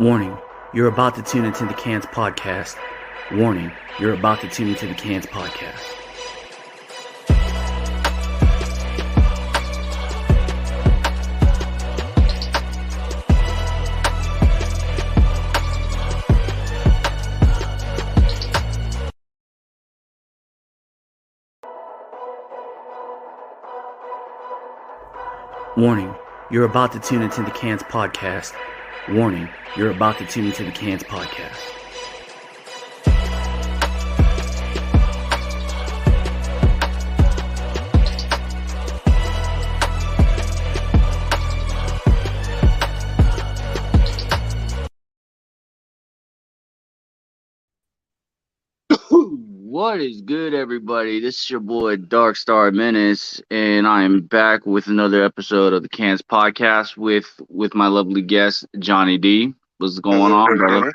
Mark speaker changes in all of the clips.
Speaker 1: Warning, you're about to tune into the C.A.N.S podcast. Warning, you're about to tune into the C.A.N.S podcast. Warning, you're about to tune into the C.A.N.S podcast. Warning, you're about to tune into the C.A.N.S podcast.
Speaker 2: What is good, everybody? This is your boy Darkstar Menace, and I am back with another episode of the C.A.N.S podcast with my lovely guest Johnny D. What's going on, brother?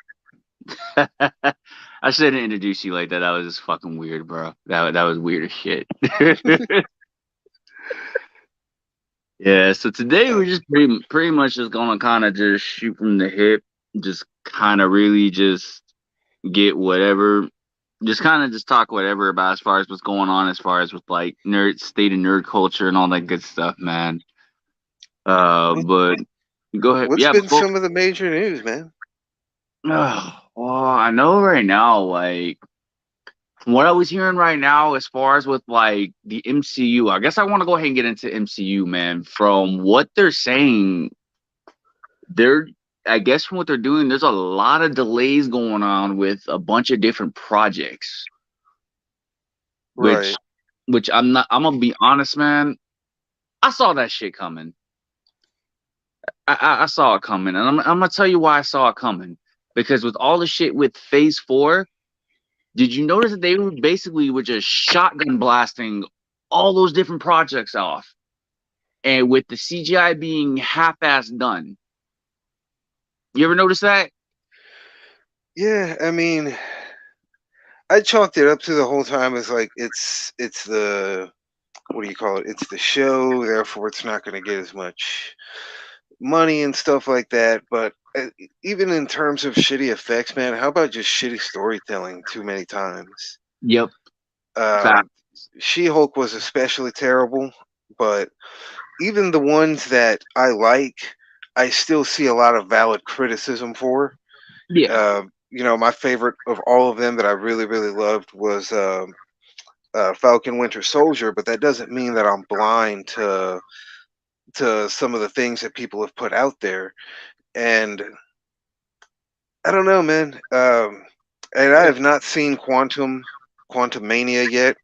Speaker 2: I shouldn't introduce you like that. That was just fucking weird, bro. That was weird as shit. Yeah. So today we're just pretty much just gonna kind of just shoot from the hip, just kind of really just get whatever. Just kind of just talk whatever about as far as what's going on as far as with like state of nerd culture and all that good stuff, man. But go ahead.
Speaker 3: What's been some of the major news, man?
Speaker 2: Well, I know right now, like from what I was hearing right now, as far as with like the MCU, I guess I want to go ahead and get into MCU, man. From what they're saying, I guess from what they're doing, there's a lot of delays going on with a bunch of different projects.
Speaker 3: Right.
Speaker 2: Which I'm gonna be honest, man. I saw that shit coming. I saw it coming, and I'm gonna tell you why I saw it coming. Because with all the shit with Phase 4, did you notice that they were just shotgun blasting all those different projects off, and with the CGI being half-ass done? You ever notice that?
Speaker 3: Yeah, I mean, I chalked it up to the whole time as like it's the, what do you call it? It's the show, therefore it's not going to get as much money and stuff like that. But even in terms of shitty effects, man, how about just shitty storytelling too many times?
Speaker 2: Yep.
Speaker 3: She-Hulk was especially terrible, but even the ones that I like, I still see a lot of valid criticism for.
Speaker 2: Yeah.
Speaker 3: My favorite of all of them that I really, really loved was Falcon Winter Soldier, but that doesn't mean that I'm blind to some of the things that people have put out there. And I don't know, man. And I have not seen Quantum Mania yet.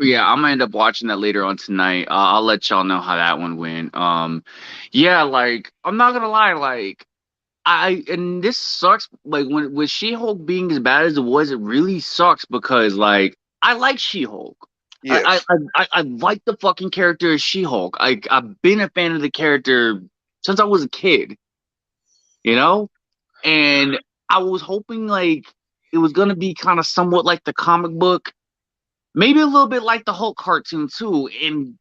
Speaker 2: Yeah, I'm gonna end up watching that later on tonight. I'll let y'all know how that one went. Yeah, like I'm not gonna lie, like and this sucks. Like when with She-Hulk being as bad as it was, it really sucks because like I like She-Hulk.
Speaker 3: Yes.
Speaker 2: I like the fucking character of She-Hulk. I've been a fan of the character since I was a kid, you know, and I was hoping like it was gonna be kind of somewhat like the comic book. Maybe a little bit like the Hulk cartoon too, and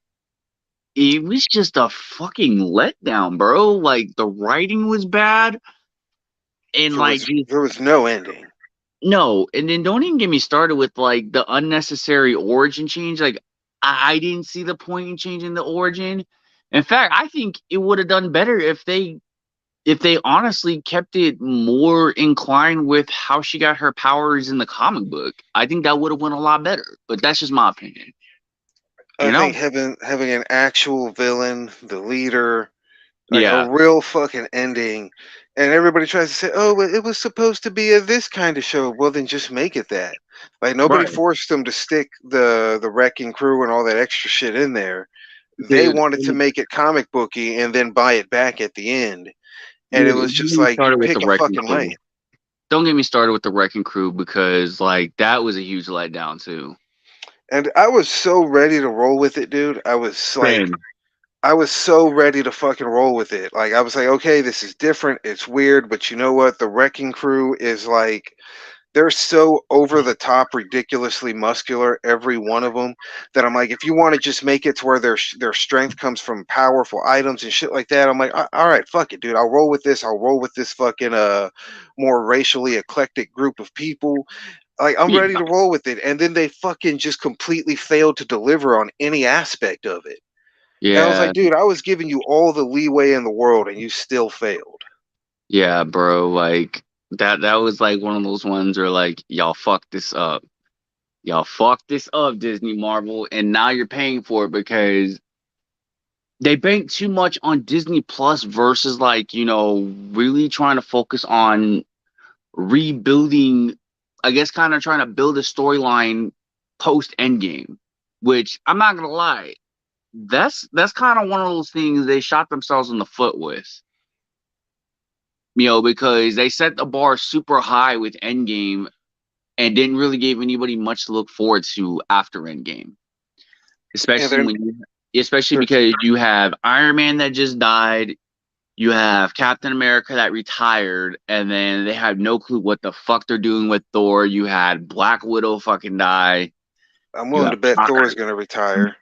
Speaker 2: it was just a fucking letdown, bro. Like the writing was bad, and
Speaker 3: there was no ending.
Speaker 2: No, and then don't even get me started with like the unnecessary origin change. Like I didn't see the point in changing the origin. In fact, I think it would have done better if they honestly kept it more inclined with how she got her powers in the comic book. I think that would have went a lot better. But that's just my opinion.
Speaker 3: I think having an actual villain, the leader, like
Speaker 2: Yeah,
Speaker 3: a real fucking ending, and everybody tries to say, "Oh, well, it was supposed to be this kind of show." Well, then just make it that. Like nobody forced them to stick the wrecking crew and all that extra shit in there. They wanted to make it comic booky and then buy it back at the end. And it was just like, pick a fucking lane.
Speaker 2: Don't get me started with the Wrecking Crew because, like, that was a huge letdown, too.
Speaker 3: And I was so ready to roll with it, dude. I was like, I was so ready to fucking roll with it. Like, I was like, okay, this is different. It's weird, but you know what? The Wrecking Crew is like they're so over the top, ridiculously muscular, every one of them, that I'm like, if you want to just make it to where their strength comes from powerful items and shit like that, I'm like, all right, fuck it, dude. I'll roll with this. I'll roll with this fucking more racially eclectic group of people. Like, I'm
Speaker 2: Yeah,
Speaker 3: ready to roll with it. And then they fucking just completely failed to deliver on any aspect of it. And I was
Speaker 2: yeah,
Speaker 3: like, dude, I was giving you all the leeway in the world, and you still failed.
Speaker 2: yeah, bro. Like that was like one of those ones where like y'all fucked this up. Y'all fucked this up, Disney Marvel, and now you're paying for it because they bank too much on Disney Plus versus like, really trying to focus on rebuilding, I guess kind of trying to build a storyline post Endgame, which I'm not gonna lie, that's kind of one of those things they shot themselves in the foot with. Because they set the bar super high with Endgame and didn't really give anybody much to look forward to after Endgame.
Speaker 3: And
Speaker 2: Especially especially
Speaker 3: they're
Speaker 2: because you have Iron Man that just died, you have Captain America that retired, and then they have no clue what the fuck they're doing with Thor. You had Black Widow fucking die.
Speaker 3: I'm
Speaker 2: You
Speaker 3: willing
Speaker 2: have
Speaker 3: to bet Thor's
Speaker 2: Hawkeye.
Speaker 3: gonna retire.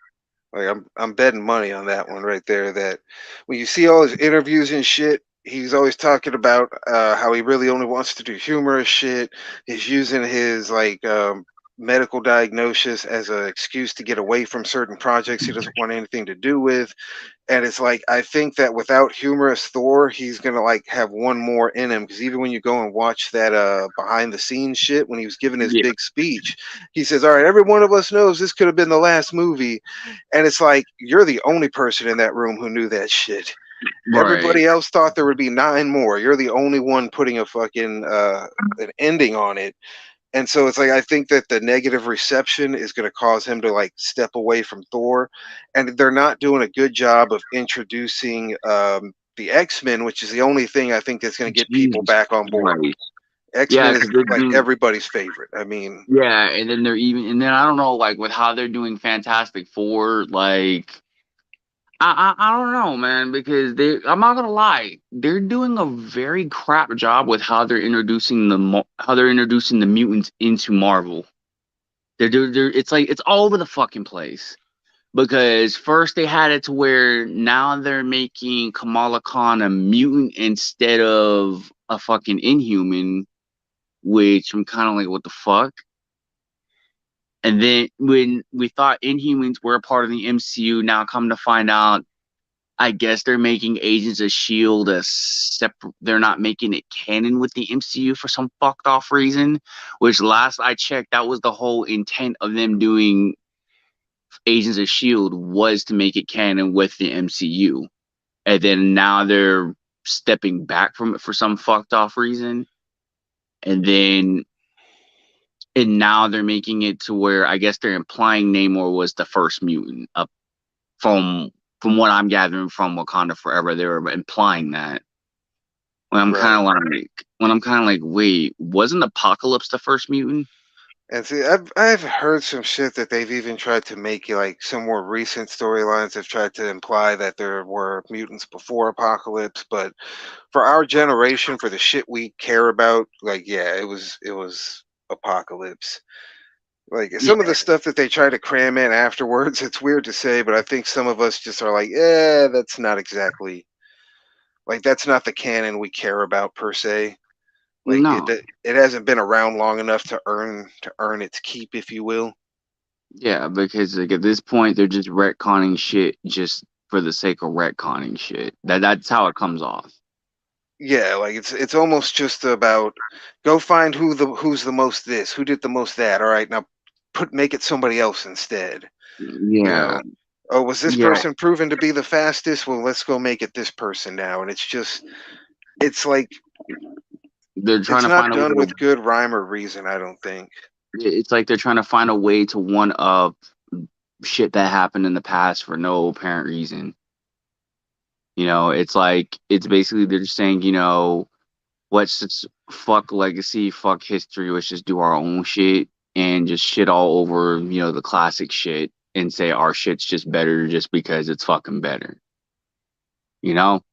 Speaker 3: Like, I'm betting money on that one right there. That when you see all his interviews and shit, he's always talking about how he really only wants to do humorous shit. He's using his like medical diagnosis as an excuse to get away from certain projects he doesn't want anything to do with. And it's like, I think that without humorous Thor, he's gonna like have one more in him, because even when you go and watch that behind the scenes shit when he was giving his
Speaker 2: Yeah,
Speaker 3: big speech, he says, all right, every one of us knows this could have been the last movie. And it's like, you're the only person in that room who knew that shit.
Speaker 2: right.
Speaker 3: Everybody else thought there would be 9 more. You're the only one putting a fucking an ending on it. And so it's like, I think that the negative reception is going to cause him to like step away from Thor, and they're not doing a good job of introducing the X-Men, which is the only thing I think that's going to get people
Speaker 2: Jesus
Speaker 3: back on board.
Speaker 2: Christ. Yeah,
Speaker 3: X-Men is
Speaker 2: because they're
Speaker 3: like
Speaker 2: doing.
Speaker 3: everybody's favorite. I mean,
Speaker 2: Yeah, and then I don't know, like with how they're doing Fantastic Four, like I don't know, man, because I'm not gonna lie, they're doing a very crap job with how they're introducing how they're introducing the mutants into Marvel. It's like it's all over the fucking place. Because first they had it to where now they're making Kamala Khan a mutant instead of a fucking Inhuman, which I'm kind of like, what the fuck? And then when we thought Inhumans were a part of the MCU, now come to find out, I guess they're making Agents of Shield a separate. They're not making it canon with the MCU for some fucked off reason. Which last I checked, that was the whole intent of them doing Agents of Shield, was to make it canon with the MCU, and then now they're stepping back from it for some fucked off reason, and then and now they're making it to where I guess they're implying Namor was the first mutant. Up from what I'm gathering from Wakanda Forever, they were implying that.
Speaker 3: right.
Speaker 2: When I'm kind of like, wait, wasn't Apocalypse the first mutant?
Speaker 3: And see, I've heard some shit that they've even tried to make, like some more recent storylines have tried to imply that there were mutants before Apocalypse, but for our generation, for the shit we care about, like, yeah, it was Apocalypse. Like,
Speaker 2: Yeah,
Speaker 3: some of the stuff that they try to cram in afterwards, it's weird to say, but I think some of us just are like, yeah, that's not exactly like, that's not the canon we care about per se. Like,
Speaker 2: no,
Speaker 3: it hasn't been around long enough to earn its keep, if you will.
Speaker 2: yeah, because like at this point they're just retconning shit just for the sake of retconning shit. That's how it comes off.
Speaker 3: Yeah, like, it's almost just about, go find who's the most this, who did the most that. All right, now make it somebody else instead. You
Speaker 2: Yeah,
Speaker 3: know, oh, was this
Speaker 2: yeah,
Speaker 3: person proven to be the fastest? Well, let's go make it this person now. And it's like,
Speaker 2: they're trying
Speaker 3: it's
Speaker 2: to
Speaker 3: not
Speaker 2: find a way
Speaker 3: done
Speaker 2: to.
Speaker 3: with good rhyme or reason, I don't think.
Speaker 2: It's like they're trying to find a way to one up shit that happened in the past for no apparent reason. It's like it's basically they're just saying, let's just fuck legacy, fuck history, let's just do our own shit and just shit all over, the classic shit and say our shit's just better just because it's fucking better. You know?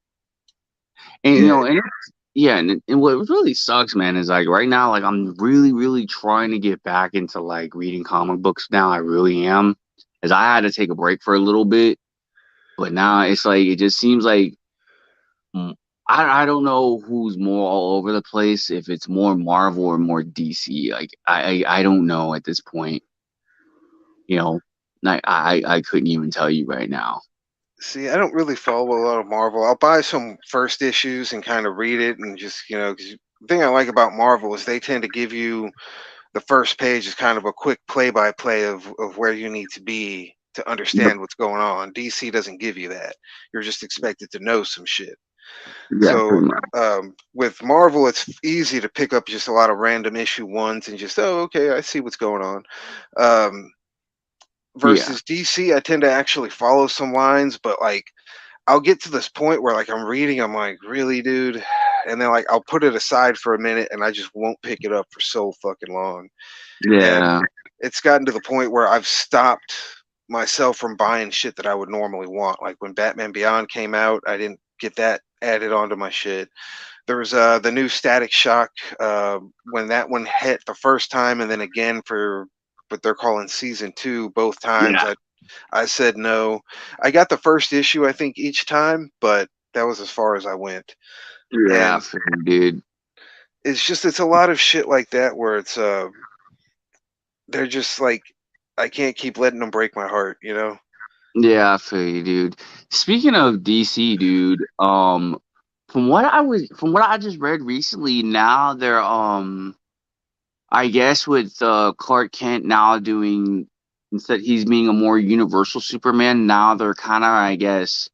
Speaker 2: And
Speaker 3: Yeah,
Speaker 2: and yeah, and what really sucks, man, is like right now, like I'm really, really trying to get back into like reading comic books now. I really am, as I had to take a break for a little bit, but now it's like it just seems like mm, I don't know who's more all over the place, if it's more Marvel or more DC. Like I don't know at this point. You know, I couldn't even tell you right now.
Speaker 3: See, I don't really follow a lot of Marvel. I'll buy some first issues and kind of read it and just, 'cause the thing I like about Marvel is they tend to give you the first page is kind of a quick play-by-play of where you need to be to
Speaker 2: Yep.
Speaker 3: understand what's going on. DC doesn't give you that. You're just expected to know some shit.
Speaker 2: Yeah,
Speaker 3: So
Speaker 2: pretty much.
Speaker 3: with Marvel, it's easy to pick up just a lot of random issue ones and just, oh, okay, I see what's going on. Um,
Speaker 2: Yeah,
Speaker 3: versus DC, I tend to actually follow some lines, but like I'll get to this point where like I'm reading, I'm like, really, dude? And then like I'll put it aside for a minute and I just won't pick it up for so fucking long. And
Speaker 2: yeah,
Speaker 3: it's gotten to the point where I've stopped myself from buying shit that I would normally want. Like when Batman Beyond came out, I didn't get that added onto my shit. There was the new Static Shock when that one hit the first time, and then again for what they're calling season two. Both times,
Speaker 2: yeah,
Speaker 3: I said no. I got the first issue, I think, each time, but that was as far as I went.
Speaker 2: yeah,
Speaker 3: And
Speaker 2: I feel you, dude.
Speaker 3: it's a lot of shit like that where it's they're just like I can't keep letting them break my heart, you know?
Speaker 2: Yeah, I feel you, dude. Speaking of DC, dude, from what I just read recently, now they're I guess with Clark Kent now doing, instead he's being a more universal Superman, now they're kind of, I guess,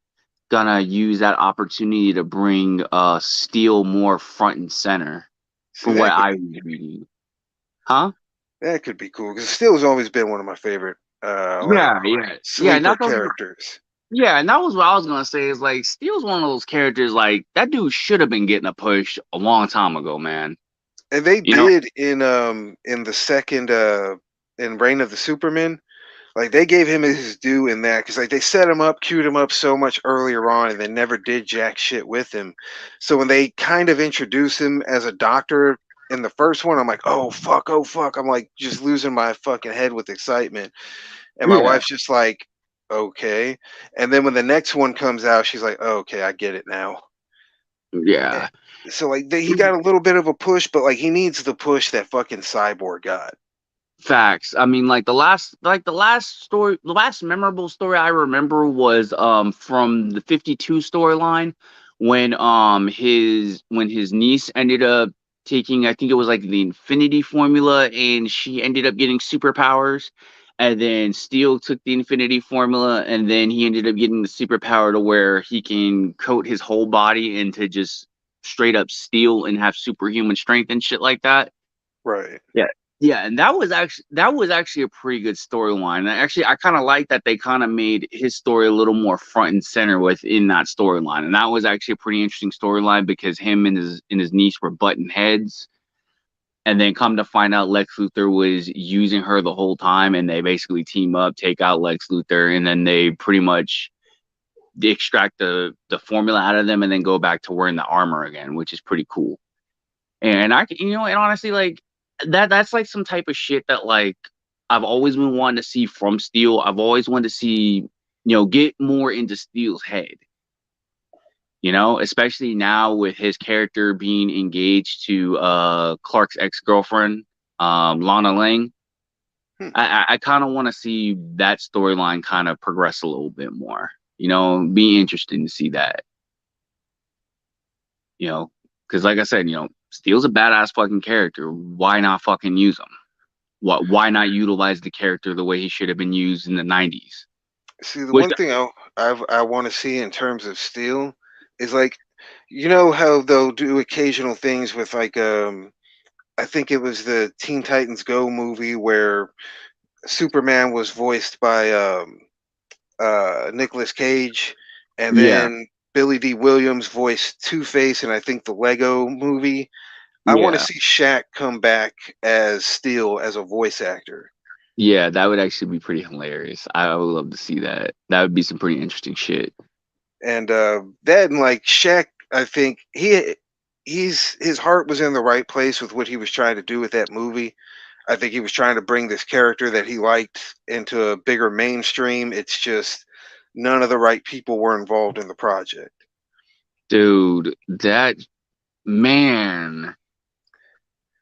Speaker 2: gonna use that opportunity to bring Steel more front and center.
Speaker 3: See,
Speaker 2: From what I was reading, huh?
Speaker 3: that could be cool because Steel has always been one of my favorite like
Speaker 2: Yeah, yeah, yeah. And
Speaker 3: sleeper
Speaker 2: that's what,
Speaker 3: characters.
Speaker 2: yeah, and that was what I was gonna say. Is like Steel's one of those characters like that dude should have been getting a push a long time ago, man.
Speaker 3: And they
Speaker 2: You know?
Speaker 3: did in the second in Reign of the Superman. Like they gave him his due in that because like they set him up, queued him up so much earlier on, and they never did jack shit with him. So when they kind of introduced him as a doctor in the first one, I'm like, oh fuck, oh fuck. I'm like just losing my fucking head with excitement. And my
Speaker 2: Yeah,
Speaker 3: wife's just like, okay. And then when the next one comes out, she's like, oh, okay, I get it now. Eh,
Speaker 2: yeah.
Speaker 3: So like he got a little bit of a push, but like he needs the push that fucking Cyborg got.
Speaker 2: Facts. I mean, like the last story, the last memorable story I remember was from the 52 storyline when his niece ended up taking, I think it was like the Infinity Formula, and she ended up getting superpowers. And then Steel took the Infinity Formula, and then he ended up getting the superpower to where he can coat his whole body into just straight up steel and have superhuman strength and shit like that.
Speaker 3: Right.
Speaker 2: Yeah. Yeah, and that was actually a pretty good storyline. And actually, I kind of like that they kind of made his story a little more front and center within that storyline. And that was actually a pretty interesting storyline because him and his niece were butting heads, and then come to find out Lex Luthor was using her the whole time, and they basically team up, take out Lex Luthor, and then they pretty much extract the formula out of them, and then go back to wearing the armor again, which is pretty cool. And and honestly, like that's like some type of shit that like I've always been wanting to see from Steel. I've always wanted to see, get more into Steel's head. Especially now with his character being engaged to Clark's ex-girlfriend, Lana Lang.
Speaker 3: Hmm.
Speaker 2: I kind of want to see that storyline kind of progress a little bit more. Be interesting to see that. Because like I said, Steel's a badass fucking character. Why not fucking use him? Why not utilize the character the way he should have been used in the 90s?
Speaker 3: See, the
Speaker 2: Which,
Speaker 3: one thing I want to see in terms of Steel is like, you know how they'll do occasional things with like I think it was the Teen Titans Go movie where Superman was voiced by Nicolas Cage, and
Speaker 2: yeah,
Speaker 3: then Billy D. Williams voiced Two Face, and I think the Lego movie. I want to
Speaker 2: yeah,
Speaker 3: see Shaq come back as Steel as a voice actor.
Speaker 2: yeah, that would actually be pretty hilarious. I would love to see that. That would be some pretty interesting shit.
Speaker 3: And then like Shaq, I think his heart was in the right place with what he was trying to do with that movie. I think he was trying to bring this character that he liked into a bigger mainstream. It's just none of the right people were involved in the project.
Speaker 2: Dude, that man,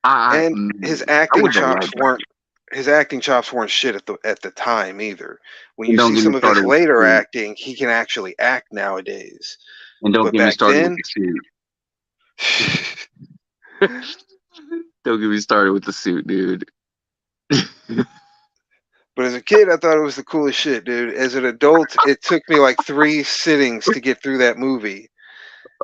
Speaker 3: And his
Speaker 2: I
Speaker 3: acting
Speaker 2: would have
Speaker 3: chops
Speaker 2: liked that.
Speaker 3: weren't his acting chops weren't shit at the time either. When
Speaker 2: And
Speaker 3: you
Speaker 2: don't
Speaker 3: see
Speaker 2: get me
Speaker 3: some of his
Speaker 2: started with the
Speaker 3: later
Speaker 2: suit.
Speaker 3: acting, he can actually act nowadays.
Speaker 2: And don't
Speaker 3: But
Speaker 2: get me
Speaker 3: back
Speaker 2: started with
Speaker 3: then,
Speaker 2: the suit. Don't get me started with the suit, dude.
Speaker 3: but as a kid, I thought it was the coolest shit, dude. As an adult, it took me like 3 sittings to get through that movie.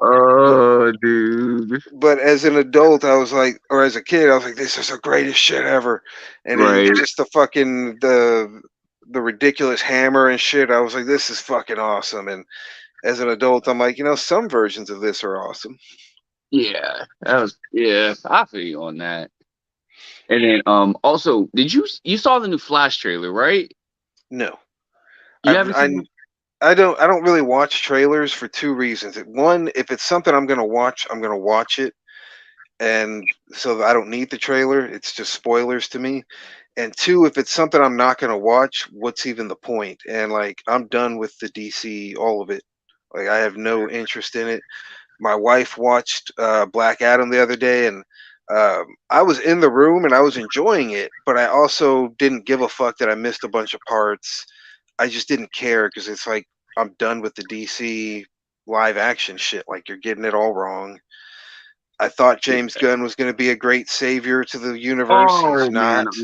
Speaker 2: Oh, dude.
Speaker 3: But as an adult, I was like, or as a kid, I was like, this is the greatest shit ever. And
Speaker 2: Right.
Speaker 3: just the fucking the ridiculous hammer and shit. I was like, this is fucking awesome. And as an adult, I'm like, some versions of this are awesome.
Speaker 2: Yeah. Yeah, I feel you on that. And then also, you saw the new Flash trailer, right?
Speaker 3: No,
Speaker 2: You
Speaker 3: I've
Speaker 2: haven't seen
Speaker 3: I don't really watch trailers for 2 reasons. One, if it's something I'm gonna watch, I'm gonna watch it, and so I don't need the trailer. It's just spoilers to me. And two, if it's something I'm not gonna watch, what's even the point? And like, I'm done with the DC, all of it. Like, I have no interest in it. My wife watched Black Adam the other day, and I was in the room and I was enjoying it, but I also didn't give a fuck that I missed a bunch of parts. I just didn't care because it's like I'm done with the DC live action shit. Like, you're getting it all wrong. I thought James
Speaker 2: it?
Speaker 3: Gunn was going to be a great savior to the universe. He's
Speaker 2: Oh man,
Speaker 3: not.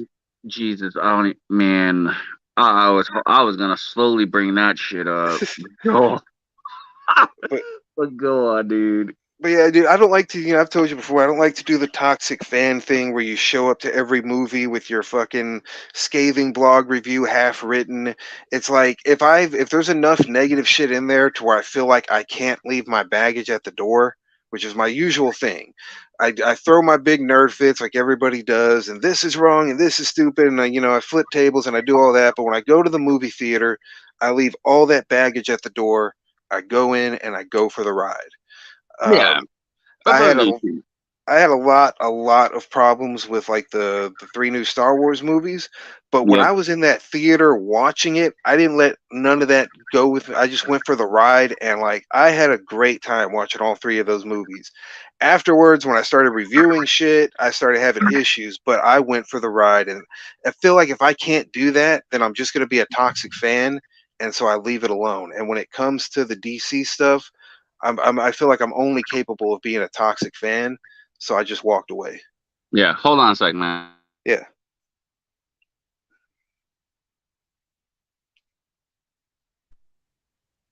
Speaker 2: Jesus, I don't, man. I was gonna slowly bring that shit up. Go,
Speaker 3: but
Speaker 2: but go on, dude.
Speaker 3: But yeah, dude, I don't like to. I've told you before. I don't like to do the toxic fan thing where you show up to every movie with your fucking scathing blog review half written. It's like if there's enough negative shit in there to where I feel like I can't leave my baggage at the door, which is my usual thing. I throw my big nerd fits like everybody does, and this is wrong and this is stupid, and I flip tables and I do all that. But when I go to the movie theater, I leave all that baggage at the door. I go in and I go for the ride.
Speaker 2: Yeah,
Speaker 3: Um, I
Speaker 2: that's what I
Speaker 3: had
Speaker 2: do
Speaker 3: a
Speaker 2: too.
Speaker 3: I had a lot of problems with like the 3 new Star Wars movies, but when
Speaker 2: Yep.
Speaker 3: I was in that theater watching it, I didn't let none of that go with me. I just went for the ride, and like I had a great time watching all 3 of those movies. Afterwards, when I started reviewing shit, I started having issues, but I went for the ride, and I feel like if I can't do that, then I'm just going to be a toxic fan, and so I leave it alone. And when it comes to the DC stuff, I feel like I'm only capable of being a toxic fan, so I just walked away.
Speaker 2: Yeah. Hold on a second, man.
Speaker 3: Yeah.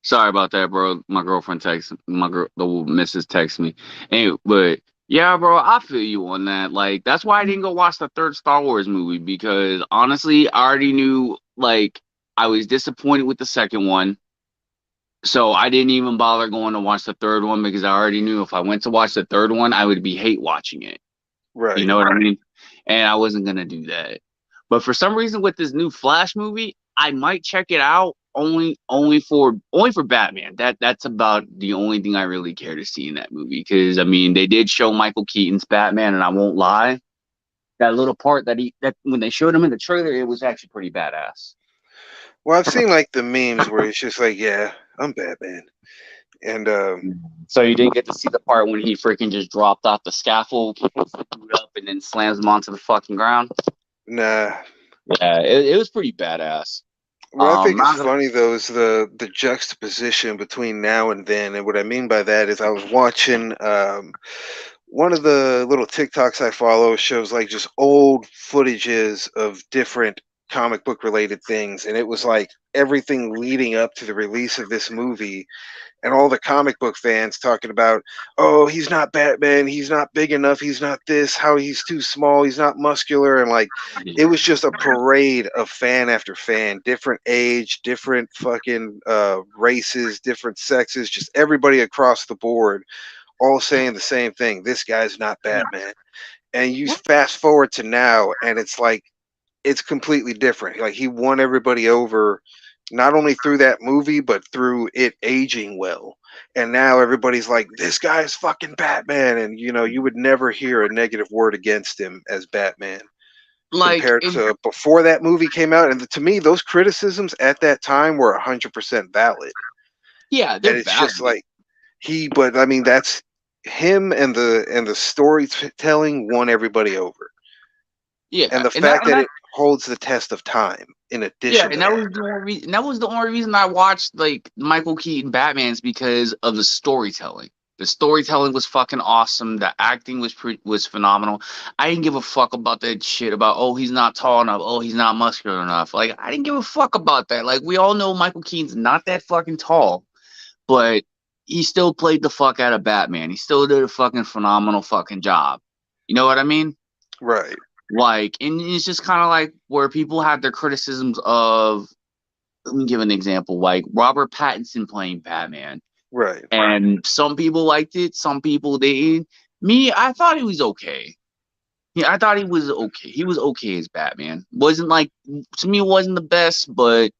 Speaker 2: Sorry about that, bro. My girlfriend texted the missus text me. Anyway, but yeah, bro, I feel you on that. Like, that's why I didn't go watch the third Star Wars movie because honestly, I already knew. Like, I was disappointed with the second one, so I didn't even bother going to watch the third one because I already knew if I went to watch the third one, I would be hate watching it. You
Speaker 3: Right.
Speaker 2: know what I mean? And I wasn't gonna do that. But for some reason, with this new Flash movie, I might check it out only for Batman. That's about the only thing I really care to see in that movie. Because I mean, they did show Michael Keaton's Batman, and I won't lie, that little part that when they showed him in the trailer, it was actually pretty badass.
Speaker 3: Well, I've seen like the memes where it's just like, yeah, I'm Batman, and
Speaker 2: So you didn't get to see the part when he freaking just dropped off the scaffold, picks the dude up, and then slams him onto the fucking ground.
Speaker 3: nah.
Speaker 2: Yeah, it was pretty badass.
Speaker 3: What I think is
Speaker 2: Not gonna.
Speaker 3: funny though is the juxtaposition between now and then, and what I mean by that is I was watching one of the little TikToks I follow shows like just old footages of different comic book related things, and it was like everything leading up to the release of this movie, and all the comic book fans talking about, oh, he's not Batman, he's not big enough, he's not this, how he's too small, he's not muscular, and like it was just a parade of fan after fan, different age, different fucking races, different sexes, just everybody across the board, all saying the same thing. This guy's not Batman. And you fast forward to now, and it's like it's completely different. Like he won everybody over not only through that movie, but through it aging well. And now everybody's like, this guy is fucking Batman. And, you know, you would never hear a negative word against him as Batman
Speaker 2: Like,
Speaker 3: compared to before that movie came out. And to me, those criticisms at that time were 100% valid.
Speaker 2: yeah, they're
Speaker 3: And it's just
Speaker 2: valid.
Speaker 3: like, but I mean, that's him, and the storytelling won everybody over. And
Speaker 2: Yeah,
Speaker 3: the fact that it holds the test of time in
Speaker 2: yeah,
Speaker 3: addition to
Speaker 2: and that
Speaker 3: that.
Speaker 2: was the only reason. That was the only reason I watched like Michael Keaton Batman's because of the storytelling. The storytelling was fucking awesome. The acting was phenomenal. I didn't give a fuck about that shit about oh he's not tall enough, oh he's not muscular enough. Like I didn't give a fuck about that. Like we all know Michael Keaton's not that fucking tall, but he still played the fuck out of Batman. He still did a fucking phenomenal fucking job. You know what I mean?
Speaker 3: Right.
Speaker 2: Like, and it's just kind of like where people have their criticisms of. Let me give an example, like Robert Pattinson playing Batman,
Speaker 3: Right.
Speaker 2: and some people liked it, some people didn't. Me, I thought he was okay. Yeah, I thought he was okay. He was okay as Batman. Wasn't like to me, it wasn't the best, but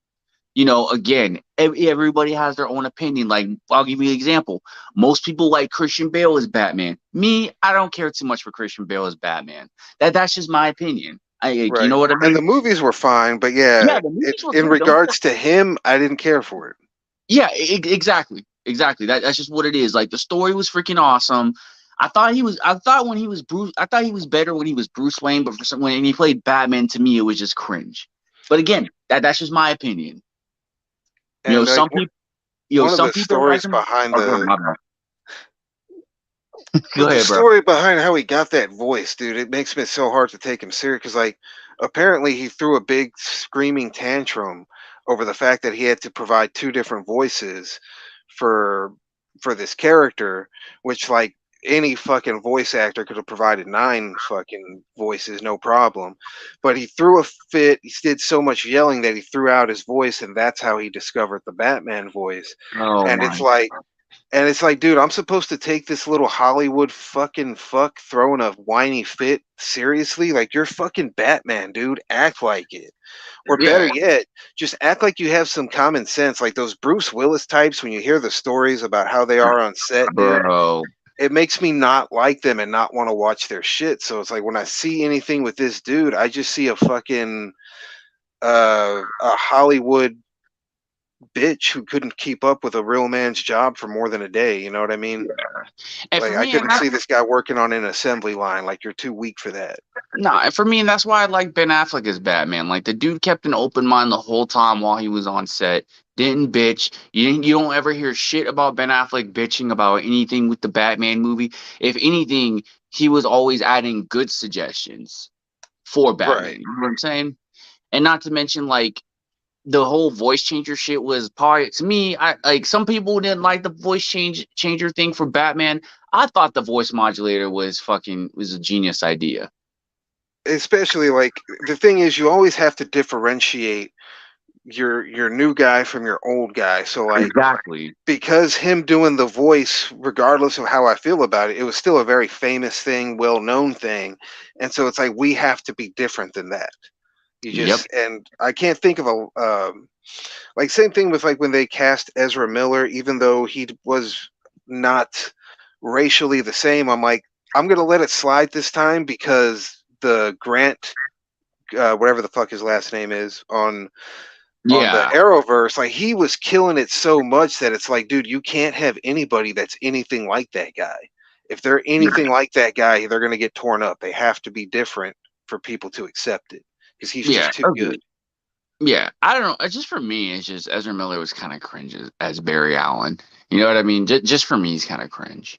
Speaker 2: you know, again, everybody has their own opinion. Like, I'll give you an example. Most people like Christian Bale as Batman. Me, I don't care too much for Christian Bale as Batman. That's just my opinion. You
Speaker 3: Right.
Speaker 2: know what I
Speaker 3: And
Speaker 2: mean?
Speaker 3: the movies were fine, but
Speaker 2: Yeah,
Speaker 3: yeah,
Speaker 2: the movies
Speaker 3: it's
Speaker 2: were
Speaker 3: in
Speaker 2: good. Don't
Speaker 3: regards to him, I didn't care for it.
Speaker 2: Yeah, exactly, exactly. That's just what it is. Like the story was freaking awesome. I thought he was. I thought when he was Bruce. I thought he was better when he was Bruce Wayne. But for some when he played Batman, to me, it was just cringe. But again, that's just my opinion. You know,
Speaker 3: And like
Speaker 2: some people.
Speaker 3: one of
Speaker 2: Some
Speaker 3: the
Speaker 2: people like
Speaker 3: stories
Speaker 2: him.
Speaker 3: behind
Speaker 2: Oh, go ahead,
Speaker 3: the
Speaker 2: my bad. Go
Speaker 3: but the
Speaker 2: ahead, bro.
Speaker 3: story behind how he got that voice, dude, it makes me so hard to take him serious because like apparently he threw a big screaming tantrum over the fact that he had to provide two different voices for this character, which like any fucking voice actor could have provided nine fucking voices, no problem. But he threw a fit. He did so much yelling that he threw out his voice, and that's how he discovered the Batman voice.
Speaker 2: Oh
Speaker 3: And it's
Speaker 2: my.
Speaker 3: like, dude, I'm supposed to take this little Hollywood fucking fuck throwing a whiny fit seriously? Like you're fucking Batman, dude. Act like it. Or better
Speaker 2: Yeah,
Speaker 3: yet, just act like you have some common sense. Like those Bruce Willis types, when you hear the stories about how they are on set, dude,
Speaker 2: bro.
Speaker 3: it makes me not like them and not want to watch their shit. So it's like when I see anything with this dude, I just see a fucking a Hollywood bitch who couldn't keep up with a real man's job for more than a day. You know what I mean?
Speaker 2: And for
Speaker 3: Like I
Speaker 2: me, and
Speaker 3: couldn't see this guy working on an assembly line. Like you're too weak for that.
Speaker 2: no, and for me, and that's why I like Ben Affleck as Batman. Like the dude kept an open mind the whole time while he was on set. Didn't bitch. You don't ever hear shit about Ben Affleck bitching about anything with the Batman movie. If anything, he was always adding good suggestions for Batman.
Speaker 3: Right.
Speaker 2: You know what I'm saying? And not to mention like the whole voice changer shit was part to me. I like some people didn't like the voice changer thing for Batman. I thought the voice modulator was a genius idea.
Speaker 3: Especially like the thing is, you always have to differentiate your new guy from your old guy. So like
Speaker 2: Exactly.
Speaker 3: because him doing the voice, regardless of how I feel about it, it was still a very famous thing, well known thing, and so it's like we have to be different than that. You
Speaker 2: Yep.
Speaker 3: just and I can't think of a like same thing with like when they cast Ezra Miller, even though he was not racially the same. I'm like I'm gonna let it slide this time because the Grant, whatever the fuck his last name is, on the
Speaker 2: Yeah.
Speaker 3: Arrowverse, like he was killing it so much that it's like, dude, you can't have anybody that's anything like that guy. If they're anything like that guy, they're gonna get torn up. They have to be different for people to accept it because he's
Speaker 2: Yeah.
Speaker 3: just too good.
Speaker 2: Yeah. I don't know. It's just for me, it's just Ezra Miller was kind of cringe as Barry Allen. You know what I mean? Just for me, he's kind of cringe.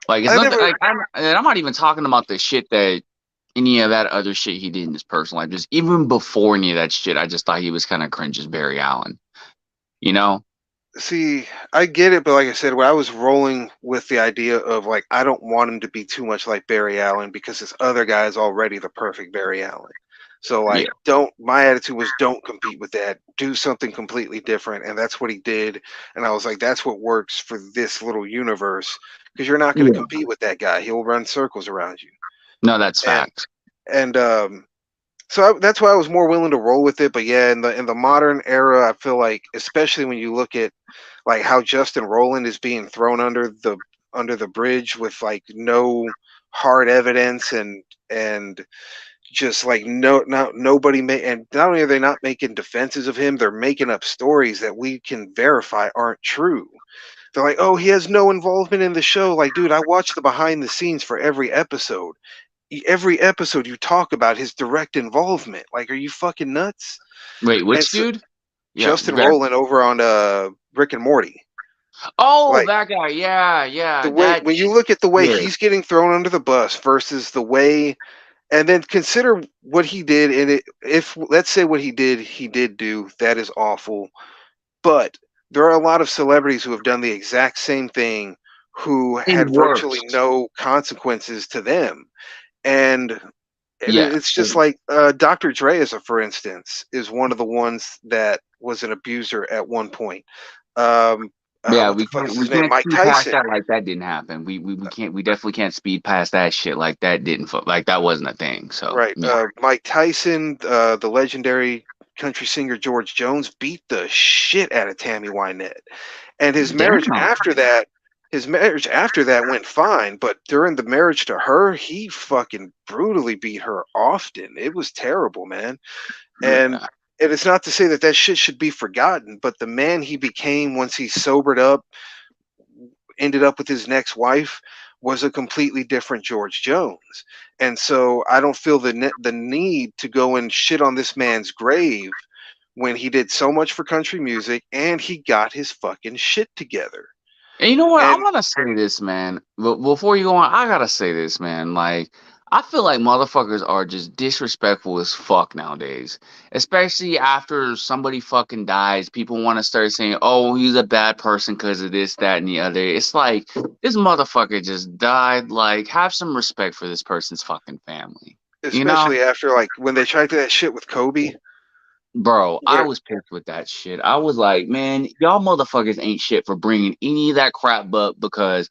Speaker 2: Like it's
Speaker 3: I
Speaker 2: not that,
Speaker 3: never
Speaker 2: like I'm not even talking about the shit that any of that other shit he did in his personal life. Just even before any of that shit, I just thought he was kind of cringe as Barry Allen. You know?
Speaker 3: see. I get it, but like I said, when I was rolling with the idea of like, I don't want him to be too much like Barry Allen because this other guy is already the perfect Barry Allen. So
Speaker 2: Yeah.
Speaker 3: like don't my attitude was don't compete with that. Do something completely different. And that's what he did. And I was like, that's what works for this little universe. Because you're not going to
Speaker 2: Yeah.
Speaker 3: compete with that guy. He'll run circles around you.
Speaker 2: No, that's
Speaker 3: And
Speaker 2: facts.
Speaker 3: and that's why I was more willing to roll with it. But yeah, in the modern era, I feel like, especially when you look at like how Justin Roiland is being thrown under the bridge with like no hard evidence and just like nobody and not only are they not making defenses of him, they're making up stories that we can verify aren't true. They're like, oh, he has no involvement in the show. Like, dude, I watch the behind the scenes for every episode. Every episode you talk about his direct involvement. Like, are you fucking nuts?
Speaker 2: Wait,
Speaker 3: And
Speaker 2: which
Speaker 3: so,
Speaker 2: dude? Yeah,
Speaker 3: Justin Roiland over on Rick and Morty.
Speaker 2: oh,
Speaker 3: Like
Speaker 2: that guy. Yeah,
Speaker 3: the way
Speaker 2: that
Speaker 3: when you look at the way
Speaker 2: shit.
Speaker 3: he's getting thrown under the bus versus the way, and then consider what he did. And if let's say what he did do, that is awful. But there are a lot of celebrities who have done the exact same thing who
Speaker 2: And
Speaker 3: had virtually
Speaker 2: worse.
Speaker 3: no consequences to them. And
Speaker 2: Yeah.
Speaker 3: it's just like Dr. Dre, for instance, is one of the ones that was an abuser at one point. Um,
Speaker 2: Yeah,
Speaker 3: what the fuck is
Speaker 2: we
Speaker 3: his name?
Speaker 2: can't
Speaker 3: Mike
Speaker 2: speed past
Speaker 3: Tyson.
Speaker 2: that like that didn't happen. We definitely can't speed past that shit like that didn't like that wasn't a thing. So
Speaker 3: Right.
Speaker 2: yeah.
Speaker 3: Mike Tyson, the legendary country singer George Jones beat the shit out of Tammy Wynette. And
Speaker 2: Damn.
Speaker 3: his marriage after that went fine, but during the marriage to her, he fucking brutally beat her often. It was terrible, man. And
Speaker 2: Yeah.
Speaker 3: and it's not to say that that shit should be forgotten, but the man he became once he sobered up, ended up with his next wife, was a completely different George Jones. And so I don't feel the need to go and shit on this man's grave when he did so much for country music and he got his fucking shit together.
Speaker 2: And you know what? I'm
Speaker 3: And
Speaker 2: gonna say this, man. But before you go on, I gotta say this, man. Like, I feel like motherfuckers are just disrespectful as fuck nowadays. Especially after somebody fucking dies, people want to start saying, "Oh, he's a bad person because of this, that, and the other." It's like this motherfucker just died. Like, have some respect for this person's fucking family. You know?
Speaker 3: especially after like when they tried that shit with Kobe,
Speaker 2: Bro, I
Speaker 3: where
Speaker 2: was pissed with that shit. I was like, man, y'all motherfuckers ain't shit for bringing any of that crap up because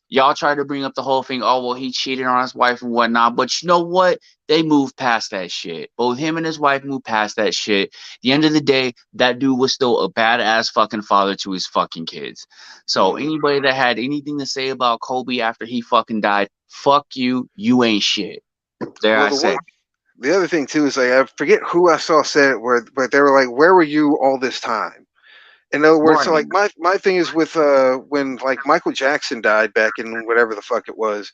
Speaker 2: y'all tried to bring up the whole thing. Oh, well, he cheated on his wife and whatnot. But you know what? They moved past that shit. Both him and his wife moved past that shit. At the end of the day, that dude was still a badass fucking father to his fucking kids. So
Speaker 3: mm,
Speaker 2: anybody that had anything to say about Kobe after he fucking died, fuck you. You ain't shit. There
Speaker 3: well
Speaker 2: I said.
Speaker 3: the other thing too is like I forget who I saw said it where they were like, where were you all this time? In other words,
Speaker 2: Right,
Speaker 3: so like my thing is with when like Michael Jackson died back in whatever the fuck it was,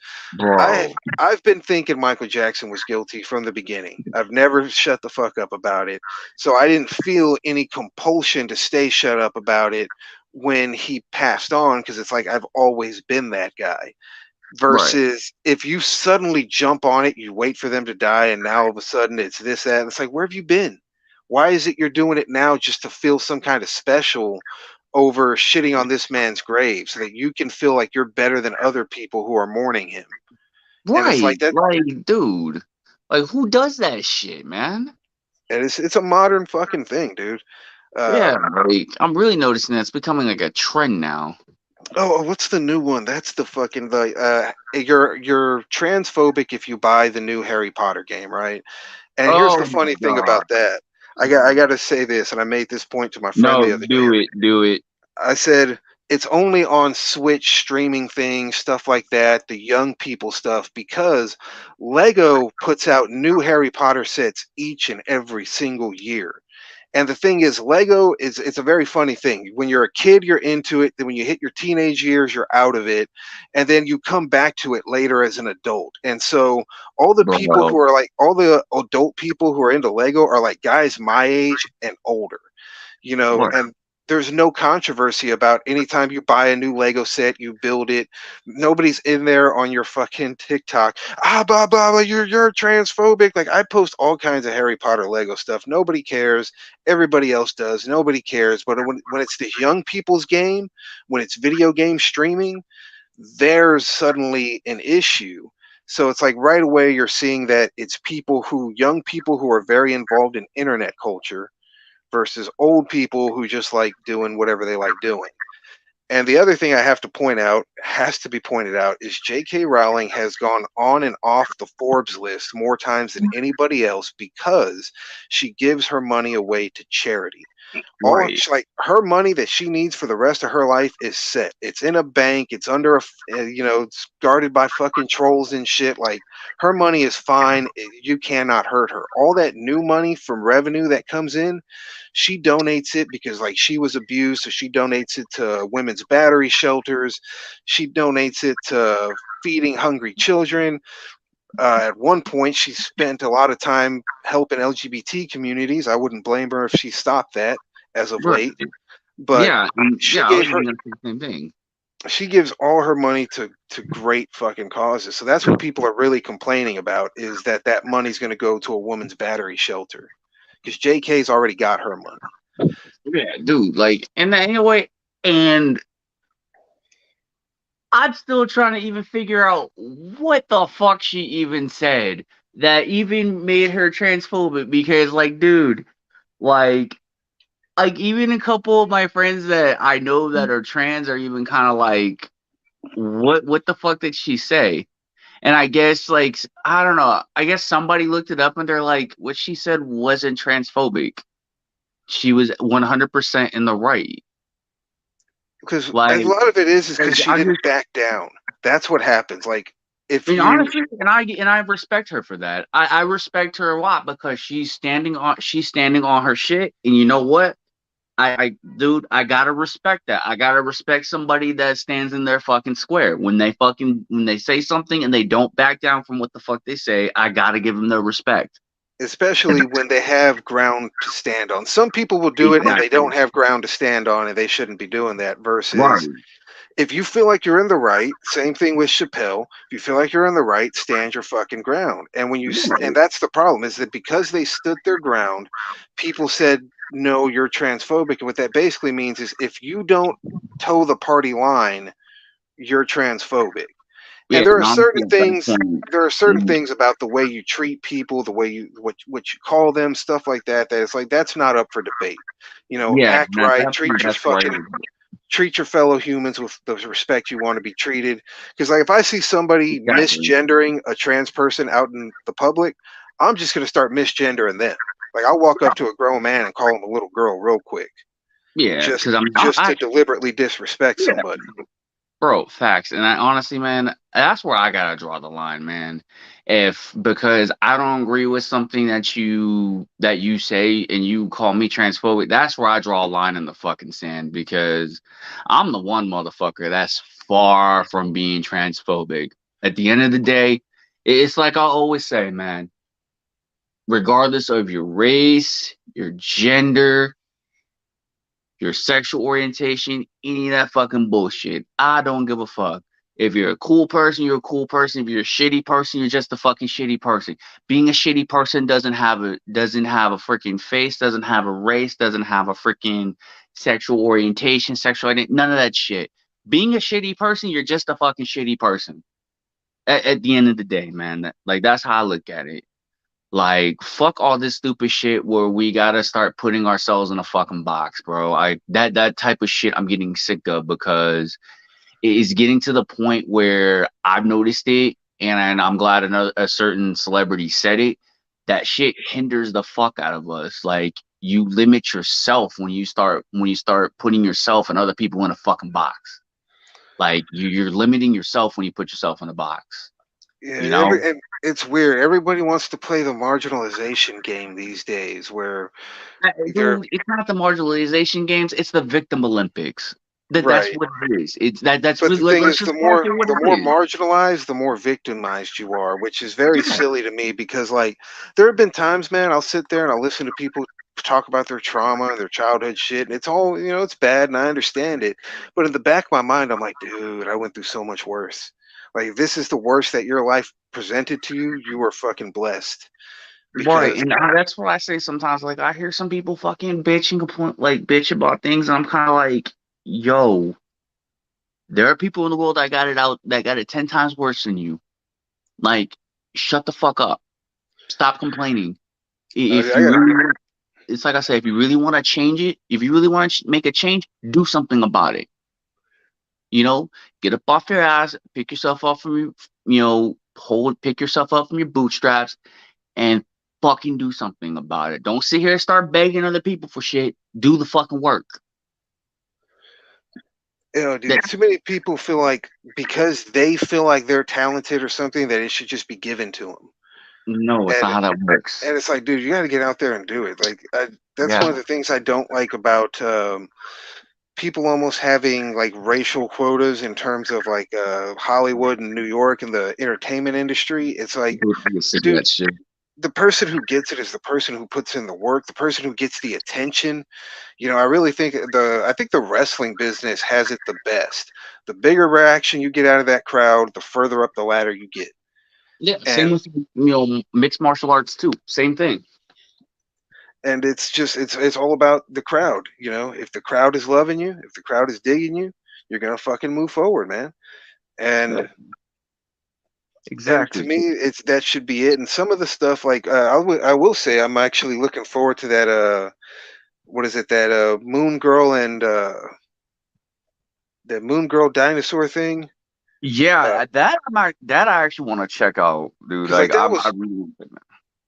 Speaker 3: I
Speaker 2: bro.
Speaker 3: I've been thinking Michael Jackson was guilty from the beginning. I've never shut the fuck up about it. So I didn't feel any compulsion to stay shut up about it when he passed on because it's like I've always been that guy.
Speaker 2: Right.
Speaker 3: Versus if you suddenly jump on it, you wait for them to die, and now all of a sudden it's this, that. And it's like, where have you been? Why is it you're doing it now just to feel some kind of special over shitting on this man's grave so that you can feel like you're better than other people who are mourning him? And it's
Speaker 2: Right.
Speaker 3: like that,
Speaker 2: Like, dude. Like, who does that shit, man?
Speaker 3: and it's a modern fucking thing, dude.
Speaker 2: Yeah,
Speaker 3: Um,
Speaker 2: like, I'm really noticing that it's becoming like a trend now.
Speaker 3: what's the new one? That's the fucking the you're transphobic if you buy the new Harry Potter game, right? And here's
Speaker 2: Oh
Speaker 3: the
Speaker 2: my
Speaker 3: funny thing
Speaker 2: god.
Speaker 3: about that. I got to say this, and I made this point to my friend
Speaker 2: No,
Speaker 3: the other day.
Speaker 2: do it, do it.
Speaker 3: I said it's only on Switch streaming things, stuff like that, the young people stuff, because Lego puts out new Harry Potter sets each and every single year. And the thing is, Lego is it's a very funny thing. When you're a kid, you're into it. Then when you hit your teenage years, you're out of it. And then you come back to it later as an adult. And so all the people
Speaker 2: Bro.
Speaker 3: who are like all the adult people who are into Lego are like guys my age and older,
Speaker 2: What?
Speaker 3: and there's no controversy about anytime you buy a new Lego set, you build it. Nobody's in there on your fucking TikTok. Blah blah blah. You're transphobic. Like I post all kinds of Harry Potter Lego stuff. Nobody cares. Everybody else does. Nobody cares. But when it's this young people's game, when it's video game streaming, there's suddenly an issue. So it's like right away you're seeing that it's young people who are very involved in internet culture versus old people who just like doing whatever they like doing. And the other thing I have to point out, has to be pointed out, is J.K. Rowling has gone on and off the Forbes list more times than anybody else because she gives her money away to charity.
Speaker 2: Right.
Speaker 3: Like her money that she needs for the rest of her life is set. It's in a bank. It's under it's guarded by fucking trolls and shit. Like her money is fine. You cannot hurt her. All that new money from revenue that comes in, she donates it because like she was abused, so she donates it to women's battery shelters. She donates it to feeding hungry children. At one point, she spent a lot of time helping LGBT communities. I wouldn't blame her if she stopped that as of
Speaker 2: Right.
Speaker 3: late. But
Speaker 2: Yeah.
Speaker 3: she
Speaker 2: I was
Speaker 3: gave her
Speaker 2: gonna say the same thing.
Speaker 3: she gives all her money to great fucking causes. So that's what people are really complaining about, is that money's going to go to a woman's battery shelter because JK's already got her money.
Speaker 2: Yeah, dude. Like, and anyway, and I'm still trying to even figure out what the fuck she even said that even made her transphobic. Because, like, dude, like, even a couple of my friends that I know that are trans are even kind of like, what the fuck did she say? And I guess, like, I don't know. I guess somebody looked it up and they're like, what she said wasn't transphobic. She was 100% in the right.
Speaker 3: Because a
Speaker 2: Like,
Speaker 3: lot of it is because she
Speaker 2: I
Speaker 3: didn't
Speaker 2: just,
Speaker 3: back down. That's what happens. Like if
Speaker 2: I mean,
Speaker 3: you,
Speaker 2: honestly, and I respect her for that. I respect her a lot because she's standing on her shit. And you know what? Dude, I gotta respect that. I gotta respect somebody that stands in their fucking square. When they say something and they don't back down from what the fuck they say, I gotta give them their respect.
Speaker 3: especially when they have ground to stand on. Some people will do it and they
Speaker 2: Exactly.
Speaker 3: don't have ground to stand on, and they shouldn't be doing that.
Speaker 2: Right.
Speaker 3: Versus if you feel like you're in the right, same thing with Chappelle. If you feel like you're in the right, stand your fucking ground. And when and that's the problem, is that because they stood their ground, people said, no, you're transphobic. And what that basically means is if you don't toe the party line, you're transphobic.
Speaker 2: Yeah,
Speaker 3: And there are
Speaker 2: and
Speaker 3: certain
Speaker 2: honestly, at that
Speaker 3: things,
Speaker 2: point, mm,
Speaker 3: about the way you treat people, the way you what you call them, stuff like that, that it's like that's not up for debate.
Speaker 2: yeah,
Speaker 3: Act
Speaker 2: and at
Speaker 3: right,
Speaker 2: that point, that's why.
Speaker 3: treat your fellow humans with the respect you want to be treated. Because like if I see somebody
Speaker 2: Exactly.
Speaker 3: misgendering a trans person out in the public, I'm just gonna start misgendering them. Like I'll walk up to a grown man and call him a little girl real quick,
Speaker 2: Yeah, because I mean,
Speaker 3: just to deliberately disrespect
Speaker 2: yeah,
Speaker 3: somebody.
Speaker 2: bro, facts. And I honestly, man, that's where I gotta draw the line, man. If because I don't agree with something that you say and you call me transphobic, that's where I draw a line in the fucking sand because I'm the one motherfucker that's far from being transphobic. At the end of the day, it's like I always say, man, regardless of your race, your gender, your sexual orientation, any of that fucking bullshit. I don't give a fuck. If you're a cool person, you're a cool person. If you're a shitty person, you're just a fucking shitty person. Being a shitty person doesn't have a freaking face, doesn't have a race, doesn't have a freaking sexual orientation, sexual identity, none of that shit. Being a shitty person, you're just a fucking shitty person. At the end of the day, man, that's how I look at it. Like, fuck all this stupid shit where we gotta start putting ourselves in a fucking box, bro. That type of shit I'm getting sick of because it is getting to the point where I've noticed it, and I'm glad a certain celebrity said it. That shit hinders the fuck out of us. Like, you limit yourself when you start putting yourself and other people in a fucking box. Like, you're limiting yourself when you put yourself in a box.
Speaker 3: Yeah,
Speaker 2: You know?
Speaker 3: and it's weird. Everybody wants to play the marginalization game these days, where they're
Speaker 2: Dude, it's not the marginalization games, it's the victim Olympics. That's
Speaker 3: right.
Speaker 2: what it is. It's that's
Speaker 3: But
Speaker 2: really
Speaker 3: the
Speaker 2: like
Speaker 3: thing
Speaker 2: let's
Speaker 3: is,
Speaker 2: just call it what
Speaker 3: the
Speaker 2: it
Speaker 3: more
Speaker 2: is.
Speaker 3: marginalized, the more victimized you are, which is very
Speaker 2: Yeah.
Speaker 3: silly to me because, like, there have been times, man, I'll sit there and I'll listen to people talk about their trauma and their childhood shit, and it's all, it's bad, and I understand it. But in the back of my mind, I'm like, dude, I went through so much worse. Like, if this is the worst that your life presented to you, you were fucking blessed.
Speaker 2: Right.
Speaker 3: Because,
Speaker 2: And that's what I say sometimes. Like I hear some people fucking bitch and complain like bitch about things, and I'm kinda like, yo, there are people in the world that got it 10 times worse than you. Like, shut the fuck up. Stop complaining. If
Speaker 3: I
Speaker 2: you
Speaker 3: got
Speaker 2: really it's like I say, if you really want to change it, if you really want to make a change, do something about it. You know, get up off your ass, pick yourself up from your, pick yourself up from your bootstraps, and fucking do something about it. Don't sit here and start begging other people for shit. Do the fucking work.
Speaker 3: Dude, too many people feel like because they feel like they're talented or something that it should just be given to them.
Speaker 2: No, it's not
Speaker 3: And
Speaker 2: how that works.
Speaker 3: and it's like, dude, you got to get out there and do it. Like, that's
Speaker 2: Yeah.
Speaker 3: one of the things I don't like about people almost having like racial quotas in terms of like Hollywood and New York and the entertainment industry. It's like, dude,
Speaker 2: That shit.
Speaker 3: the person who gets it is the person who puts in the work, the person who gets the attention. I really think the wrestling business has it the best. The bigger reaction you get out of that crowd, the further up the ladder you get.
Speaker 2: Yeah, same
Speaker 3: And
Speaker 2: with mixed martial arts too. Same thing.
Speaker 3: and it's just it's all about the crowd. If the crowd is loving you, if the crowd is digging you, you're gonna fucking move forward, man.
Speaker 2: Yeah,
Speaker 3: And to
Speaker 2: exactly.
Speaker 3: me, it's that should be it. And some of the stuff, like I will say, I'm actually looking forward to that. What is it? That Moon Girl and that Moon Girl dinosaur thing.
Speaker 2: Yeah, that I actually want to check out, dude.
Speaker 3: Because
Speaker 2: Like
Speaker 3: like that
Speaker 2: I
Speaker 3: was
Speaker 2: really want to check that.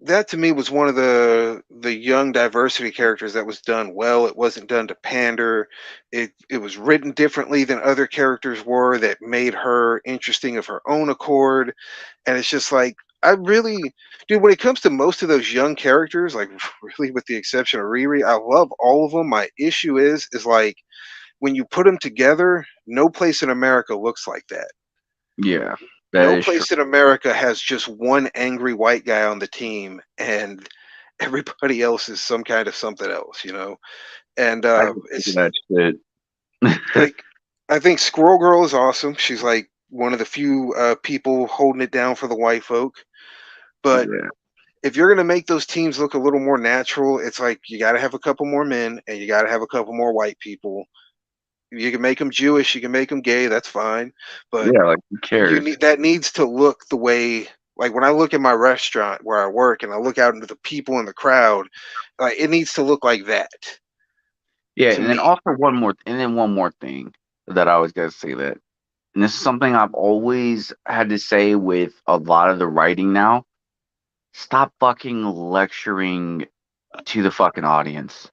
Speaker 3: that to me was one of the young diversity characters that was done well. It wasn't done to pander. It was written differently than other characters were that made her interesting of her own accord. And it's just like I really, dude, when it comes to most of those young characters, like really with the exception of Riri, I love all of them. My issue is like when you put them together, no place in America looks like that.
Speaker 2: Yeah, that
Speaker 3: No
Speaker 2: is true.
Speaker 3: place in America has just one angry white guy on the team, and everybody else is some kind of something else. And
Speaker 2: I just think of
Speaker 3: it's
Speaker 2: that shit.
Speaker 3: like I think Squirrel Girl is awesome. She's like one of the few people holding it down for the white folk. But
Speaker 2: Yeah,
Speaker 3: if you're gonna make those teams look a little more natural, it's like you got to have a couple more men and you got to have a couple more white people. You can make them Jewish, you can make them gay, that's fine. But
Speaker 2: yeah. Like who
Speaker 3: you
Speaker 2: cares?
Speaker 3: need that needs to look the way, like when I look at my restaurant where I work and I look out into the people in the crowd, like it needs to look like that
Speaker 2: Yeah,
Speaker 3: to
Speaker 2: and then
Speaker 3: me.
Speaker 2: also one more thing that I always gotta say that, and this is something I've always had to say with a lot of the writing now. Stop fucking lecturing to the fucking audience.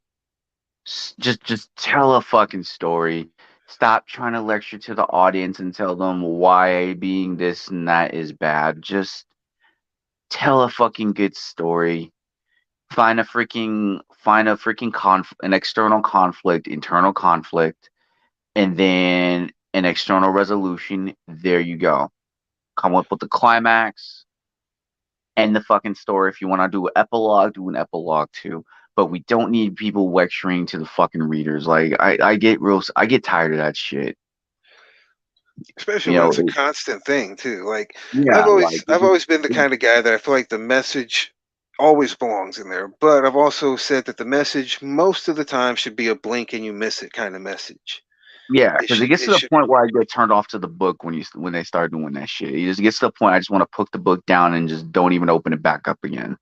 Speaker 2: Just tell a fucking story. Stop trying to lecture to the audience and tell them why being this and that is bad. Just tell a fucking good story. An external conflict, internal conflict, and then an external resolution. There you go. Come up with the climax, end the fucking story. If you want to do an epilogue, do an epilogue too. But we don't need people lecturing to the fucking readers. Like I get tired of that shit.
Speaker 3: Especially
Speaker 2: You
Speaker 3: when
Speaker 2: know,
Speaker 3: it's a constant thing too. Like
Speaker 2: yeah,
Speaker 3: I've
Speaker 2: like
Speaker 3: always I've always been the kind of guy that I feel like the message always belongs in there. But I've also said that the message most of the time should be a blink and you miss it kind of message.
Speaker 2: yeah,
Speaker 3: It
Speaker 2: because it
Speaker 3: should
Speaker 2: gets
Speaker 3: it
Speaker 2: to the
Speaker 3: should
Speaker 2: point where I get turned off to the book when they start doing that shit. It just gets to the point I just want to put the book down and just don't even open it back up again.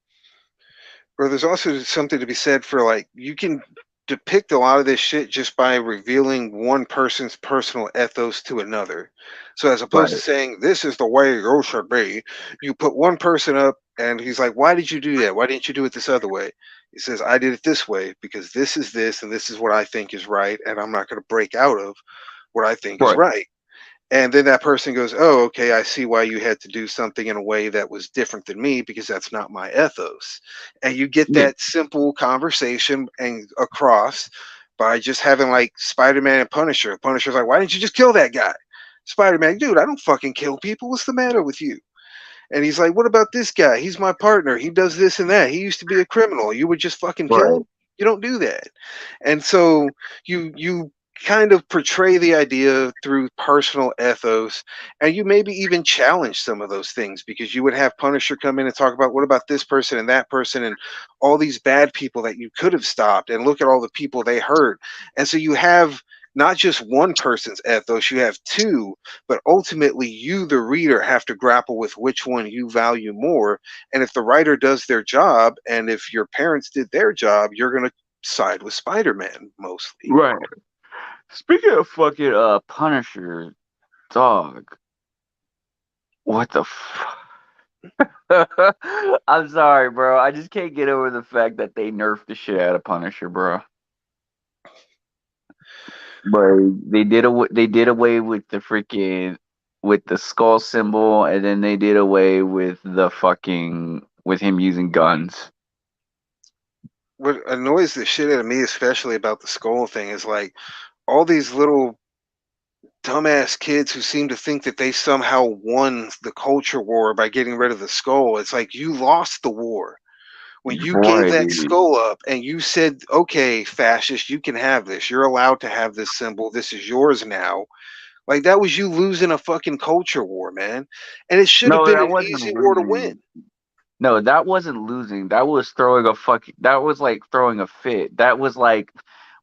Speaker 3: or there's also something to be said for like you can depict a lot of this shit just by revealing one person's personal ethos to another. So as opposed to
Speaker 2: Right.
Speaker 3: saying this is the way you should be, you put one person up and he's like, "Why did you do that? Why didn't you do it this other way?" He says, "I did it this way because this is this and this is what I think is right, and I'm not going to break out of what I think is
Speaker 2: Right.
Speaker 3: right." And then that person goes, "Oh, okay, I see why you had to do something in a way that was different than me because that's not my ethos." And you get
Speaker 2: Yeah.
Speaker 3: that simple conversation and across by just having like Spider-Man and Punisher. Punisher's like, "Why didn't you just kill that guy?" Spider-Man, "Dude, I don't fucking kill people. What's the matter with you?" And he's like, "What about this guy? He's my partner. He does this and that. He used to be a criminal. You would just fucking kill
Speaker 2: Right.
Speaker 3: him? You don't do that." And so you kind of portray the idea through personal ethos, and you maybe even challenge some of those things because you would have Punisher come in and talk about what about this person and that person and all these bad people that you could have stopped, and look at all the people they hurt. And so you have not just one person's ethos, you have two, but ultimately you the reader have to grapple with which one you value more. And if the writer does their job and if your parents did their job, you're going to side with Spider-Man mostly.
Speaker 2: Right. Speaking of fucking Punisher, dog, what the I'm sorry, bro. I just can't get over the fact that they nerfed the shit out of Punisher, bro. But they did away with the freaking with the skull symbol, and then they did away with the fucking with him using guns.
Speaker 3: What annoys the shit out of me, especially about the skull thing, is like all these little dumbass kids who seem to think that they somehow won the culture war by getting rid of the skull. It's like you lost the war when you gave
Speaker 2: Right.
Speaker 3: that skull up and you said, okay, fascist, you can have this. You're allowed to have this symbol. This is yours now. Like that was you losing a fucking culture war, man. And it should have
Speaker 2: No,
Speaker 3: been
Speaker 2: that
Speaker 3: an
Speaker 2: wasn't
Speaker 3: easy war to win.
Speaker 2: losing. No, that wasn't losing. That was throwing a fucking. That was like throwing a fit. That was like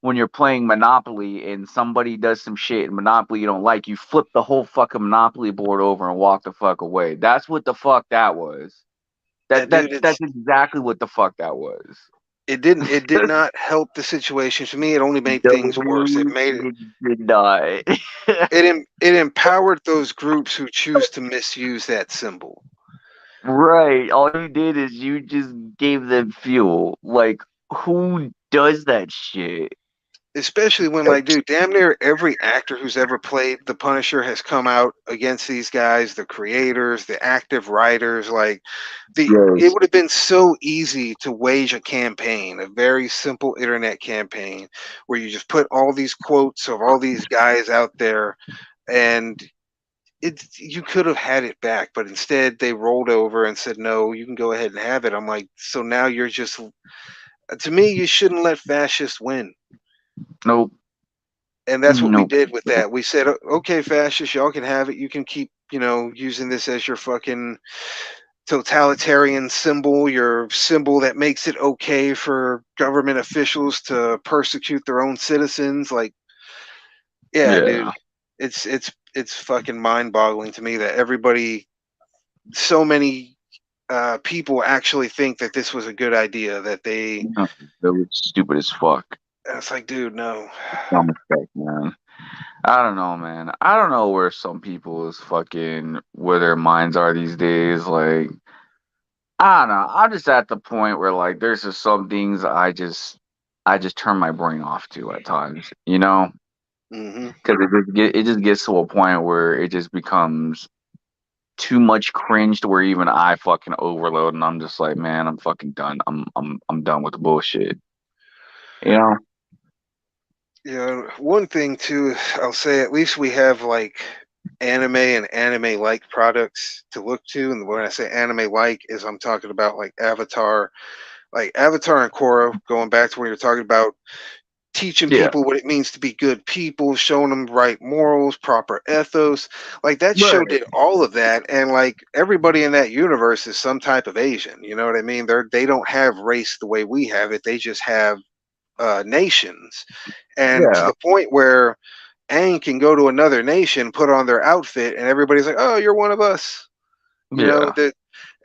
Speaker 2: when you're playing Monopoly and somebody does some shit in Monopoly you don't like, you flip the whole fucking Monopoly board over and walk the fuck away. That's what the fuck that was.
Speaker 3: And dude,
Speaker 2: That's exactly what the fuck that was.
Speaker 3: it did not help the situation. To me, it only made
Speaker 2: No,
Speaker 3: things worse. It made
Speaker 2: it did not.
Speaker 3: it empowered those groups who choose to misuse that symbol.
Speaker 2: Right. All you did is you just gave them fuel. Like, who does that shit?
Speaker 3: Especially when, like, dude, damn near every actor who's ever played the Punisher has come out against these guys, the creators, the active writers. Like, it
Speaker 2: Yes.
Speaker 3: would have been so easy to wage a campaign, a very simple internet campaign, where you just put all these quotes of all these guys out there, and you could have had it back, but instead they rolled over and said, "No, you can go ahead and have it." I'm like, so now you're just, to me, you shouldn't let fascists win.
Speaker 2: Nope.
Speaker 3: And that's what we
Speaker 2: Nope.
Speaker 3: did with that. We said, okay, fascists, y'all can have it. You can keep, using this as your fucking totalitarian symbol, your symbol that makes it okay for government officials to persecute their own citizens. Like, yeah, dude,
Speaker 2: Yeah.
Speaker 3: it's fucking mind-boggling to me that so many people actually think that this was a good idea.
Speaker 2: No, that was stupid as fuck.
Speaker 3: It's like, dude, no.
Speaker 2: Dumb as fuck, man. I don't know, man. I don't know where some people's fucking where their minds are these days. Like, I don't know. I'm just at the point where like there's just some things I just turn my brain off to at times, you know?
Speaker 3: Hmm.
Speaker 2: Because it just gets to a point where it just becomes too much cringe to where even I fucking overload and I'm just like, man, I'm fucking done. I'm done with the bullshit. You know?
Speaker 3: Yeah, one thing too, I'll say at least we have like anime and anime like products to look to. And when I say anime like is I'm talking about like Avatar and Korra, going back to when you're talking about teaching
Speaker 2: Yeah.
Speaker 3: people what it means to be good people, showing them right morals, proper ethos. Like that show
Speaker 2: Right.
Speaker 3: did all of that, and like everybody in that universe is some type of Asian. You know what I mean? They don't have race the way we have it. They just have nations, and to
Speaker 2: Yeah.
Speaker 3: the point where Aang can go to another nation, put on their outfit, and everybody's like, "Oh, you're one of us." You know
Speaker 2: Yeah.
Speaker 3: that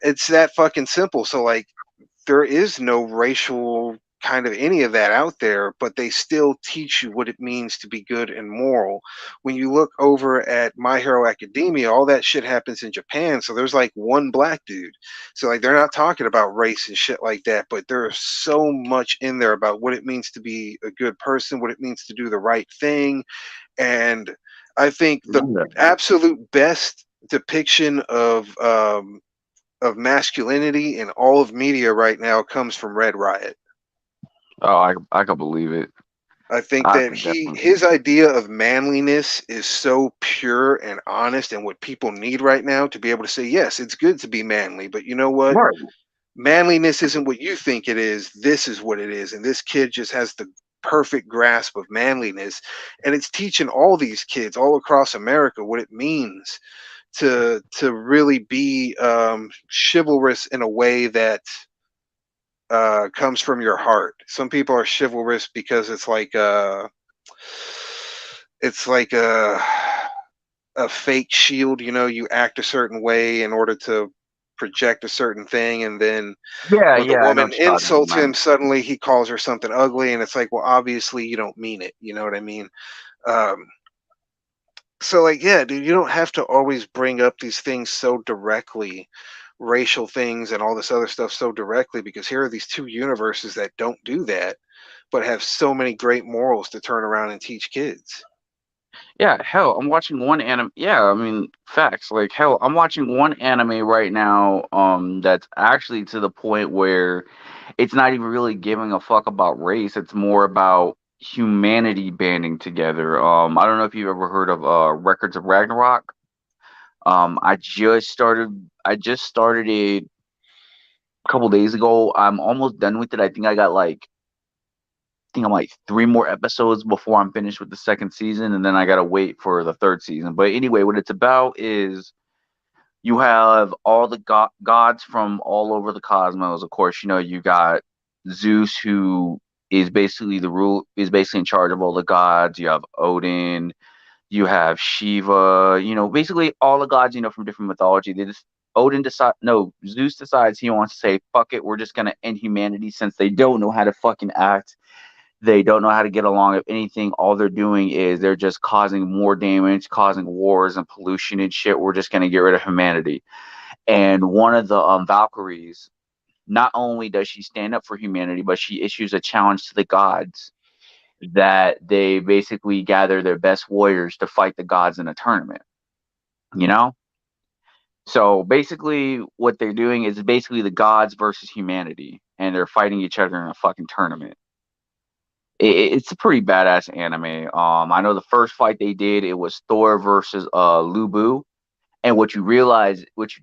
Speaker 3: it's that fucking simple. So like there is no racial kind of any of that out there, but they still teach you what it means to be good and moral. When you look over at My Hero Academia, all that shit happens in Japan. So there's like one black dude. So like they're not talking about race and shit like that, but there's so much in there about what it means to be a good person, what it means to do the right thing. And I think the absolute best depiction of masculinity in all of media right now comes from Red Riot.
Speaker 2: Oh, I can believe it.
Speaker 3: I think
Speaker 2: I
Speaker 3: that
Speaker 2: can definitely.
Speaker 3: his idea of manliness is so pure and honest and what people need right now to be able to say, yes, it's good to be manly, but you know what?
Speaker 2: Right.
Speaker 3: Manliness isn't what you think it is. This is what it is. And this kid just has the perfect grasp of manliness. And it's teaching all these kids all across America what it means to really be chivalrous in a way that comes from your heart. Some people are chivalrous because it's like a fake shield. You know, you act a certain way in order to project a certain thing, and then
Speaker 2: Yeah,
Speaker 3: when the
Speaker 2: yeah, I know
Speaker 3: woman
Speaker 2: what you're talking about,
Speaker 3: insults
Speaker 2: man.
Speaker 3: him, suddenly he calls her something ugly, and it's like, well, obviously you don't mean it. You know what I mean? Um, so like, yeah, dude, you don't have to always bring up these things so directly, racial things and all this other stuff so directly, because here are these two universes that don't do that, but have so many great morals to turn around and teach kids.
Speaker 2: Yeah, hell, I'm watching one anime. Yeah, I mean, facts. Like, hell, I'm watching one anime right now, that's actually to the point where it's not even really giving a fuck about race. It's more about humanity banding together. I don't know if you've ever heard of Records of Ragnarok. I just started it a couple days ago. I'm almost done with it. I think I'm like three more episodes before I'm finished with the second season, and then I gotta wait for the third season. But anyway, what it's about is you have all the gods from all over the cosmos. Of course, you got Zeus, who is basically in charge of all the gods. You have Odin, you have Shiva. Basically all the gods. From different mythology. Zeus decides he wants to say, "Fuck it, we're just gonna end humanity," since they don't know how to fucking act, they don't know how to get along. If anything, all they're doing is they're just causing more damage, causing wars and pollution and shit. We're just going to get rid of humanity. And one of the Valkyries, not only does she stand up for humanity, but she issues a challenge to the gods that they basically gather their best warriors to fight the gods in a tournament. You know? So basically, what they're doing is basically the gods versus humanity, and they're fighting each other in a fucking tournament. It's a pretty badass anime. I know the first fight they did, it was Thor versus Lubu. And what you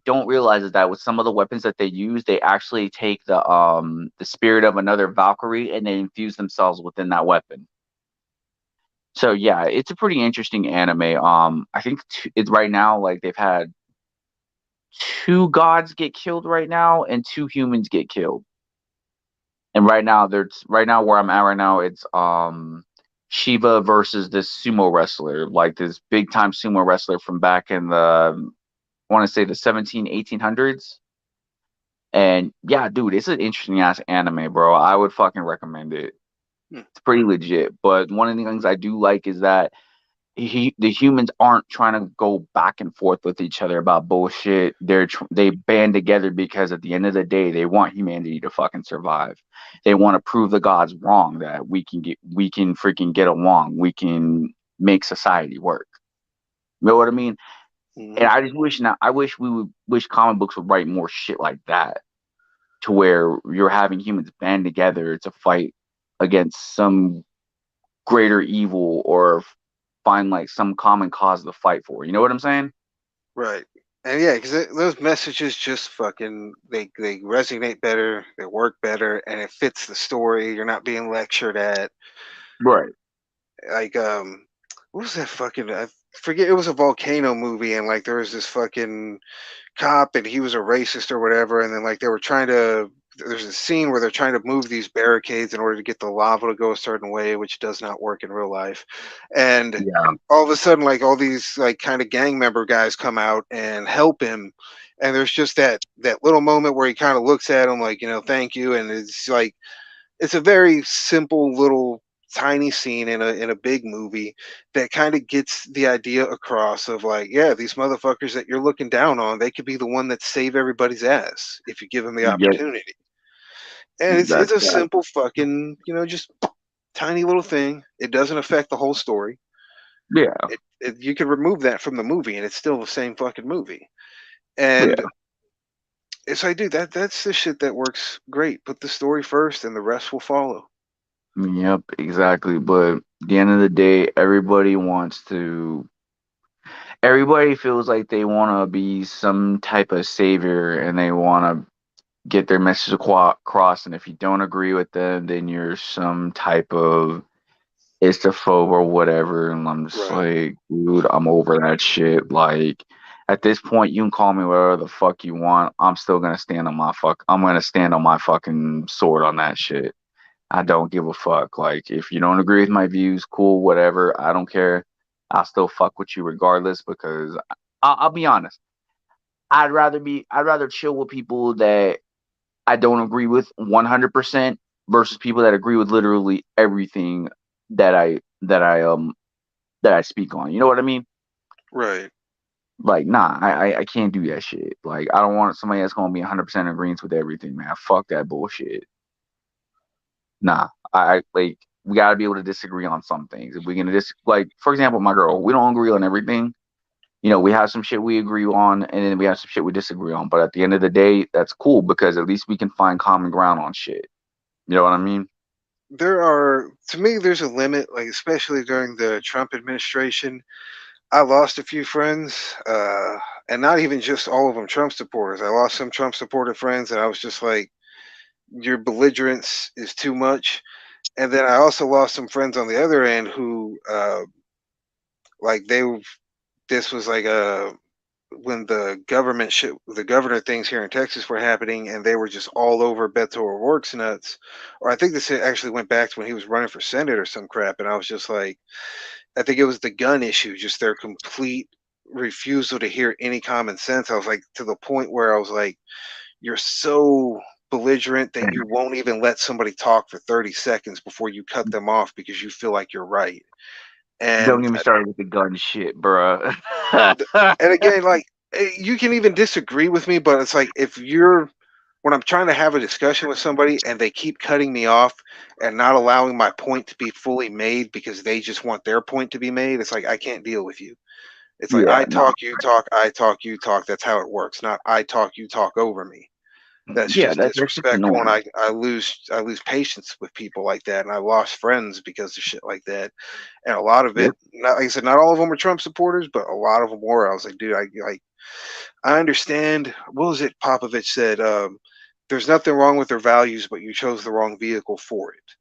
Speaker 2: don't realize is that with some of the weapons that they use, they actually take the spirit of another Valkyrie and they infuse themselves within that weapon. So yeah, it's a pretty interesting anime. I think it's right now, like, they've had two gods get killed right now and two humans get killed. And right now where I'm at right now, it's Shiva versus this sumo wrestler, like this big time sumo wrestler from back in the, I want to say, the 1800s. And yeah, dude, it's an interesting ass anime, bro. I would fucking recommend it.
Speaker 3: Hmm.
Speaker 2: It's pretty legit. But one of the things I do like is that the humans aren't trying to go back and forth with each other about bullshit. They band together because at the end of the day, they want humanity to fucking survive. They want to prove the gods wrong that we can freaking get along. We can make society work. You know what I mean? And
Speaker 3: Mhm.
Speaker 2: I just wish comic books would write more shit like that, to where you're having humans band together to fight against some greater evil, or find like some common cause to fight for. You know what I'm saying?
Speaker 3: Right. And yeah, because those messages just fucking they resonate better, they work better, and it fits the story. You're not being lectured at.
Speaker 2: Right.
Speaker 3: Like what was that fucking? I forget. It was a volcano movie, and like there was this fucking cop, and he was a racist or whatever, and then like they were trying to. There's a scene where they're trying to move these barricades in order to get the lava to go a certain way, which does not work in real life. And
Speaker 2: Yeah.
Speaker 3: all of a sudden, like all these like kind of gang member guys come out and help him, and there's just that little moment where he kind of looks at him like, thank you, and it's like it's a very simple little tiny scene in a big movie that kind of gets the idea across of like, yeah, these motherfuckers that you're looking down on, they could be the one that save everybody's ass if you give them the
Speaker 2: Yep.
Speaker 3: opportunity. And it's
Speaker 2: That's
Speaker 3: a
Speaker 2: that.
Speaker 3: simple fucking, just tiny little thing. It doesn't affect the whole story.
Speaker 2: Yeah.
Speaker 3: You could remove that from the movie and it's still the same fucking movie.
Speaker 2: Yeah.
Speaker 3: And it's like, dude, that's the shit that works great. Put the story first and the rest will follow.
Speaker 2: Yep. Exactly. But at the end of the day, everybody feels like they want to be some type of savior, and they want to get their message across. And if you don't agree with them, then you're some type of istaphobe or whatever. And I'm just
Speaker 3: Right.
Speaker 2: like, dude, I'm over that shit. Like, at this point, you can call me whatever the fuck you want. I'm gonna stand on my fucking sword on that shit. I don't give a fuck. Like, if you don't agree with my views, cool, whatever. I don't care. I'll still fuck with you regardless, because I'll be honest. I'd rather chill with people that I don't agree with 100% versus people that agree with literally everything that I that I speak on. You know what I mean?
Speaker 3: Right.
Speaker 2: Like, nah, I can't do that shit. Like, I don't want somebody that's gonna be 100% in agreement with everything, man. Fuck that bullshit. Nah, I like we gotta be able to disagree on some things. If we can like, for example, my girl, we don't agree on everything. You know, we have some shit we agree on, and then we have some shit we disagree on. But at the end of the day, that's cool because at least we can find common ground on shit. You know what I mean?
Speaker 3: There are, to me, there's a limit, like especially during the Trump administration. I lost a few friends, and not even just all of them Trump supporters. I lost some Trump supporter friends, and I was just like, your belligerence is too much. And then I also lost some friends on the other end who, like, this was like when the governor things here in Texas were happening, and they were just all over Beto O'Rourke's nuts. Or I think this actually went back to when he was running for Senate or some crap, and I was just like, I think it was the gun issue, just their complete refusal to hear any common sense. I was like, to the point where I was like, you're so belligerent that you won't even let somebody talk for 30 seconds before you cut them off because you feel like you're right.
Speaker 2: Don't
Speaker 3: And
Speaker 2: get me started with the gun shit, bruh.
Speaker 3: and again, like, you can even disagree with me, but it's like if you're when I'm trying to have a discussion with somebody and they keep cutting me off and not allowing my point to be fully made because they just want their point to be made, it's like I can't deal with you. It's like
Speaker 2: Yeah,
Speaker 3: I
Speaker 2: no,
Speaker 3: talk, you talk, I talk, you talk. That's how it works. Not I talk, you talk over me. That's
Speaker 2: yeah,
Speaker 3: just
Speaker 2: that's just
Speaker 3: disrespectful, and
Speaker 2: annoying.
Speaker 3: I lose patience with people like that, and I lost friends because of shit like that. And a lot of
Speaker 2: Yep,
Speaker 3: it, not, like I said, not all of them were Trump supporters, but a lot of them were. I was like, dude, I understand. What was it? Popovich said, "There's nothing wrong with their values, but you chose the wrong vehicle for it."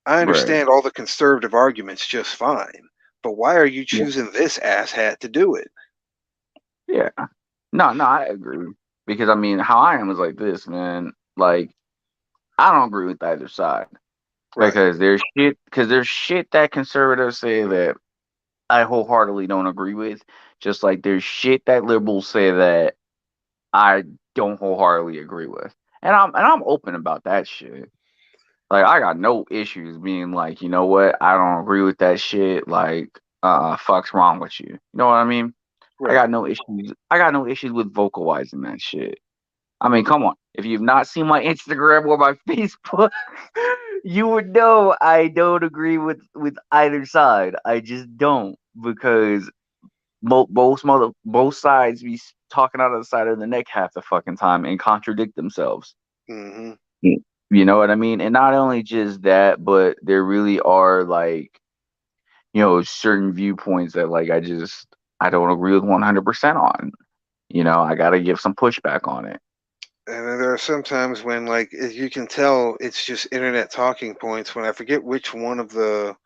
Speaker 3: I
Speaker 2: right.
Speaker 3: understand all the conservative arguments just fine, but why are you
Speaker 2: Yeah,
Speaker 3: choosing this asshat to do it?
Speaker 2: yeah. No, no, I agree. Because I mean, how I am is like this, man. Like, I don't agree with either side
Speaker 3: Right.
Speaker 2: because there's shit that conservatives say that I wholeheartedly don't agree with. Just like there's shit that liberals say that I don't wholeheartedly agree with. And I'm open about that shit. Like I got no issues being like, you know what, I don't agree with that shit. Like, fuck's wrong with you? You know what I mean? I got
Speaker 3: Right.
Speaker 2: no issues. I got no issues with vocalizing that shit. I mean, come on. If you've not seen my Instagram or my Facebook, you would know I don't agree with either side. I just don't because both sides be talking out of the side of the neck half the fucking time and contradict themselves.
Speaker 3: Hmm.
Speaker 2: You know what I mean? And not only just that, but there really are like, certain viewpoints that like I don't agree with 100% on. I got to give some pushback on it.
Speaker 3: And then there are some times when, like, you can tell it's just internet talking points. When I forget which one of the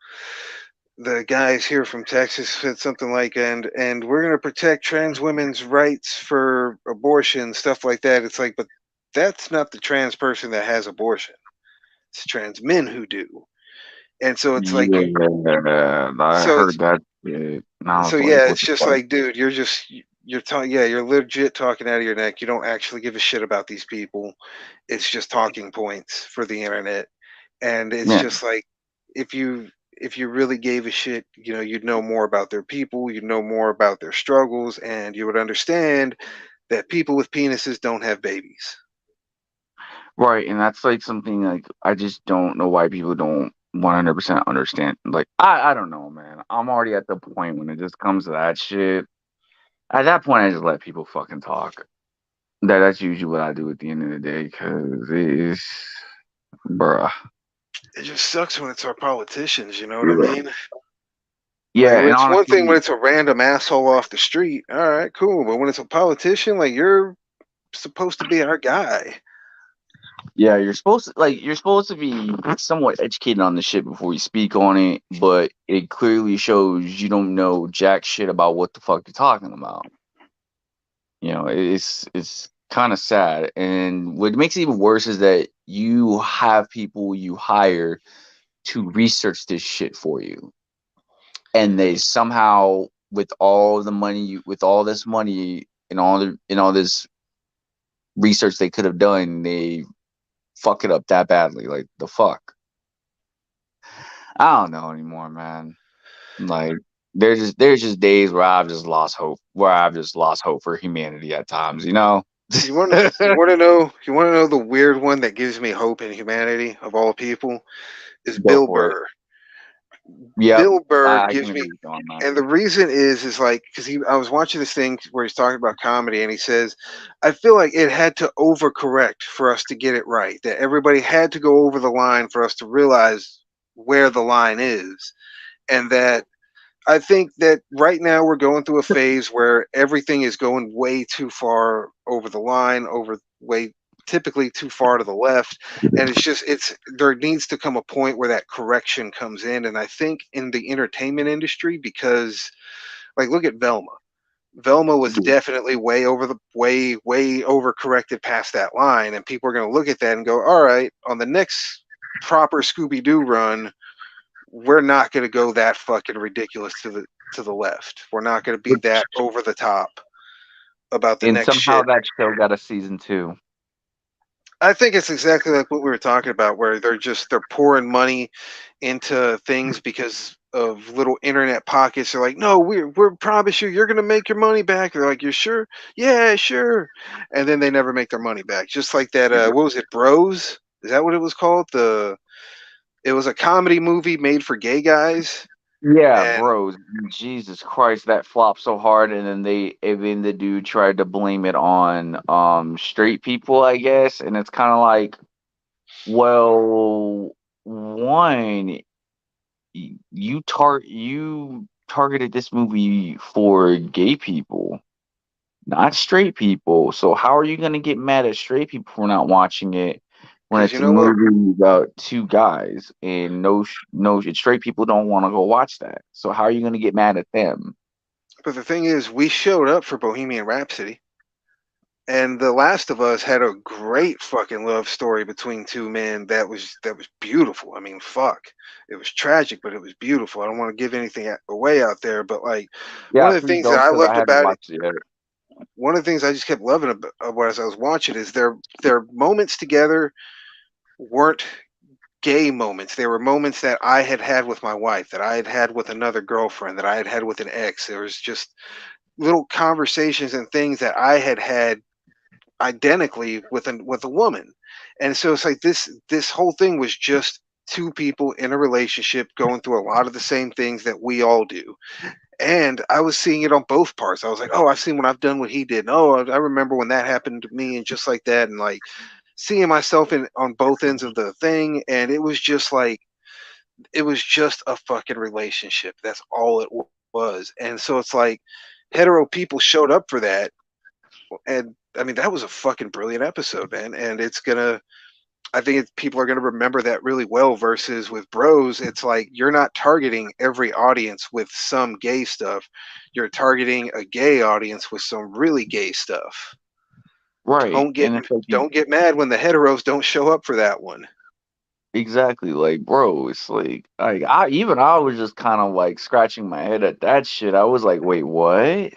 Speaker 3: guys here from Texas said something like, and we're going to protect trans women's rights for abortion, stuff like that. It's like, but that's not the trans person that has abortion. It's trans men who do. And so it's like you.
Speaker 2: Yeah, I
Speaker 3: So it's
Speaker 2: heard that shit, and I
Speaker 3: so
Speaker 2: was like,
Speaker 3: yeah,
Speaker 2: what
Speaker 3: it's
Speaker 2: the
Speaker 3: just
Speaker 2: fuck?
Speaker 3: like, dude, you're talking, yeah, you're legit talking out of your neck. You don't actually give a shit about these people. It's just talking points for the internet. And it's
Speaker 2: Yeah,
Speaker 3: just like, if you really gave a shit, you'd know more about their people, you'd know more about their struggles, and you would understand that people with penises don't have babies.
Speaker 2: right. And that's like something like I just don't know why people don't 100% understand. Like I don't know, man. I'm already at the point when it just comes to that shit. At that point, I just let people fucking talk. That's usually what I do at the end of the day, because it is, bruh.
Speaker 3: It just sucks when it's our politicians, you know what I
Speaker 2: Yeah.
Speaker 3: mean? Like,
Speaker 2: Yeah, and
Speaker 3: it's one thing when
Speaker 2: honestly,
Speaker 3: it's a random asshole off the street. All right, cool. But when it's a politician, like, you're supposed to be our guy.
Speaker 2: yeah, you're supposed to be somewhat educated on the shit before you speak on it, but it clearly shows you don't know jack shit about what the fuck you're talking about. It's kind of sad, and what makes it even worse is that you have people you hire to research this shit for you, and they somehow, with all this money and all this research they could have done, they fuck it up that badly. Like the fuck. I don't know anymore, man. Like, there's just days where I've just lost hope for humanity at times, you know.
Speaker 3: You want to know the weird one that gives me hope in humanity of all people is
Speaker 2: Go
Speaker 3: Bill
Speaker 2: for it.
Speaker 3: Burr.
Speaker 2: Yep,
Speaker 3: Bill Burr
Speaker 2: I can
Speaker 3: gives me,
Speaker 2: agree with you on that.
Speaker 3: and the reason is like because I was watching this thing where he's talking about comedy, and he says, I feel like it had to overcorrect for us to get it right. That everybody had to go over the line for us to realize where the line is, and that I think that right now we're going through a phase where everything is going way too far over the line, over way typically too far to the left, and it's there needs to come a point where that correction comes in, and I think in the entertainment industry because like look at Velma. Velma was definitely way overcorrected past that line, and people are going to look at that and go, all right, on the next proper Scooby Doo run, we're not going to go that fucking ridiculous to the left. We're not going to be
Speaker 2: Which
Speaker 3: that over the top about the
Speaker 2: and
Speaker 3: next
Speaker 2: somehow
Speaker 3: shit.
Speaker 2: that show got a season 2.
Speaker 3: I think it's exactly like what we were talking about, where they're pouring money into things because of little internet pockets. They're like, no, we're promise you, you're gonna make your money back. They're like, you're sure? Yeah, sure. And then they never make their money back. Just like that. What was it, Bros? Is that what it was called? It was a comedy movie made for gay guys,
Speaker 2: Yeah,
Speaker 3: and
Speaker 2: bros. Jesus Christ, that flopped so hard, and then even the dude tried to blame it on straight people, I guess, and it's kind of like, well, one, you targeted this movie for gay people, not straight people. So how are you gonna get mad at straight people for not watching it when
Speaker 3: because you
Speaker 2: it's a
Speaker 3: know what?
Speaker 2: movie about two guys and no straight people don't want to go watch that? So how are you gonna get mad at them?
Speaker 3: But the thing is, we showed up for Bohemian Rhapsody, and The Last of Us had a great fucking love story between two men that was beautiful. I mean, fuck, it was tragic, but it was beautiful. I don't want to give anything away out there, but like one
Speaker 2: Yeah,
Speaker 3: of the
Speaker 2: please
Speaker 3: things that
Speaker 2: don't,
Speaker 3: I
Speaker 2: because I
Speaker 3: loved
Speaker 2: haven't
Speaker 3: about it,
Speaker 2: watched it yet.
Speaker 3: one of the things I just kept loving about as I was watching is their moments together weren't gay moments. They were moments that I had had with my wife, that I had had with another girlfriend, that I had had with an ex. There was just little conversations and things that I had had identically with a woman. And so it's like this whole thing was just two people in a relationship going through a lot of the same things that we all do. And I was seeing it on both parts. I was like, oh, I've seen what I've done what he did. And, oh, I remember when that happened to me and just like that, and like seeing myself in on both ends of the thing. And it was just like it was just a fucking relationship. That's all it was. And so it's like hetero people showed up for that, and I mean that was a fucking brilliant episode, man. And I think people are gonna remember that really well. Versus with Bros, it's like you're not targeting every audience with some gay stuff. You're targeting a gay audience with some really gay stuff.
Speaker 2: Right,
Speaker 3: Don't get
Speaker 2: and it's like
Speaker 3: don't get mad when the heteros don't show up for that one.
Speaker 2: exactly, like, bro, it's like I was just kind of like scratching my head at that shit. I was like, wait, what?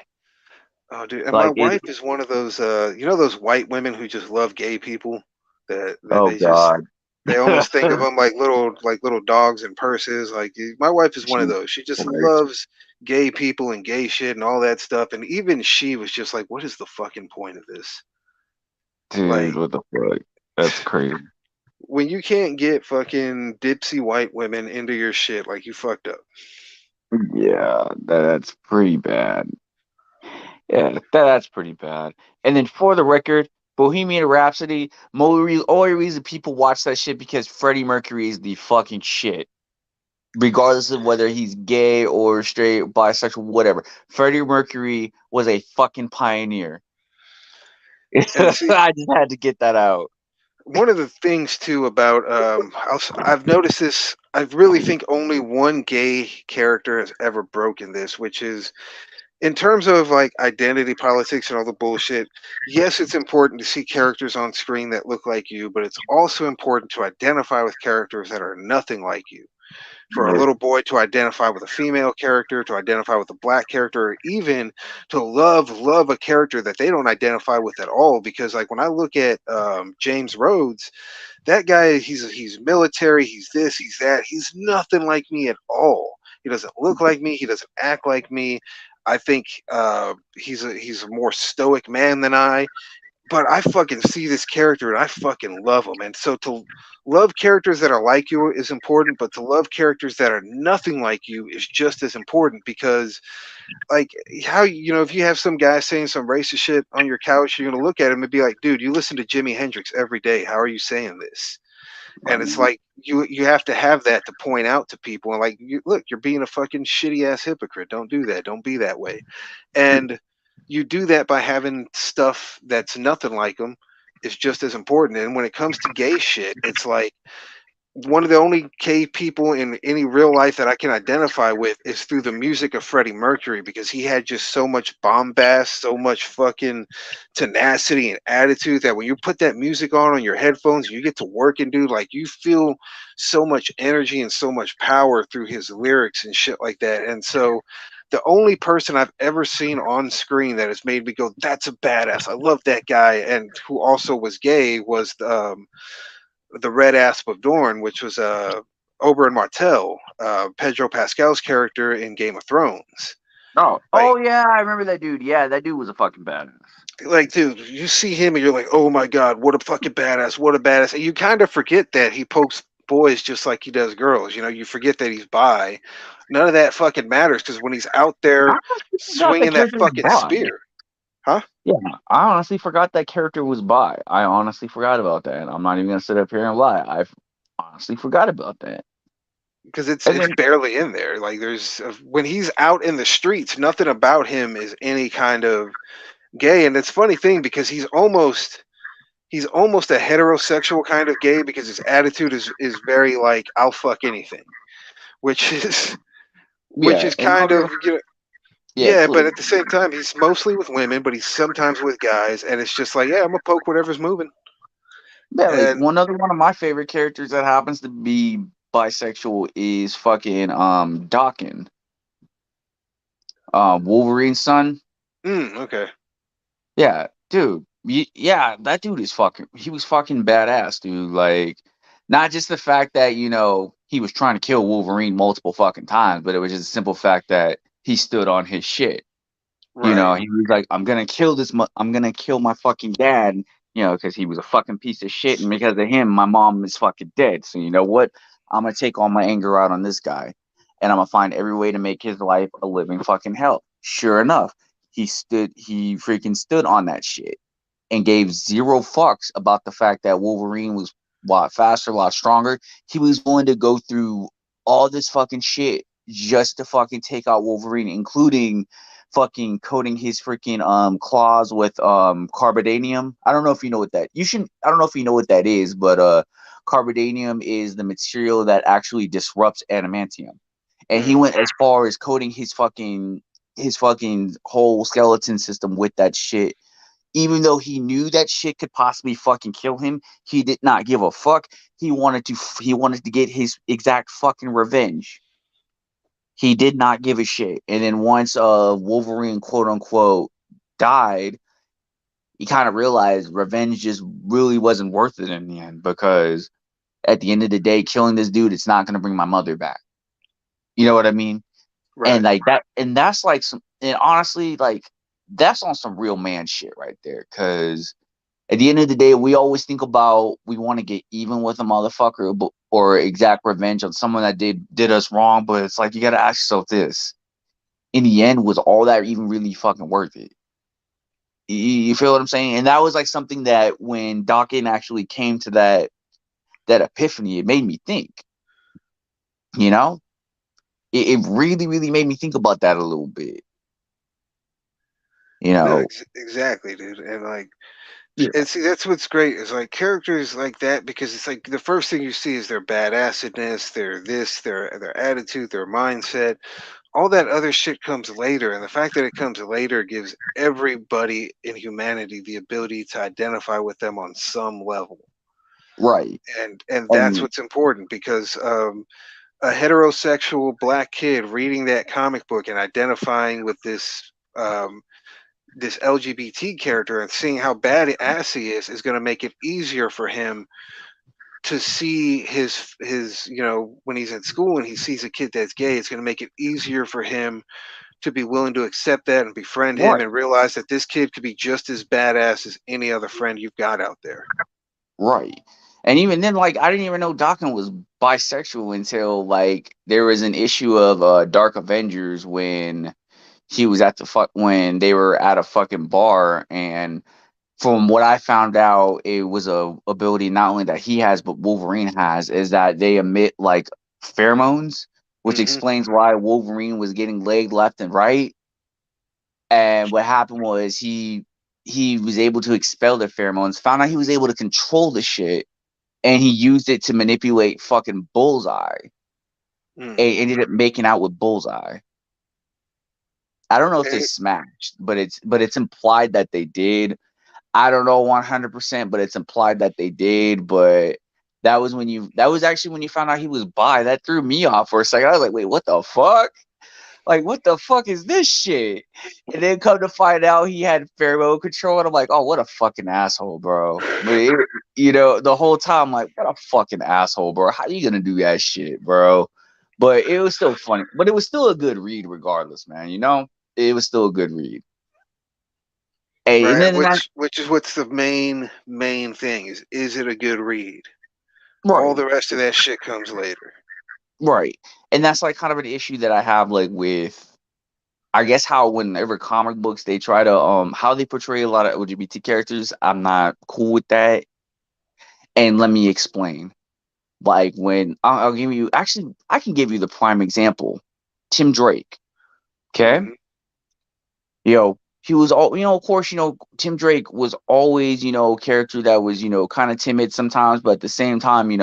Speaker 3: Oh, dude, and my
Speaker 2: Like it?
Speaker 3: wife is one of those, those white women who just love gay people. That
Speaker 2: Oh God.
Speaker 3: they almost think of them like little dogs in purses. Like my wife is one of
Speaker 2: Jesus
Speaker 3: those. She just
Speaker 2: Christ.
Speaker 3: loves gay people and gay shit and all that stuff. And even she was just like, "What is the fucking point of this?"
Speaker 2: Dude,
Speaker 3: Like
Speaker 2: what the fuck? That's crazy.
Speaker 3: when you can't get fucking dipsy white women into your shit, like you fucked up.
Speaker 2: Yeah, that's pretty bad. Yeah, that's pretty bad. And then for the record, Bohemian Rhapsody, only reason people watch that shit because Freddie Mercury is the fucking shit. Regardless of whether he's gay or straight, bisexual, whatever. Freddie Mercury was a fucking pioneer.
Speaker 3: And see,
Speaker 2: I just had to get that out.
Speaker 3: one of the things too about I've noticed this. I really think only one gay character has ever broken this, which is in terms of like identity politics and all the bullshit. Yes, it's important to see characters on screen that look like you, but it's also important to identify with characters that are nothing like you. For a
Speaker 2: Right.
Speaker 3: little boy to identify with a female character, to identify with a black character, or even to love a character that they don't identify with at all. Because like when I look at James Rhodes, that guy, he's military, he's this, he's that, he's nothing like me at all. He doesn't look like me. He doesn't act like me. I think he's a more stoic man than I. But I fucking see this character and I fucking love him. And so to love characters that are like you is important, but to love characters that are nothing like you is just as important because like how if you have some guy saying some racist shit on your couch, you're gonna look at him and be like, dude, you listen to Jimi Hendrix every day. How are you saying this? And it's
Speaker 2: Right.
Speaker 3: like you have to have that to point out to people and like look, you're being a fucking shitty ass hypocrite. Don't do that. Don't be that way. And you do that by having stuff that's nothing like them is just as important. And when it comes to gay shit, it's like one of the only gay people in any real life that I can identify with is through the music of Freddie Mercury because he had just so much bombast, so much fucking tenacity and attitude that when you put that music on your headphones, you get to work and do like you feel so much energy and so much power through his lyrics and shit like that. And so the only person I've ever seen on screen that has made me go, "That's a badass. I love that guy," and who also was gay was the Red Asp of Dorne, which was Oberyn Martell, Pedro Pascal's character in Game of Thrones.
Speaker 2: Oh
Speaker 3: Like,
Speaker 2: yeah, I remember that dude. Yeah, that dude was a fucking badass.
Speaker 3: dude, you see him and you're like, oh my god, what a fucking badass, what a badass. And you kind of forget that he pokes boys just like he does girls. You forget that he's bi. None of that fucking matters because when he's out
Speaker 2: I
Speaker 3: there
Speaker 2: honestly forgot that
Speaker 3: swinging that
Speaker 2: character was
Speaker 3: fucking
Speaker 2: bi.
Speaker 3: spear, huh?
Speaker 2: Yeah, I honestly forgot that character was bi. I honestly forgot about that. I'm not even gonna sit up here and lie. I honestly forgot about that.
Speaker 3: Because it's
Speaker 2: And
Speaker 3: it's
Speaker 2: then
Speaker 3: barely in there. Like there's when he's out in the streets, nothing about him is any kind of gay. And it's a funny thing because he's almost a heterosexual kind of gay because his attitude is very like I'll fuck anything, which is which
Speaker 2: yeah,
Speaker 3: is
Speaker 2: in
Speaker 3: kind
Speaker 2: order,
Speaker 3: of
Speaker 2: yeah,
Speaker 3: yeah, but
Speaker 2: please.
Speaker 3: at the same time he's mostly with women, but he's sometimes with guys, and it's just like yeah, I'm gonna poke whatever's moving.
Speaker 2: Yeah, like
Speaker 3: And
Speaker 2: one of my favorite characters that happens to be bisexual is fucking Dawkins, Wolverine's son.
Speaker 3: okay,
Speaker 2: Yeah, dude. Yeah, that dude is fucking. He was fucking badass, dude. Like, not just the fact that he was trying to kill Wolverine multiple fucking times, but it was just a simple fact that he stood on his shit.
Speaker 3: right,
Speaker 2: He was like, "I'm gonna kill this. I'm gonna kill my fucking dad." Because he was a fucking piece of shit, and because of him, my mom is fucking dead. So you know what? I'm gonna take all my anger out on this guy, and I'm gonna find every way to make his life a living fucking hell. Sure enough, he freaking stood on that shit and gave zero fucks about the fact that Wolverine was a lot faster, a lot stronger. He was willing to go through all this fucking shit just to fucking take out Wolverine, including fucking coating his freaking claws with carbidanium. I don't know if you know what that you should I don't know if you know what that is, but carbidanium is the material that actually disrupts adamantium. And he
Speaker 3: mm,
Speaker 2: went as far as coating his fucking whole skeleton system with that shit. Even though he knew that shit could possibly fucking kill him, he did not give a fuck. He wanted to get his exact fucking revenge. He did not give a shit. And then once Wolverine quote unquote died, he kind of realized revenge just really wasn't worth it in the end because at the end of the day, killing this dude, it's not gonna bring my mother back. You know what I mean? And
Speaker 3: right.
Speaker 2: like that, and that's like and honestly, like that's on some real man shit right there. Cause at the end of the day, we always think about we want to get even with a motherfucker or exact revenge on someone that did us wrong. But it's like you gotta ask yourself this: in the end, was all that even really fucking worth it? You feel what I'm saying? And that was like something that when Dawkins actually came to that epiphany, it made me think. You know, it really really made me think about that a little bit. You
Speaker 3: No,
Speaker 2: know,
Speaker 3: exactly, dude. And like
Speaker 2: yeah,
Speaker 3: and see that's what's great is like characters like that because it's like the first thing you see is their badassedness, their attitude, their mindset. All that other shit comes later, and the fact that it comes later gives everybody in humanity the ability to identify with them on some level.
Speaker 2: right.
Speaker 3: And that's
Speaker 2: And
Speaker 3: what's important because a heterosexual black kid reading that comic book and identifying with this LGBT character and seeing how bad ass he is going to make it easier for him to see his when he's at school and he sees a kid that's gay, it's going to make it easier for him to be willing to accept that and befriend him
Speaker 2: Right.
Speaker 3: and realize that this kid could be just as badass as any other friend you've got out there.
Speaker 2: Right. And even then, like, I didn't even know Daken was bisexual until like there was an issue of Dark Avengers when he was at when they were at a fucking bar, and from what I found out, it was a ability not only that he has but Wolverine has, is that they emit like pheromones, which
Speaker 3: Hmm.
Speaker 2: explains why Wolverine was getting laid left and right. And what happened was he was able to expel the pheromones, found out he was able to control the shit, and he used it to manipulate fucking Bullseye,
Speaker 3: Mm.
Speaker 2: and ended up making out with Bullseye. I don't know if they
Speaker 3: And
Speaker 2: smashed, but it's implied that they did. I don't know 100%, but it's implied that they did. But that was actually when you found out he was bi. That threw me off for a second. I was like, wait, what the fuck? Like, what the fuck is this shit? And then come to find out he had pheromone control, and I'm like, oh, what a fucking asshole, bro. But the whole time, like, what a fucking asshole, bro. How you gonna do that shit, bro? But it was still funny. But it was still a good read, regardless, man. It was still a good read. Hey, and
Speaker 3: right,
Speaker 2: then
Speaker 3: which is what's the main thing is it a good read? All
Speaker 2: right,
Speaker 3: the rest of that shit comes later.
Speaker 2: right, and that's like kind of an issue that I have, like with. I guess how whenever comic books they try to how they portray a lot of LGBT characters, I'm not cool with that. And let me explain. Like when I'll give you actually I can give you the prime example. Tim Drake. Okay?
Speaker 3: Hmm.
Speaker 2: He was all of course, Tim Drake was always, a character that was, kind of timid sometimes, but at the same time, he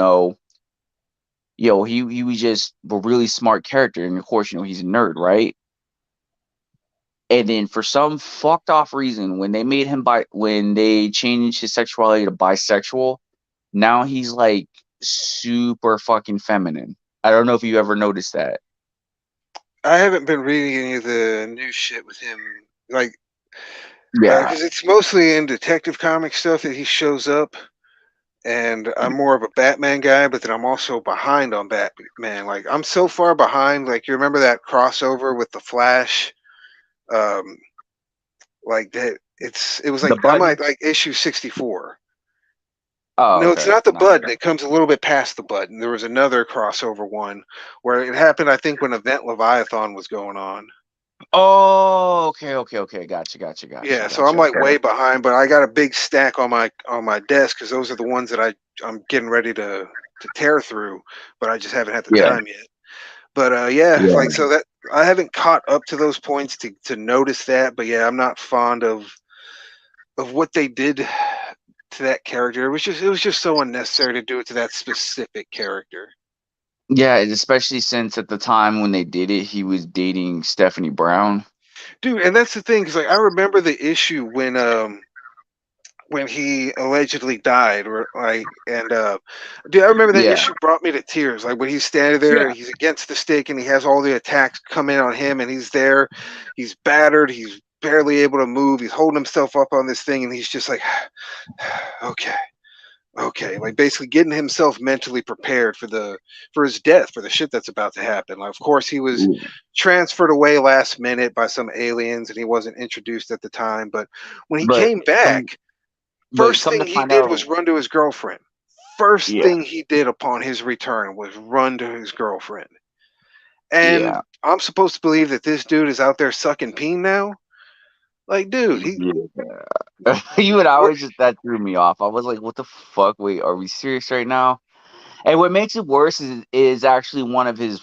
Speaker 2: was just a really smart character. And of course, he's a nerd, right? And then for some fucked off reason, when they changed his sexuality to bisexual, now he's like super fucking feminine. I don't know if you ever noticed that.
Speaker 3: I haven't been reading any of the new shit with him, like,
Speaker 2: Yeah.
Speaker 3: because it's mostly in Detective Comic stuff that he shows up, and I'm more of a Batman guy, but then I'm also behind on Batman. Like, I'm so far behind. Like, you remember that crossover with the Flash? Um, like that. It was
Speaker 2: The
Speaker 3: like I'm
Speaker 2: button?
Speaker 3: at like issue 64.
Speaker 2: Oh,
Speaker 3: No, it's
Speaker 2: okay.
Speaker 3: not the
Speaker 2: No.
Speaker 3: button. It comes a little bit past the button. There was another crossover one where it happened, I think, when Event Leviathan was going on.
Speaker 2: Oh, okay, okay, okay.
Speaker 3: Yeah, so I'm
Speaker 2: Gotcha.
Speaker 3: like
Speaker 2: Okay.
Speaker 3: way behind, but I got a big stack on my desk because those are the ones that I'm getting ready to tear through, but I just haven't had the
Speaker 2: Yeah.
Speaker 3: time yet. But yeah, like
Speaker 2: Yeah.
Speaker 3: so that I haven't caught up to those points to notice that. But yeah, I'm not fond of what they did to that character. It was just so unnecessary to do it to that specific character.
Speaker 2: Yeah, especially since at the time when they did it, he was dating Stephanie Brown.
Speaker 3: Dude, and that's the thing, because like I remember the issue when he allegedly died, or like, and dude, I remember that
Speaker 2: Yeah.
Speaker 3: issue brought me to tears. Like when he's standing there,
Speaker 2: Yeah.
Speaker 3: he's against the stake, and he has all the attacks come in on him, and he's there, he's battered, he's barely able to move, he's holding himself up on this thing, and he's just like, okay, okay, like basically getting himself mentally prepared for his death, for the shit that's about to happen. Like, of course, he was transferred away last minute by some aliens, and he wasn't introduced at the time, but when he
Speaker 2: But
Speaker 3: came
Speaker 2: come
Speaker 3: back,
Speaker 2: but
Speaker 3: first
Speaker 2: come to
Speaker 3: thing he
Speaker 2: find
Speaker 3: did
Speaker 2: out,
Speaker 3: was run to his girlfriend. First
Speaker 2: yeah,
Speaker 3: thing he did upon his return was run to his girlfriend. And
Speaker 2: yeah,
Speaker 3: I'm supposed to believe that this dude is out there sucking peen now? Like, dude,
Speaker 2: yeah. You and I
Speaker 3: we're,
Speaker 2: was just that threw me off. I was like, what the fuck? Wait, are we serious right now? And what makes it worse is actually one of his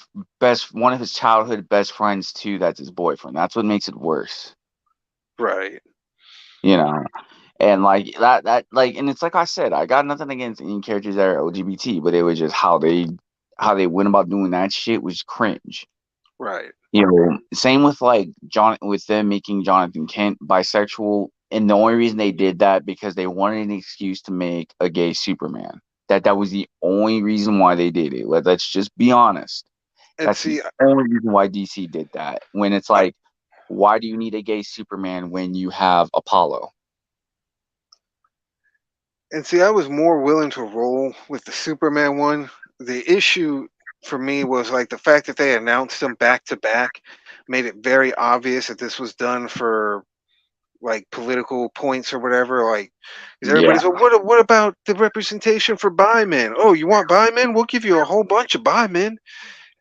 Speaker 2: childhood best friends too. That's his boyfriend. That's what makes it worse.
Speaker 3: right.
Speaker 2: You know, and like like, and it's like I said, I got nothing against any characters that are LGBT, but it was just how they went about doing that shit was cringe.
Speaker 3: Right.
Speaker 2: Same with like with them making Jonathan Kent bisexual, and the only reason they did that because they wanted an excuse to make a gay Superman. That was the only reason why they did it. Let's just be honest.
Speaker 3: And
Speaker 2: That's the
Speaker 3: see,
Speaker 2: only reason why DC did that. When it's like, why do you need a gay Superman when you have Apollo?
Speaker 3: And see, I was more willing to roll with the Superman one. The issue for me was like the fact that they announced them back to back made it very obvious that this was done for like political points or whatever. Like, because
Speaker 2: Yeah,
Speaker 3: everybody's, well, what about the representation for bi-men? Oh, you want bi-men? We'll give you a whole bunch of bi-men.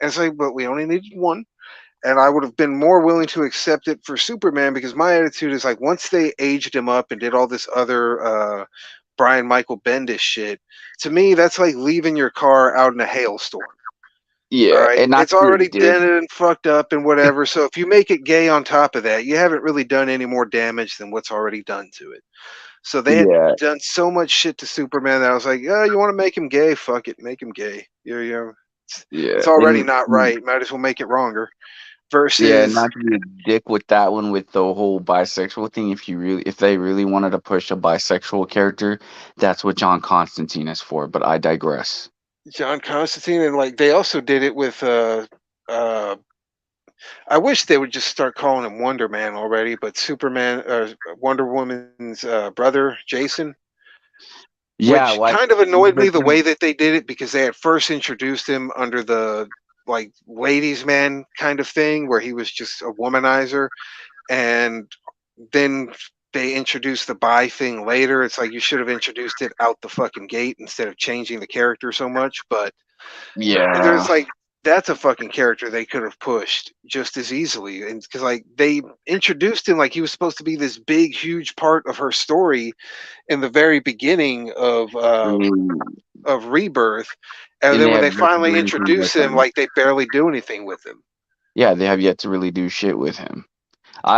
Speaker 3: And it's like, but we only needed one. And I would have been more willing to accept it for Superman because my attitude is like once they aged him up and did all this other Brian Michael Bendis shit, to me that's like leaving your car out in a hailstorm. All
Speaker 2: yeah,
Speaker 3: right,
Speaker 2: and not
Speaker 3: it's
Speaker 2: to be
Speaker 3: already
Speaker 2: dick.
Speaker 3: dented and fucked up and whatever. So if you make it gay on top of that, you haven't really done any more damage than what's already done to it. So they had
Speaker 2: Yeah,
Speaker 3: done so much shit to Superman that I was like, yeah, you want to make him gay? Fuck it, make him gay.
Speaker 2: yeah,
Speaker 3: it's already
Speaker 2: and
Speaker 3: not right. Might as well make it wronger.
Speaker 2: yeah,
Speaker 3: Versus
Speaker 2: not to be a dick with that one with the whole bisexual thing. If they really wanted to push a bisexual character, that's what John Constantine is for. But I digress.
Speaker 3: John Constantine, and like they also did it with uh I wish they would just start calling him Wonder Man already, but Superman Wonder Woman's brother, Jason,
Speaker 2: Yeah,
Speaker 3: which
Speaker 2: like
Speaker 3: kind of annoyed me
Speaker 2: but
Speaker 3: the way that they did it because they had first introduced him under the like ladies man kind of thing where he was just a womanizer, and then they introduced the bi thing later. It's like you should have introduced it out the fucking gate instead of changing the character so much. But there's
Speaker 2: yeah,
Speaker 3: like that's a fucking character they could have pushed just as easily, and because like they introduced him like he was supposed to be this big huge part of her story in the very beginning
Speaker 2: true.
Speaker 3: of Rebirth, and
Speaker 2: And
Speaker 3: then
Speaker 2: they
Speaker 3: when
Speaker 2: have
Speaker 3: they
Speaker 2: yet to
Speaker 3: finally
Speaker 2: do anything
Speaker 3: introduce
Speaker 2: with
Speaker 3: him,
Speaker 2: him.
Speaker 3: like they barely do anything with him.
Speaker 2: Yeah, they have yet to really do shit with him.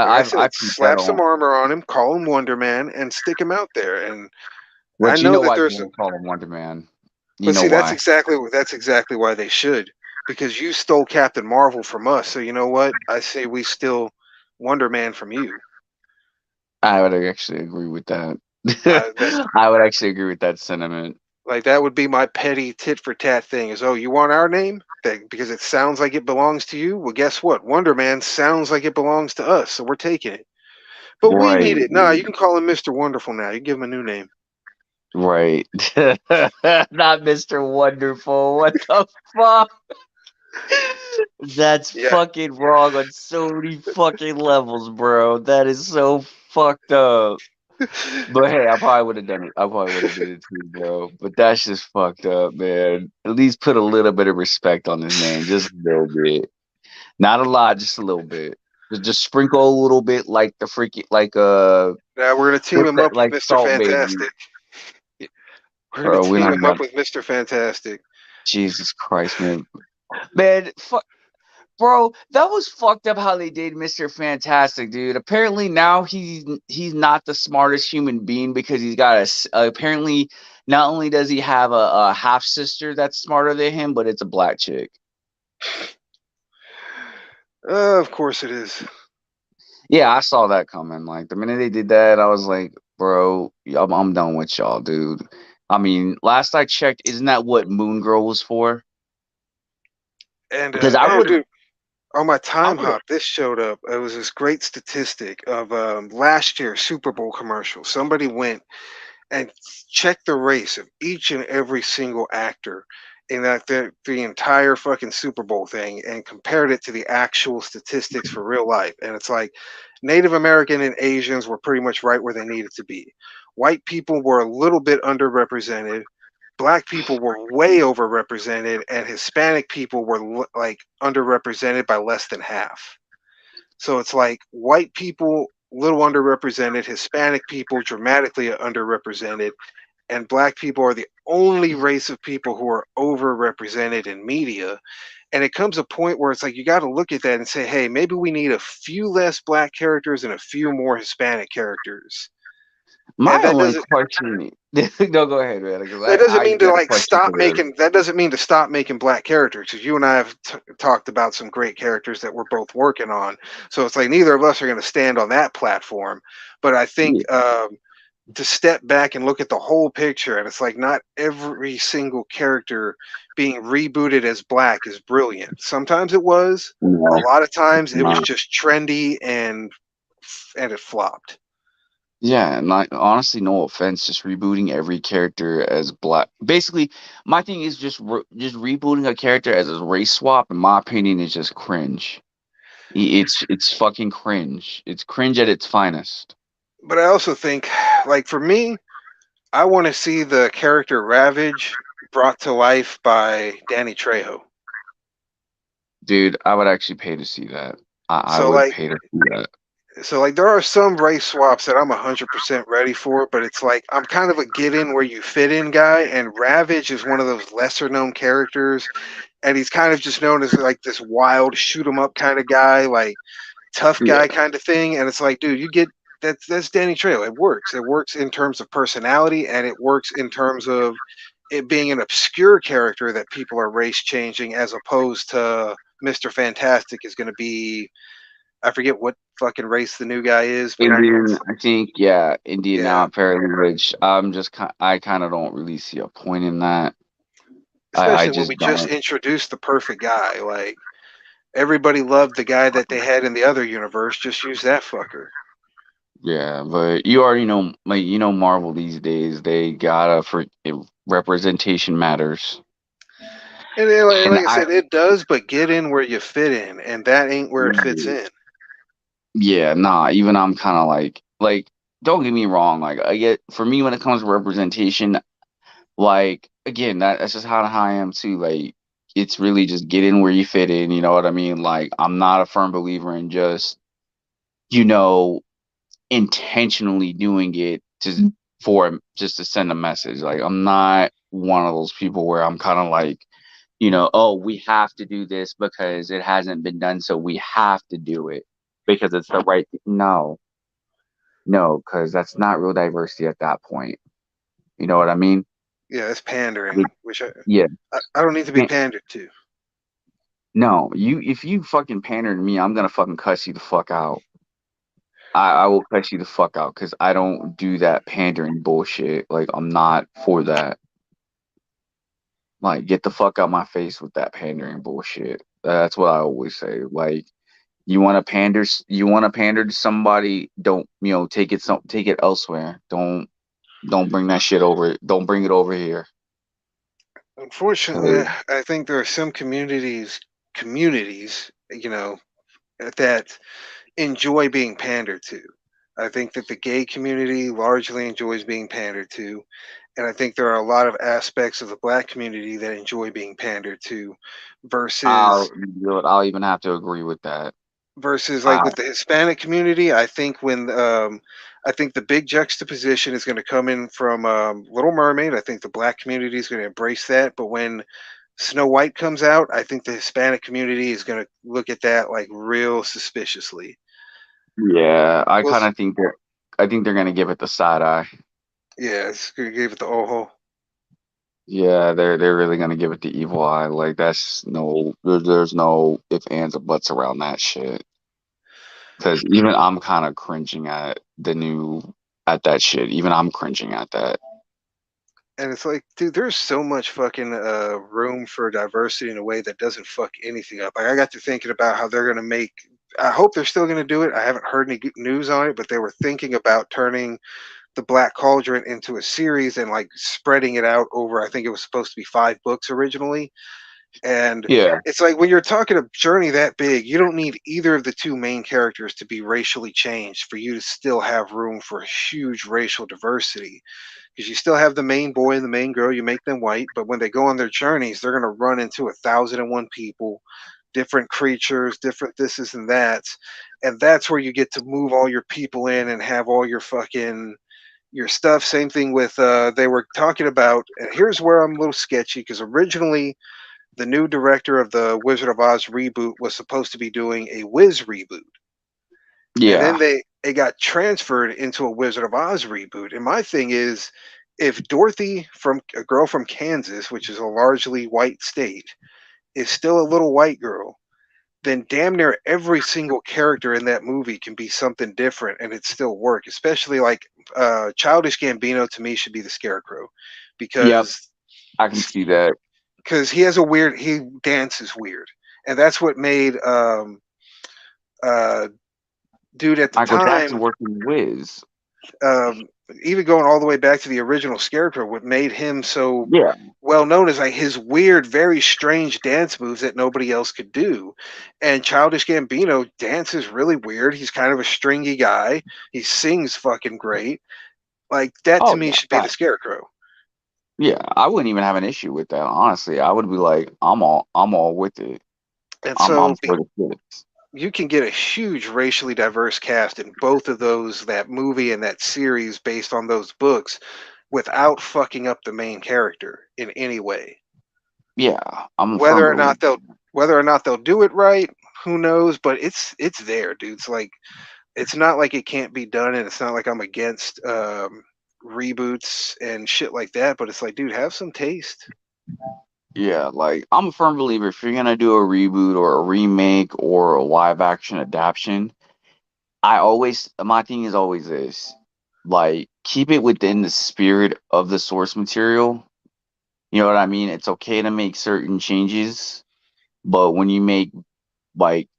Speaker 3: Like I
Speaker 2: I
Speaker 3: said,
Speaker 2: peeped that
Speaker 3: slap some
Speaker 2: on.
Speaker 3: armor on him, call him Wonder Man, and stick him out there. And I
Speaker 2: But you
Speaker 3: know
Speaker 2: know
Speaker 3: that
Speaker 2: why
Speaker 3: there's,
Speaker 2: people call him Wonder Man? You
Speaker 3: but
Speaker 2: know
Speaker 3: see,
Speaker 2: why?
Speaker 3: that's exactly why they should, because you stole Captain Marvel from us. So you know what? I say we steal Wonder Man from you.
Speaker 2: I would actually agree with that.
Speaker 3: That
Speaker 2: I would actually agree with that sentiment.
Speaker 3: like that would be my petty tit for tat thing. Is, oh, you want our name? That, because it sounds like it belongs to you. Well, guess what? Wonder Man sounds like it belongs to us, so we're taking it. But we
Speaker 2: Right,
Speaker 3: need it. Nah, you can call him Mr. Wonderful now. You can give him a new name.
Speaker 2: right. Not Mr. Wonderful. What the fuck? That's
Speaker 3: Yeah.
Speaker 2: fucking wrong on so many fucking levels, bro. That is so fucked up. But hey, I probably would have done it. I probably would have did it too, bro. But that's just fucked up, man. At least put a little bit of respect on his name, just a little bit. Not a lot, just a little bit. Just sprinkle a little bit, like the freaky,
Speaker 3: Now we're gonna team
Speaker 2: what's
Speaker 3: him
Speaker 2: that,
Speaker 3: up with
Speaker 2: like
Speaker 3: Mr.
Speaker 2: Salt Baby,
Speaker 3: Fantastic. We're gonna
Speaker 2: bro. We're
Speaker 3: team
Speaker 2: not
Speaker 3: him up
Speaker 2: even.
Speaker 3: with Mr. Fantastic.
Speaker 2: Jesus Christ, man. Man, bro, that was fucked up how they did Mr. Fantastic, dude. Apparently now he's not the smartest human being because he's got apparently not only does he have a half sister that's smarter than him, but it's a black chick.
Speaker 3: Of course it is.
Speaker 2: Yeah, I saw that coming. Like the minute they did that, I was like, bro, I'm done with y'all, dude. I mean, last I checked, isn't that what Moon Girl was for?
Speaker 3: And
Speaker 2: Because
Speaker 3: oh, dude, on my time hop, this showed up. It was this great statistic of last year's Super Bowl commercial. Somebody went and check the race of each and every single actor in that the entire fucking Super Bowl thing and compared it to the actual statistics for real life. And it's like Native American and Asians were pretty much right where they needed to be. White people were a little bit underrepresented. Black people were way overrepresented, and Hispanic people were like underrepresented by less than half. So it's like white people little underrepresented, Hispanic people dramatically underrepresented, and black people are the only race of people who are overrepresented in media. And it comes a point where it's like you got to look at that and say, hey, maybe we need a few less black characters and a few more Hispanic characters.
Speaker 2: My
Speaker 3: And that
Speaker 2: only
Speaker 3: doesn't
Speaker 2: question. No, go ahead, man. Because
Speaker 3: that doesn't
Speaker 2: I
Speaker 3: mean to
Speaker 2: got a
Speaker 3: like
Speaker 2: question
Speaker 3: stop
Speaker 2: for them.
Speaker 3: making that doesn't mean to stop making black characters, because you and I have talked about some great characters that we're both working on. So it's like neither of us are going to stand on that platform. But I think
Speaker 2: Yeah.
Speaker 3: to step back and look at the whole picture, and it's like not every single character being rebooted as black is brilliant. Sometimes it was, a
Speaker 2: No,
Speaker 3: lot of times it was
Speaker 2: no.
Speaker 3: just trendy and it flopped.
Speaker 2: Yeah, not honestly, no offense, just rebooting every character as black. Basically, my thing is just rebooting a character as a race swap. In my opinion, is just cringe. It's fucking cringe. It's cringe at its finest,
Speaker 3: But I also think, like for me, I want to see the character Ravage brought to life by Danny Trejo.
Speaker 2: dude. I would actually pay to see that. I
Speaker 3: So
Speaker 2: would
Speaker 3: like,
Speaker 2: pay to see that.
Speaker 3: there are some race swaps that I'm 100% ready for, but it's like I'm kind of a get in where you fit in guy, and Ravage is one of those lesser known characters, and he's kind of just known as like this wild shoot 'em up kind of guy, like tough
Speaker 2: Yeah,
Speaker 3: guy kind of thing. And it's like, dude, you get that's Danny Trejo. It works. It works in terms of personality, and it works in terms of it being an obscure character that people are race changing, as opposed to Mr. Fantastic is going to be, I forget what fucking race the new guy is, but
Speaker 2: Indian. I think yeah, Indian now
Speaker 3: yeah,
Speaker 2: apparently rich. I kind of don't really see a point in that. I
Speaker 3: especially when we
Speaker 2: just
Speaker 3: just
Speaker 2: don't.
Speaker 3: introduced the perfect guy. Like everybody loved the guy that they had in the other universe. Just use that fucker.
Speaker 2: Yeah, but you already know, like Marvel these days, they gotta representation matters,
Speaker 3: And
Speaker 2: and
Speaker 3: like I said, it does, but get in where you fit in, and that ain't where it fits in.
Speaker 2: yeah, nah. Even I'm kind of like, don't get me wrong, like I get for me when it comes to representation, like again, that's just how I am too. Like it's really just get in where you fit in. You know what I mean? Like I'm not a firm believer in just you know intentionally doing it just to send a message. Like I'm not one of those people where I'm kind of like, oh, we have to do this because it hasn't been done, so we have to do it because it's the right thing. No, no, because that's not real diversity at that point. You know what I mean?
Speaker 3: Yeah, it's pandering,
Speaker 2: It-
Speaker 3: which
Speaker 2: yeah.
Speaker 3: I don't need to be pandered to.
Speaker 2: No, if you fucking pander to me, I'm gonna fucking cuss you the fuck out. I will cuss you the fuck out because I don't do that pandering bullshit. Like I'm not for that. Like, get the fuck out my face with that pandering bullshit. That's what I always say. Like, you want to pander to somebody. Don't take it elsewhere. Don't bring that shit over. Don't bring it over here.
Speaker 3: Unfortunately,
Speaker 2: 'Cause-
Speaker 3: I think there are some communities, that enjoy being pandered to. I think that the gay community largely enjoys being pandered to, and I think there are a lot of aspects of the black community that enjoy being pandered to,
Speaker 2: I'll
Speaker 3: versus
Speaker 2: I'll even have to agree with that.
Speaker 3: like
Speaker 2: Uh,
Speaker 3: with the Hispanic community. I think the big juxtaposition is going to come in from Little Mermaid. I think the black community is going to embrace that, but when Snow White comes out, I think the Hispanic community is going to look at that like real suspiciously.
Speaker 2: yeah,
Speaker 3: Well,
Speaker 2: I think they're gonna give it the side eye.
Speaker 3: yeah, it's going to give it the oho.
Speaker 2: Yeah, they're really gonna give it the evil eye. Like there's no ifs, ands, or buts around that shit. Because even I'm kind of cringing at that shit. Even I'm cringing at that.
Speaker 3: And it's like, dude, there's so much fucking room for diversity in a way that doesn't fuck anything up. Like, I got to thinking about how they're going to make. I hope they're still going to do it. I haven't heard any news on it, but they were thinking about turning the Black Cauldron into a series and like spreading it out over. I think it was supposed to be 5 books originally. And
Speaker 2: Yeah,
Speaker 3: it's like when you're talking a journey that big, you don't need either of the two main characters to be racially changed for you to still have room for huge racial diversity. Because you still have the main boy and the main girl, you make them white, but when they go on their journeys, they're going to run into 1,001 people, different creatures, different thises and that's. And that's where you get to move all your people in and have all your fucking your stuff. Same thing with they were talking about, and here's where I'm a little sketchy because originally the new director of the Wizard of Oz reboot was supposed to be doing a Wiz reboot. And then
Speaker 2: yeah,
Speaker 3: it got transferred into a Wizard of Oz reboot. And my thing is, if Dorothy from a girl from Kansas, which is a largely white state, is still a little white girl, then damn near every single character in that movie can be something different and it still work. Especially like Childish Gambino to me should be the Scarecrow
Speaker 2: yep.
Speaker 3: because
Speaker 2: I can see that.
Speaker 3: he dances weird, and that's what made uh dude at the
Speaker 2: Michael Jackson
Speaker 3: time.
Speaker 2: working Wiz.
Speaker 3: um, even going all the way back to the original Scarecrow, what made him so
Speaker 2: Yeah.
Speaker 3: well known is like his weird, very strange dance moves that nobody else could do. And Childish Gambino dances really weird. He's kind of a stringy guy. He sings fucking great. Like that to
Speaker 2: Oh
Speaker 3: me
Speaker 2: yeah.
Speaker 3: should be the Scarecrow.
Speaker 2: Yeah, I wouldn't even have an issue with that, honestly. I would be like, I'm all with it.
Speaker 3: And
Speaker 2: I'm
Speaker 3: so
Speaker 2: for the kids.
Speaker 3: you can get a huge racially diverse cast in both of those, that movie and that series based on those books, without fucking up the main character in any way.
Speaker 2: Yeah, I'm a firm
Speaker 3: Whether or not
Speaker 2: believer.
Speaker 3: they'll do it right, who knows? But it's there, dude. It's like it's not like it can't be done, and it's not like I'm against reboots and shit like that. But it's like, dude, have some taste.
Speaker 2: Yeah, like I'm a firm believer if you're gonna do a reboot or a remake or a live action adaptation, my thing is always this. Like keep it within the spirit of the source material. You know what I mean? It's okay to make certain changes, but when you make like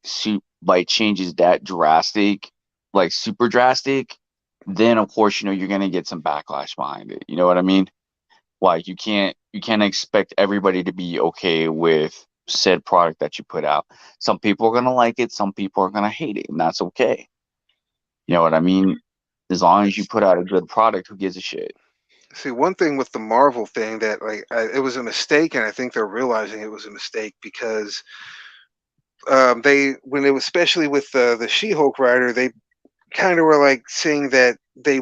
Speaker 2: changes that drastic, like super drastic, then of course, you're gonna get some backlash behind it. You know what I mean? Like you can't expect everybody to be okay with said product that you put out. Some people are gonna like it, some people are gonna hate it, and that's okay. You know what I mean? As long as you
Speaker 3: It's,
Speaker 2: put out a good product, who gives a shit?
Speaker 3: see, one thing with the Marvel thing that it was a mistake, and I think they're realizing it was a mistake because they when it was especially with the She-Hulk writer, they kind of were like saying that they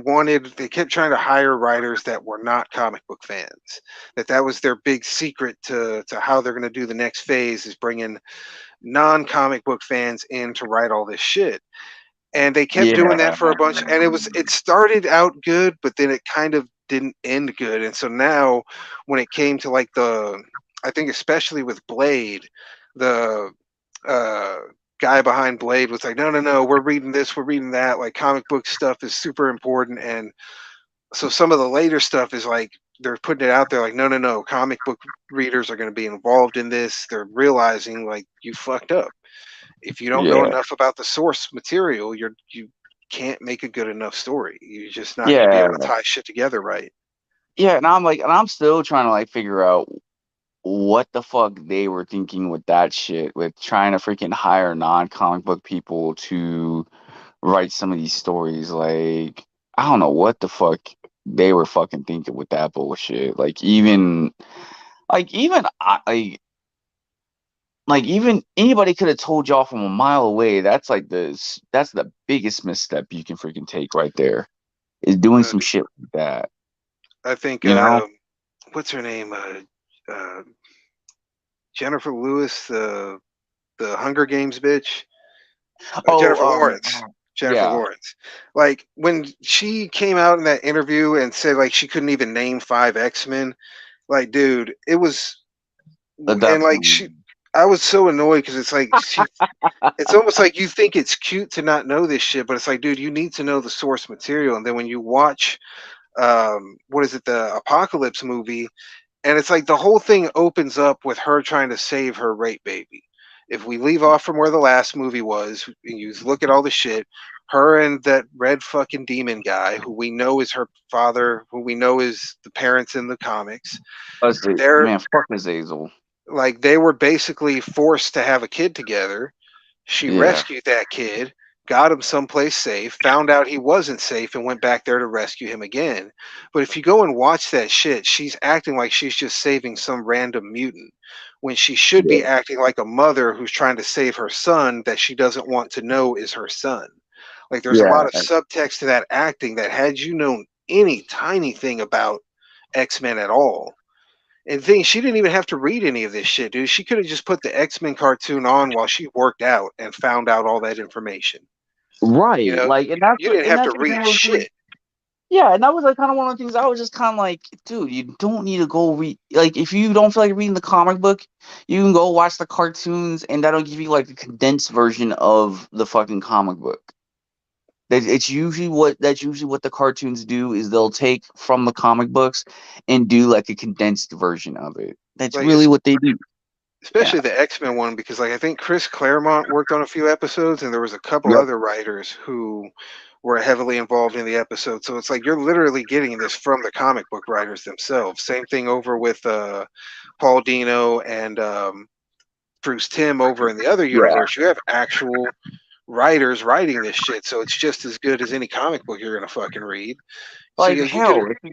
Speaker 3: kept trying to hire writers that were not comic book fans, that was their big secret to how they're going to do the next phase, is bringing non-comic book fans in to write all this shit. And they kept doing that
Speaker 2: Yeah.
Speaker 3: for a bunch, and it started out good, but then it kind of didn't end good. And so now when it came to like the I think especially with Blade, the uh guy behind Blade was like, no, we're reading this, we're reading that, like comic book stuff is super important. And so some of the later stuff is like they're putting it out there like, no, comic book readers are going to be involved in this. They're realizing like you fucked up. If you don't know
Speaker 2: Yeah.
Speaker 3: enough about the source material, you can't make a good enough story. You're just not going to be
Speaker 2: Yeah.
Speaker 3: able to tie shit together right.
Speaker 2: Yeah, and I'm still trying to like figure out what the fuck they were thinking with that shit, with trying to freaking hire non-comic book people to write some of these stories. Like, I don't know what the fuck they were fucking thinking with that bullshit. Even even anybody could have told y'all from a mile away. That's the biggest misstep you can freaking take right there. Is doing
Speaker 3: Uh,
Speaker 2: some shit like that.
Speaker 3: I think
Speaker 2: You know?
Speaker 3: what's her name? Uh, Jennifer Lewis, the Hunger Games bitch.
Speaker 2: Oh,
Speaker 3: Jennifer Lawrence. Jennifer
Speaker 2: yeah.
Speaker 3: Lawrence. Like when she came out in that interview and said like she couldn't even name 5 X-Men, like dude, it was, and like
Speaker 2: Definitely.
Speaker 3: I was so annoyed because it's like it's almost like you think it's cute to not know this shit, but it's like, dude, you need to know the source material. And then when you watch, what is it, the Apocalypse movie, and it's like the whole thing opens up with her trying to save her rape baby. If we leave off from where the last movie was, and you look at all the shit, her and that red fucking demon guy, who we know is her father, who we know is the parents in the comics, they're
Speaker 2: Man, fuck Azazel.
Speaker 3: like they were basically forced to have a kid together. She
Speaker 2: Yeah.
Speaker 3: rescued that kid, got him someplace safe, found out he wasn't safe, and went back there to rescue him again. But if you go and watch that shit, she's acting like she's just saving some random mutant when she should
Speaker 2: Yeah.
Speaker 3: be acting like a mother who's trying to save her son that she doesn't want to know is her son. Like there's a lot
Speaker 2: Yeah.
Speaker 3: of subtext to that acting that had you known any tiny thing about X-Men at all. And the thing, she didn't even have to read any of this shit, dude. She could have just put the X-Men cartoon on while she worked out and found out all that information. You
Speaker 2: Right.
Speaker 3: know,
Speaker 2: Like,
Speaker 3: you didn't
Speaker 2: and
Speaker 3: have to
Speaker 2: that's the thing
Speaker 3: read
Speaker 2: I was like,
Speaker 3: shit.
Speaker 2: yeah, and that was like kind of one of the things I was just kind of like, dude, you don't need to go read. Like, if you don't feel like reading the comic book, you can go watch the cartoons, and that'll give you like a condensed version of the fucking comic book. That's usually what the cartoons do is they'll take from the comic books and do like a condensed version of it. That's
Speaker 3: Like
Speaker 2: really what they do. Yeah.
Speaker 3: especially the X-Men one, because like I think Chris Claremont worked on a few episodes, and there was a couple
Speaker 2: Yep.
Speaker 3: other writers who were heavily involved in the episode. So it's like you're literally getting this from the comic book writers themselves. Same thing over with Paul Dino and Bruce Timm over in the other
Speaker 2: Yeah.
Speaker 3: universe. You have actual writers writing this shit, so it's just as good as any comic book you're gonna fucking read. So
Speaker 2: Like
Speaker 3: yeah, you could.
Speaker 2: hell.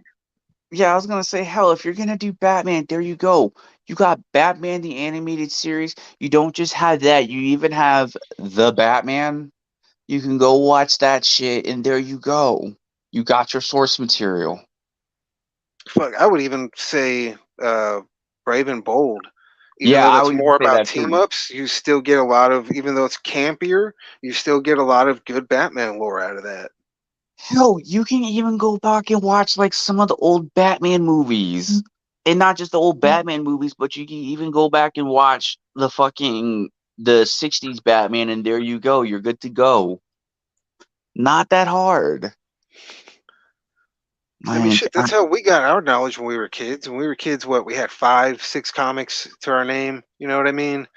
Speaker 2: Yeah, I was gonna say hell. If you're gonna do Batman, there you go. You got Batman the animated series. You don't just have that. You even have the Batman. You can go watch that shit, and there you go. You got your source material.
Speaker 3: Fuck, I would even say Brave and Bold. Even
Speaker 2: Yeah,
Speaker 3: though
Speaker 2: I
Speaker 3: that's
Speaker 2: would even
Speaker 3: more
Speaker 2: say
Speaker 3: about
Speaker 2: that
Speaker 3: team
Speaker 2: too.
Speaker 3: ups, you still get a lot of, even though it's campier, you still get a lot of good Batman lore out of that.
Speaker 2: Hell, you can even go back and watch like some of the old Batman movies. And not just the old Batman movies, but you can even go back and watch the 60s Batman, and there you go. You're good to go. Not that hard.
Speaker 3: I mean,
Speaker 2: Like,
Speaker 3: shit, that's how we got our knowledge when we were kids. When we were kids, what, we had 5, 6 comics to our name? You know what I mean?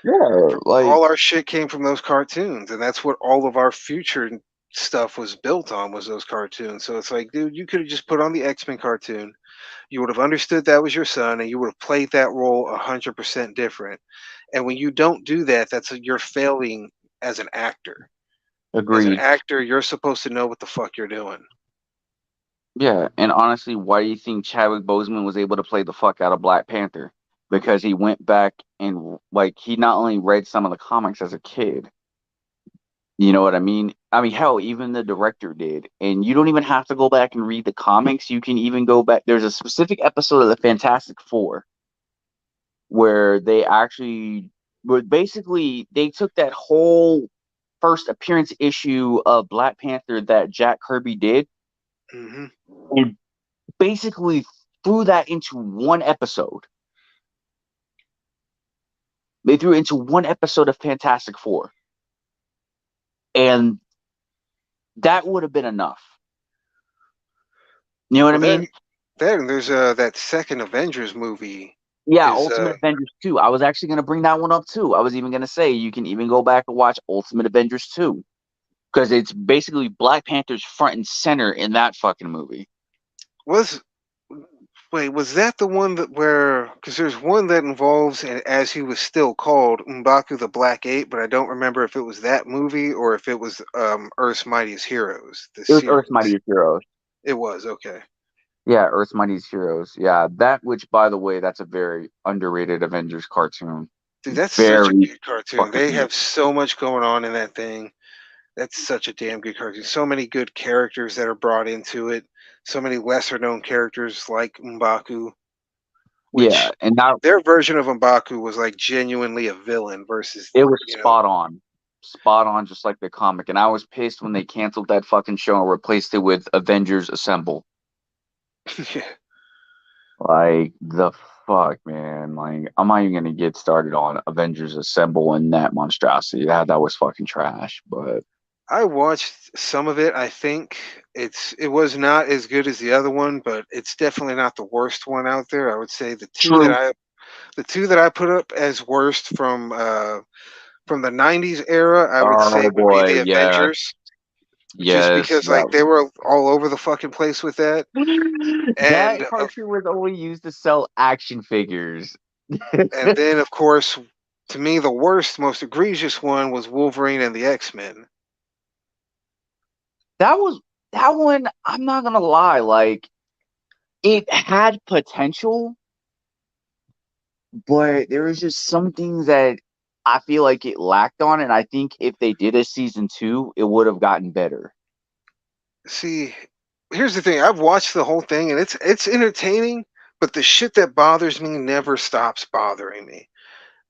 Speaker 2: yeah, like
Speaker 3: All our shit came from those cartoons, and that's what all of our future stuff was built on, was those cartoons. So it's like, dude, you could have just put on the X-Men cartoon. You would have understood that was your son, and you would have played that role 100% different. And when you don't do that, you're failing as an actor. As an
Speaker 2: agreed.
Speaker 3: actor, you're supposed to know what the fuck you're doing.
Speaker 2: Yeah, and honestly, why do you think Chadwick Boseman was able to play the fuck out of Black Panther? Because he went back and like he not only read some of the comics as a kid. You know what I mean? I mean, hell, even the director did. And you don't even have to go back and read the comics. You can even go back. There's a specific episode of the Fantastic Four where they actually, where basically they took that whole first appearance issue of Black Panther that Jack Kirby did
Speaker 3: Hmm.
Speaker 2: and basically threw that into one episode. They threw it into one episode of Fantastic Four. And that would have been enough. You know what I
Speaker 3: Well,
Speaker 2: mean?
Speaker 3: and there's that second Avengers movie
Speaker 2: Yeah,
Speaker 3: is
Speaker 2: Ultimate Avengers 2. I was actually going to bring that one up too. I was even going to say you can even go back and watch Ultimate Avengers 2 because it's basically Black Panther's front and center in that fucking movie.
Speaker 3: was wait, was that the one that where, because there's one that involves, and as he was still called, M'Baku the Black Ape, but I don't remember if it was that movie or if it was Earth's Mightiest Heroes, the
Speaker 2: It was
Speaker 3: series.
Speaker 2: Earth's Mightiest Heroes.
Speaker 3: It was, okay.
Speaker 2: Yeah, Earth's Mightiest Heroes. Yeah, that which, by the way, that's a very underrated Avengers cartoon.
Speaker 3: Dude, that's such a
Speaker 2: Very
Speaker 3: good cartoon.
Speaker 2: fucking
Speaker 3: They
Speaker 2: good.
Speaker 3: have so much going on in that thing. That's such a damn good cartoon. So many good characters that are brought into it. So many lesser known characters like M'Baku,
Speaker 2: Yeah,
Speaker 3: which
Speaker 2: and now
Speaker 3: their version of M'Baku was like genuinely a villain versus,
Speaker 2: it was
Speaker 3: you know,
Speaker 2: spot on, just like the comic. And I was pissed when they canceled that fucking show and replaced it with Avengers Assemble.
Speaker 3: yeah.
Speaker 2: Like the fuck, man. Like I'm not even gonna get started on Avengers Assemble and that monstrosity. That was fucking trash. But
Speaker 3: I watched some of it. I think it was not as good as the other one, but it's definitely not the worst one out there. I would say
Speaker 2: true.
Speaker 3: the two that I put up as worst from the '90s era, I would say
Speaker 2: Oh
Speaker 3: would be
Speaker 2: boy,
Speaker 3: the
Speaker 2: yes,
Speaker 3: Avengers, just
Speaker 2: yes.
Speaker 3: because like they were all over the fucking place with that. And
Speaker 2: That cartoon was only used to sell action figures.
Speaker 3: then of course, to me the worst, most egregious one was Wolverine and the X-Men.
Speaker 2: That was that one, I'm not gonna lie, like it had potential, but there was just some things that I feel like it lacked on, and I think if they did a season two, it would have gotten better.
Speaker 3: See, here's the thing. I've watched the whole thing and it's entertaining, but the shit that bothers me never stops bothering me.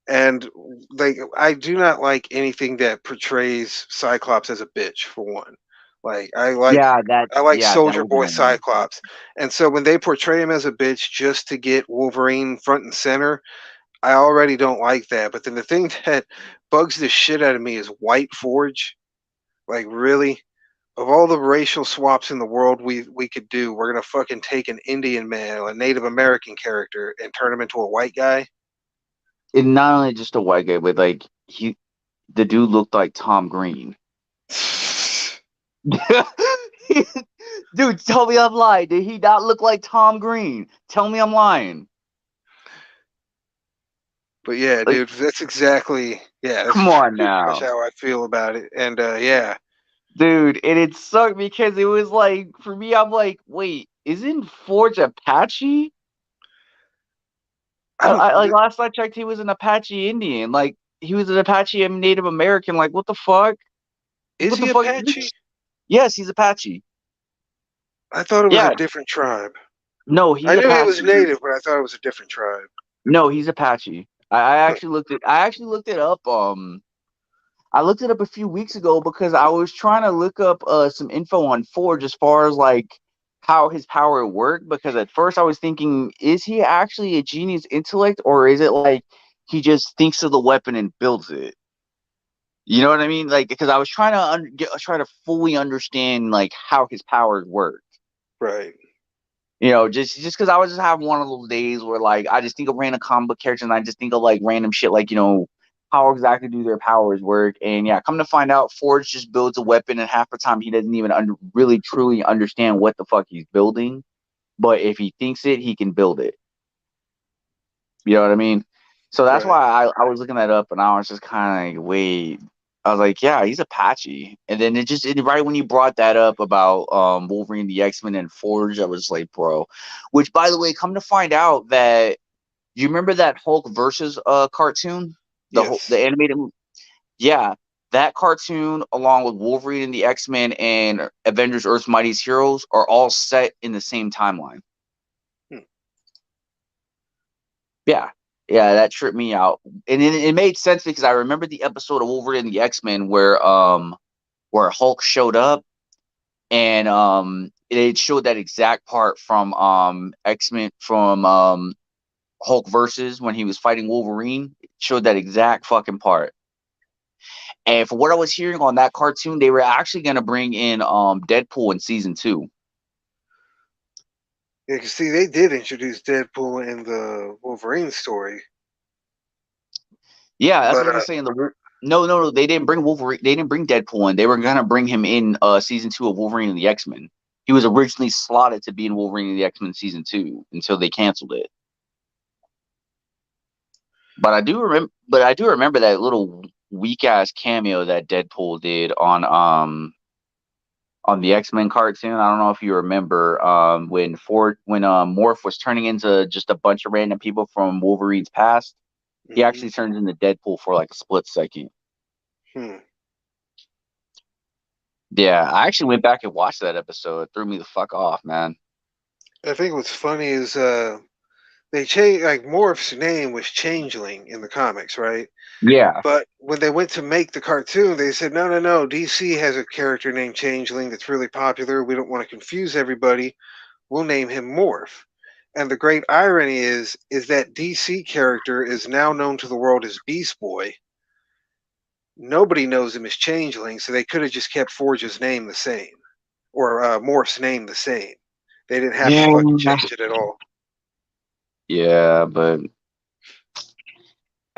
Speaker 3: And like I do not like anything that portrays Cyclops as a bitch for one. Like
Speaker 2: Yeah,
Speaker 3: I like
Speaker 2: that
Speaker 3: Soldier
Speaker 2: was
Speaker 3: Boy
Speaker 2: annoying.
Speaker 3: Cyclops. And so when they portray him as a bitch just to get Wolverine front and center, I already don't like that. But then the thing that bugs the shit out of me is White Forge. Like really? Of all the racial swaps in the world we could do, we're gonna fucking take an Indian man or a Native American character and turn him into a white guy.
Speaker 2: And not only just a white guy, but like the dude looked like Tom Green. Dude, tell me I'm lying. Did he not look like Tom Green? Tell me I'm lying.
Speaker 3: But yeah,
Speaker 2: Like,
Speaker 3: dude, that's exactly that's
Speaker 2: come on
Speaker 3: pretty much
Speaker 2: now.
Speaker 3: how I feel about it. And yeah,
Speaker 2: Dude, and it sucked because it was like, for me, I'm like, wait, isn't Forge Apache?
Speaker 3: I don't.
Speaker 2: Like last I checked, he was an Apache Indian. Like he was an Apache and Native American. Like what the fuck?
Speaker 3: Is
Speaker 2: What the
Speaker 3: he
Speaker 2: fuck?
Speaker 3: Apache?
Speaker 2: Yes, he's Apache.
Speaker 3: I thought it was a
Speaker 2: Yeah,
Speaker 3: different tribe.
Speaker 2: no,
Speaker 3: I
Speaker 2: he's
Speaker 3: knew he
Speaker 2: Apache.
Speaker 3: was native, but I thought it was a different tribe.
Speaker 2: No, he's Apache.
Speaker 3: Huh.
Speaker 2: I actually looked it up. I looked it up a few weeks ago because I was trying to look up some info on Forge as far as like how his power worked. Because at first I was thinking, is he actually a genius intellect, or is it like he just thinks of the weapon and builds it? You know what I mean? Like, because I was trying to try to fully understand like how his powers work.
Speaker 3: Right.
Speaker 2: You know, just because I was just having one of those days where like I just think of random comic book characters and I just think of like random shit like how exactly do their powers work? And yeah, come to find out, Forge just builds a weapon and half the time he doesn't even really truly understand what the fuck he's building. But if he thinks it, he can build it. You know what I mean? So that's
Speaker 3: Right.
Speaker 2: why I was looking that up and I was just kind of like, wait. I was like, yeah, he's Apache. And then right when you brought that up about Wolverine, the X-Men, and Forge, I was like, bro. Which, by the way, come to find out that you remember that Hulk versus cartoon, the
Speaker 3: Yes.
Speaker 2: animated. Yeah, that cartoon along with Wolverine and the X-Men and Avengers: Earth's Mightiest Heroes are all set in the same timeline.
Speaker 3: Hmm.
Speaker 2: Yeah. Yeah, that tripped me out. And it made sense because I remember the episode of Wolverine and the X-Men where Hulk showed up and it showed that exact part from X-Men from Hulk versus when he was fighting Wolverine. It showed that exact fucking part. And for what I was hearing on that cartoon, they were actually gonna bring in Deadpool in season 2.
Speaker 3: Yeah, 'cause see, they did introduce Deadpool in the Wolverine story,
Speaker 2: Yeah, that's
Speaker 3: but
Speaker 2: what I was saying. No, they didn't bring Wolverine. They didn't bring Deadpool in. They were gonna bring him in season 2 of Wolverine and the X-Men. He was originally slotted to be in Wolverine and the X-Men season 2 until they canceled it. But I do remember that little weak ass cameo that Deadpool did on the X-Men cartoon. I don't know if you remember when Morph was turning into just a bunch of random people from Wolverine's past. He
Speaker 3: hmm
Speaker 2: actually turns into Deadpool for like a split second.
Speaker 3: hmm.
Speaker 2: Yeah, I actually went back and watched that episode. It threw me the fuck off, man.
Speaker 3: I think what's funny is they changed like Morph's name was Changeling in the comics, right?
Speaker 2: Yeah.
Speaker 3: But when they went to make the cartoon, they said, no, no, no. DC has a character named Changeling that's really popular. We don't want to confuse everybody. We'll name him Morph. And the great irony is that DC character is now known to the world as Beast Boy. Nobody knows him as Changeling, so they could have just kept Forge's name the same or Morph's name the same. They didn't have to
Speaker 2: Yeah.
Speaker 3: fucking change it at all.
Speaker 2: Yeah, but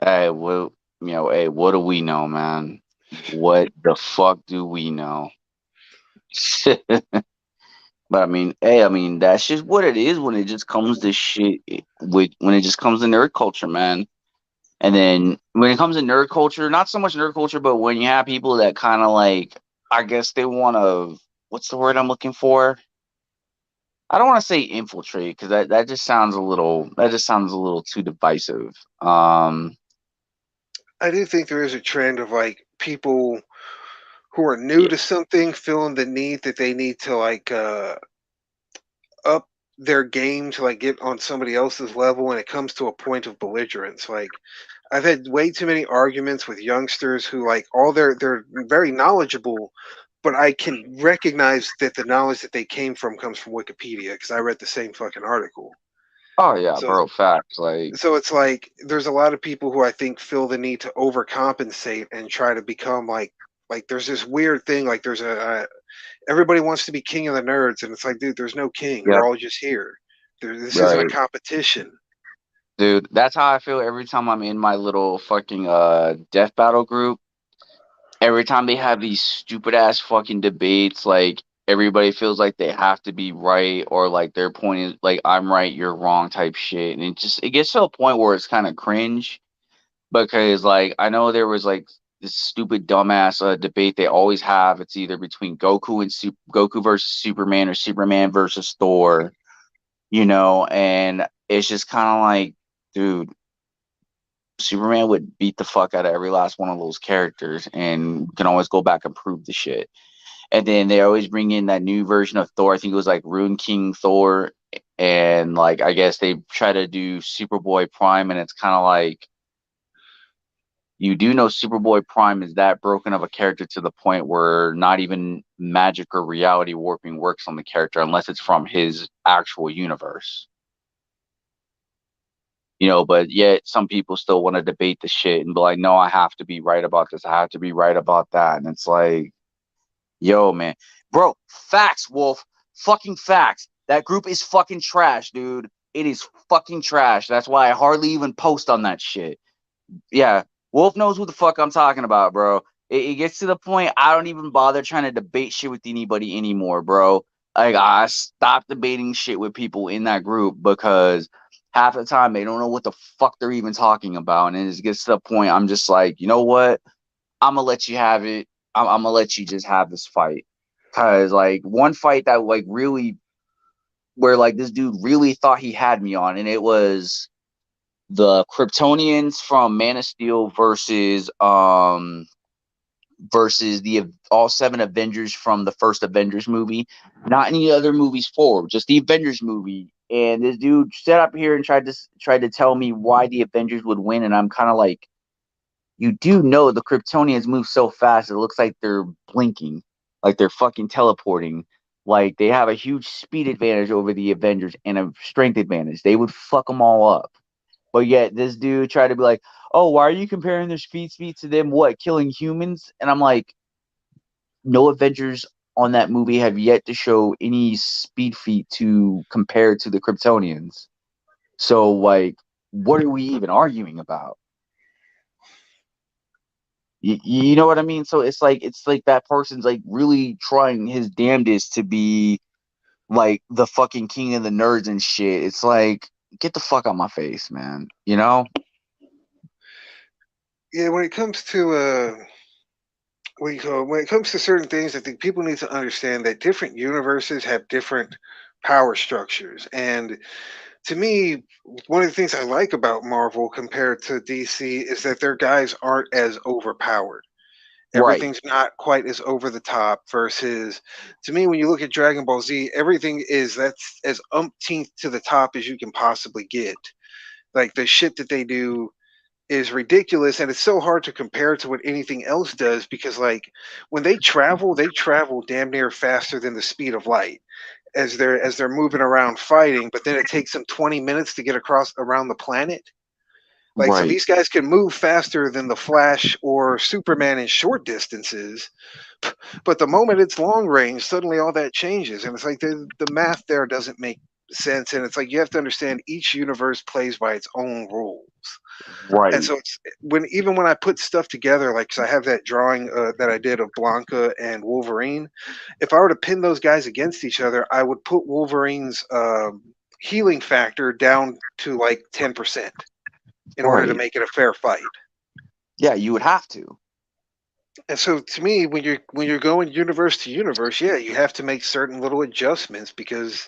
Speaker 2: hey, what do we know, man? What the fuck do we know? But I mean, that's just what it is when it just comes to shit with when it just comes to nerd culture, man. And then when it comes to nerd culture, not so much nerd culture, but when you have people that kind of like, I guess they want to, what's the word I'm looking for? I don't want to say infiltrate because that just sounds a little too divisive.
Speaker 3: I do think there is a trend of like people who are new
Speaker 2: Yeah,
Speaker 3: to something feeling the need that they need to like up their game to like get on somebody else's level and it comes to a point of belligerence. Like I've had way too many arguments with youngsters who like all they're very knowledgeable, but I can recognize that the knowledge that they came from comes from Wikipedia because I read the same fucking article.
Speaker 2: oh yeah,
Speaker 3: So
Speaker 2: bro, facts. Like,
Speaker 3: so it's like there's a lot of people who I think feel the need to overcompensate and try to become like there's this weird thing like there's a everybody wants to be king of the nerds and it's like dude there's no king, we're
Speaker 2: yep,
Speaker 3: all just here. This isn't a
Speaker 2: right,
Speaker 3: competition.
Speaker 2: dude. That's how I feel every time I'm in my little fucking death battle group. every time they have these stupid ass fucking debates, like everybody feels like they have to be right, or like their point is like I'm right, you're wrong type shit. And it gets to a point where it's kind of cringe because like I know there was like this stupid dumbass debate they always have. It's either between Goku versus Superman or Superman versus Thor, and it's just kind of like, dude, Superman would beat the fuck out of every last one of those characters and can always go back and prove the shit. And then they always bring in that new version of Thor. I think it was like Rune King Thor. And like, I guess they try to do Superboy Prime, and it's kind of like, you do know Superboy Prime is that broken of a character to the point where not even magic or reality warping works on the character unless it's from his actual universe. But yet some people still want to debate the shit and be like, no, I have to be right about this. I have to be right about that. And it's like, yo, man. Bro, facts, Wolf. Fucking facts. That group is fucking trash, dude. It is fucking trash. That's why I hardly even post on that shit. Yeah, Wolf knows who the fuck I'm talking about, bro. It gets to the point I don't even bother trying to debate shit with anybody anymore, bro. Like, I stopped debating shit with people in that group because half the time they don't know what the fuck they're even talking about. And it gets to the point I'm just like, you know what? I'm gonna let you have it. I'm gonna let you just have this fight. Cause like one fight that like really where like this dude really thought he had me on, and it was the Kryptonians from Man of Steel versus the all seven Avengers from the first Avengers movie, not any other movies forward, just the Avengers movie. And this dude sat up here and tried to tell me why the Avengers would win, and I'm kind of like, you do know the Kryptonians move so fast it looks like they're blinking, like they're fucking teleporting. Like they have a huge speed advantage over the Avengers and a strength advantage. They would fuck them all up. But yet this dude tried to be like, oh, why are you comparing their speed to them? What, killing humans? And I'm like, no Avengers on that movie have yet to show any speed feat to compare to the Kryptonians. So like, what are we even arguing about? You know what I mean? So it's like that person's like really trying his damnedest to be like the fucking king of the nerds and shit. It's like, get the fuck out my face, man.
Speaker 3: Yeah, when it comes to what do you call it? When it comes to certain things, I think people need to understand that different universes have different power structures. And to me, one of the things I like about Marvel compared to DC is that their guys aren't as overpowered.
Speaker 2: Right,
Speaker 3: Everything's not quite as over the top versus to me when you look at Dragon Ball Z, everything is that's as umpteenth to the top as you can possibly get. Like the shit that they do is ridiculous and it's so hard to compare to what anything else does because like when they travel damn near faster than the speed of light as they're moving around fighting, but then it takes them 20 minutes to get across around the planet. Like so
Speaker 2: right.
Speaker 3: these guys can move faster than the Flash or Superman in short distances, but the moment it's long range, suddenly all that changes and it's like the math there doesn't make sense and it's like you have to understand each universe plays by its own rules. And
Speaker 2: Right.
Speaker 3: so it's when I put stuff together, like 'cause I have that drawing that I did of Blanca and Wolverine. If I were to pin those guys against each other, I would put Wolverine's healing factor down to like 10% in order to
Speaker 2: Right.
Speaker 3: make it a fair fight.
Speaker 2: Yeah, you would have to.
Speaker 3: And so to me, when you're going universe to universe, yeah, you have to make certain little adjustments because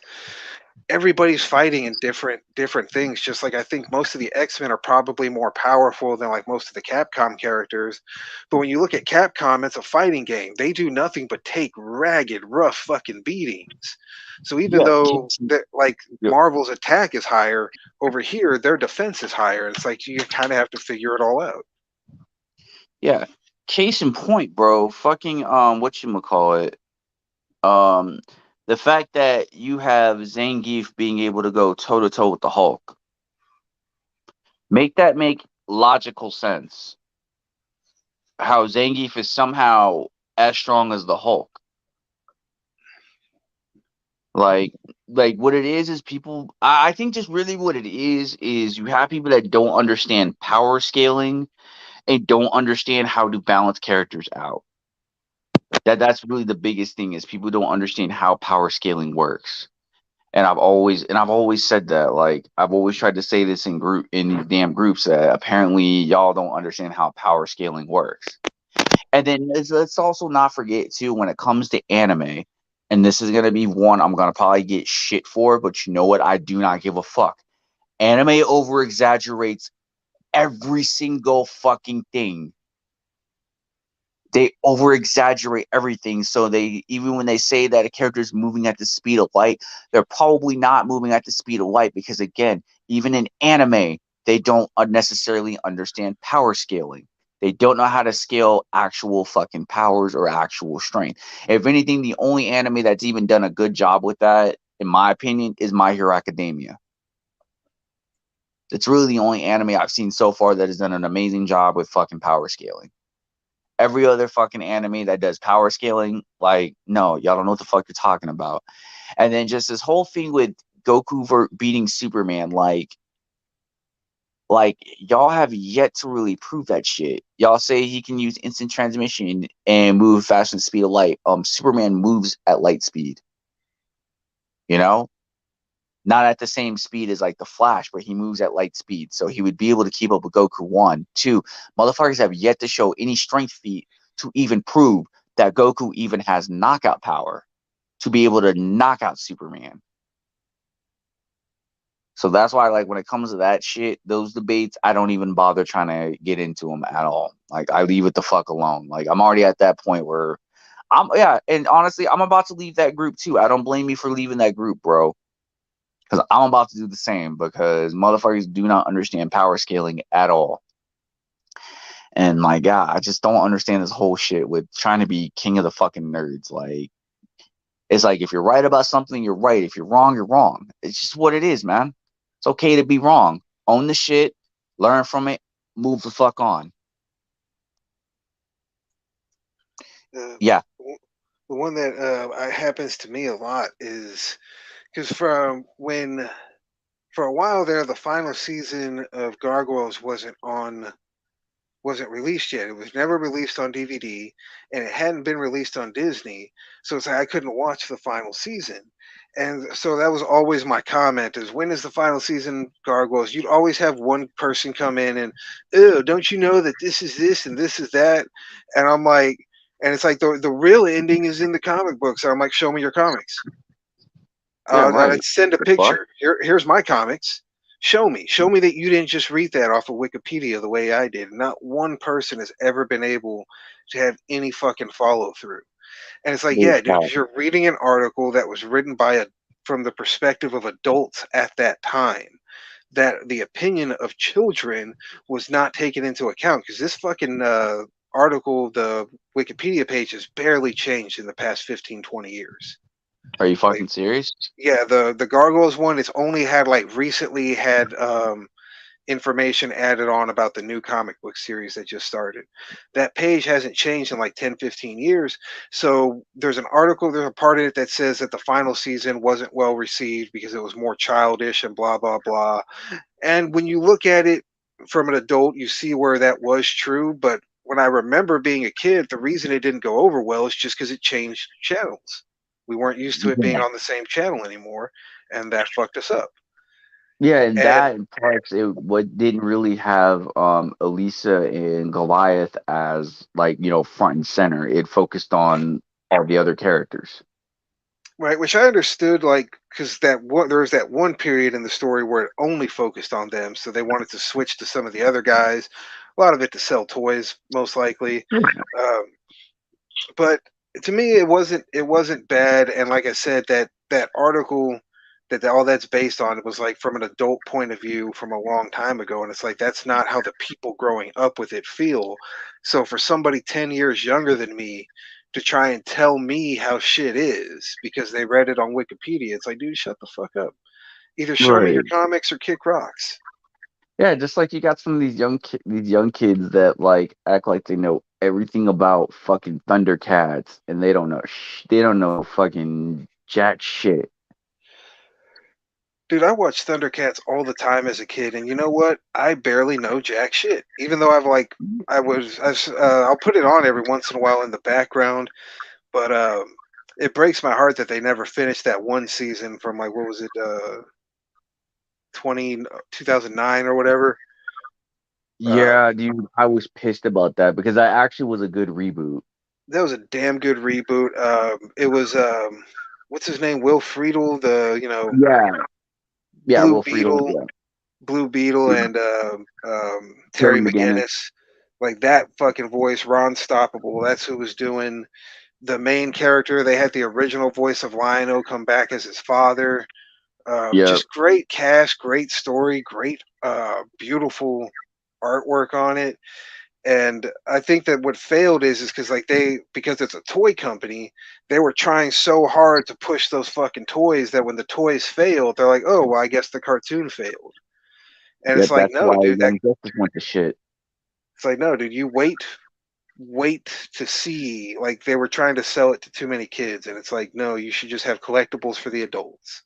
Speaker 3: everybody's fighting in different things. Just like I think most of the X-Men are probably more powerful than like most of the Capcom characters. But when you look at Capcom, it's a fighting game. They do nothing but take ragged, rough fucking beatings. So even
Speaker 2: Yeah.
Speaker 3: though that like
Speaker 2: Yeah.
Speaker 3: Marvel's attack is higher, over here their defense is higher. It's like you kind of have to figure it all out.
Speaker 2: Yeah. Case in point, bro. Fucking whatchamacallit? Um the fact that you have Zangief being able to go toe to toe with the Hulk. Make logical sense. How Zangief is somehow as strong as the Hulk. Like like what it is people I think just really what it is you have people that don't understand power scaling and don't understand how to balance characters out. That's really the biggest thing is people don't understand how power scaling works. And I've always said that, like, I've always tried to say this in these damn groups that apparently y'all don't understand how power scaling works. And then let's also not forget too, when it comes to anime, and this is gonna be one I'm gonna probably get shit for, but you know what? I do not give a fuck. Anime over exaggerates every single fucking thing. They over exaggerate everything. So they, even when they say that a character is moving at the speed of light, they're probably not moving at the speed of light because, again, even in anime, they don't necessarily understand power scaling. They don't know how to scale actual fucking powers or actual strength. If anything, the only anime that's even done a good job with that, in my opinion, is My Hero Academia. It's really the only anime I've seen so far that has done an amazing job with fucking power scaling. Every other fucking anime that does power scaling, like, no, y'all don't know what the fuck you're talking about. And then just this whole thing with Goku beating Superman, like y'all have yet to really prove that shit. Y'all say he can use instant transmission and move faster than the speed of light. Superman moves at light speed. You know? Not at the same speed as like the Flash, but he moves at light speed. So he would be able to keep up with Goku. 1. 2, motherfuckers have yet to show any strength feat to even prove that Goku even has knockout power to be able to knock out Superman. So that's why, like, when it comes to that shit, those debates, I don't even bother trying to get into them at all. Like, I leave it the fuck alone. Like, I'm already at that point where and honestly, I'm about to leave that group too. I don't blame you for leaving that group, bro. Because I'm about to do the same because motherfuckers do not understand power scaling at all. And my God, I just don't understand this whole shit with trying to be king of the fucking nerds. Like, it's like if you're right about something, you're right. If you're wrong, you're wrong. It's just what it is, man. It's okay to be wrong. Own the shit, learn from it, move the fuck on. Yeah.
Speaker 3: The one that happens to me a lot is because from when for a while there, the final season of Gargoyles wasn't released yet. It was never released on DVD, and it hadn't been released on Disney. So it's like I couldn't watch the final season. And so that was always my comment: is when is the final season Gargoyles? You'd always have one person come in and, oh, don't you know that this is this and this is that? And I'm like, and it's like the real ending is in the comic books. So I'm like, show me your comics.
Speaker 2: Yeah, right.
Speaker 3: I'd send a picture. Here's my comics. Show me that you didn't just read that off of Wikipedia the way I did. Not one person has ever been able to have any fucking follow through. And it's like, yeah, dude, because you're reading an article that was written from the perspective of adults at that time. That the opinion of children was not taken into account because this fucking article, the Wikipedia page, has barely changed in the past 15, 20 years.
Speaker 2: Are you fucking serious?
Speaker 3: Yeah, the Gargoyles one, it's only had like recently had information added on about the new comic book series that just started. That page hasn't changed in like 10, 15 years. So there's there's a part of it that says that the final season wasn't well received because it was more childish and blah, blah, blah. And when you look at it from an adult, you see where that was true. But when I remember being a kid, the reason it didn't go over well is just because it changed channels. We weren't used to it being on the same channel anymore, and that fucked us up.
Speaker 2: Yeah, and that parts what didn't really have Elisa and Goliath as, like, front and center. It focused on all the other characters.
Speaker 3: Right, which I understood, like, because there was that one period in the story where it only focused on them, so they wanted to switch to some of the other guys. A lot of it to sell toys, most likely. But to me, it wasn't bad. And like I said, that article all that's based on, it was like from an adult point of view from a long time ago, and it's like that's not how the people growing up with it feel. So for somebody 10 years younger than me to try and tell me how shit is because they read it on Wikipedia, it's like, dude, shut the fuck up. Either show me your comics or kick rocks.
Speaker 2: Yeah, just like you got some of these young kids that like act like they know everything about fucking Thundercats, and they don't know fucking jack shit.
Speaker 3: Dude, I watched Thundercats all the time as a kid, and you know what? I barely know jack shit. Even though I'll put it on every once in a while in the background, but it breaks my heart that they never finished that one season from like what was it, 2009 or whatever.
Speaker 2: Yeah, dude, I was pissed about that because that actually was a good reboot.
Speaker 3: That was a damn good reboot. It was what's his name, Will Friedle, the
Speaker 2: Yeah, yeah,
Speaker 3: Blue
Speaker 2: Will Friedle,
Speaker 3: Beetle,
Speaker 2: yeah,
Speaker 3: Blue Beetle,
Speaker 2: yeah.
Speaker 3: and
Speaker 2: Terry
Speaker 3: Terry
Speaker 2: McGinnis.
Speaker 3: McGinnis. Like that fucking voice, Ron Stoppable. That's who was doing the main character. They had the original voice of Lion-O come back as his father.
Speaker 2: Yep,
Speaker 3: Just great cast, great story, great, beautiful artwork on it. And I think that what failed is because like because it's a toy company, they were trying so hard to push those fucking toys that when the toys failed, they're like, oh well, I guess the cartoon failed. And it's
Speaker 2: yep.
Speaker 3: like,
Speaker 2: That's
Speaker 3: no,
Speaker 2: why
Speaker 3: dude,
Speaker 2: Young Justice went to shit.
Speaker 3: it's like, no, dude, you wait to see. Like they were trying to sell it to too many kids, and it's like, no, you should just have collectibles for the adults.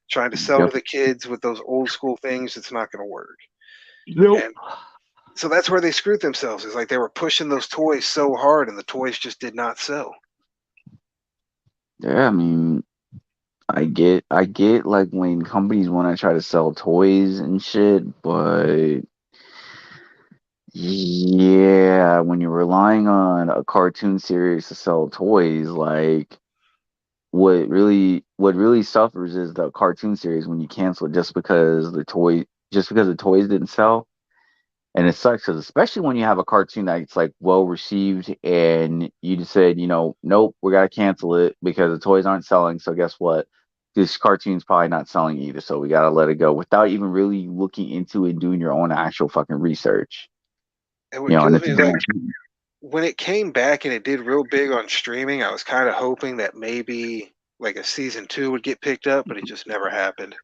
Speaker 3: Trying to sell to
Speaker 2: Yep.
Speaker 3: the kids with those old school things, it's not going to work.
Speaker 2: Nope.
Speaker 3: And so that's where they screwed themselves. Is like they were pushing those toys so hard, and the toys just did not sell.
Speaker 2: Yeah, I mean, I get like when companies want to try to sell toys and shit, but yeah, when you're relying on a cartoon series to sell toys, like what really suffers is the cartoon series when you cancel it just because the toys didn't sell. And it sucks 'cause especially when you have a cartoon that's like well received and you just said, nope, we gotta cancel it because the toys aren't selling. So guess what? This cartoon's probably not selling either, so we gotta let it go without even really looking into it and doing your own actual fucking research.
Speaker 3: And what
Speaker 2: And
Speaker 3: kills
Speaker 2: if
Speaker 3: me
Speaker 2: you
Speaker 3: is like
Speaker 2: don't,
Speaker 3: when it came back and it did real big on streaming, I was kind of hoping that maybe like a season two would get picked up, but it just never happened.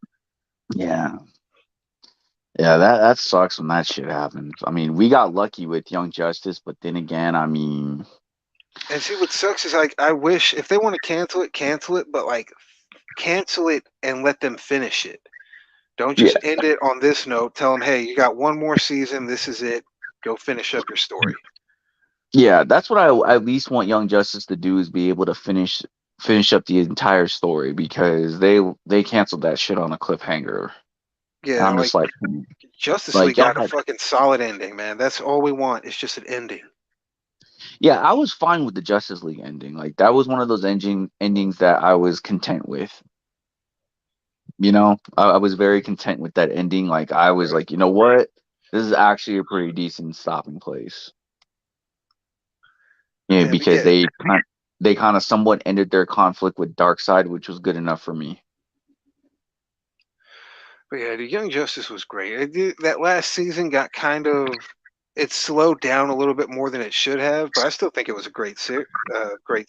Speaker 2: yeah, yeah, that sucks when that shit happens. I mean, we got lucky with Young Justice, but then again, I mean,
Speaker 3: And see, what sucks is like I wish if they want to cancel it, but like cancel it and let them finish it. Don't
Speaker 2: yeah,
Speaker 3: just end it on this note. Tell them, hey, you got one more season. This is it. Go finish up your story.
Speaker 2: yeah, that's what I at least want Young Justice to do is be able to finish up the entire story because they canceled that shit on a cliffhanger, and
Speaker 3: Yeah,
Speaker 2: I'm
Speaker 3: like
Speaker 2: just
Speaker 3: Justice
Speaker 2: like
Speaker 3: League
Speaker 2: y'all
Speaker 3: got a
Speaker 2: had,
Speaker 3: fucking solid ending, man. That's all we want. It's just an ending.
Speaker 2: yeah, I was fine with the Justice League ending. Like that was one of those endings that I was content with. I was very content with that ending. Like I was like, you know what, this is actually a pretty decent stopping place. Yeah,
Speaker 3: Man, but
Speaker 2: because
Speaker 3: yeah,
Speaker 2: they kind of somewhat ended their conflict with Darkseid, which was good enough for me.
Speaker 3: the Young Justice was great. That last season got kind of it slowed down a little bit more than it should have, but I still think it was a great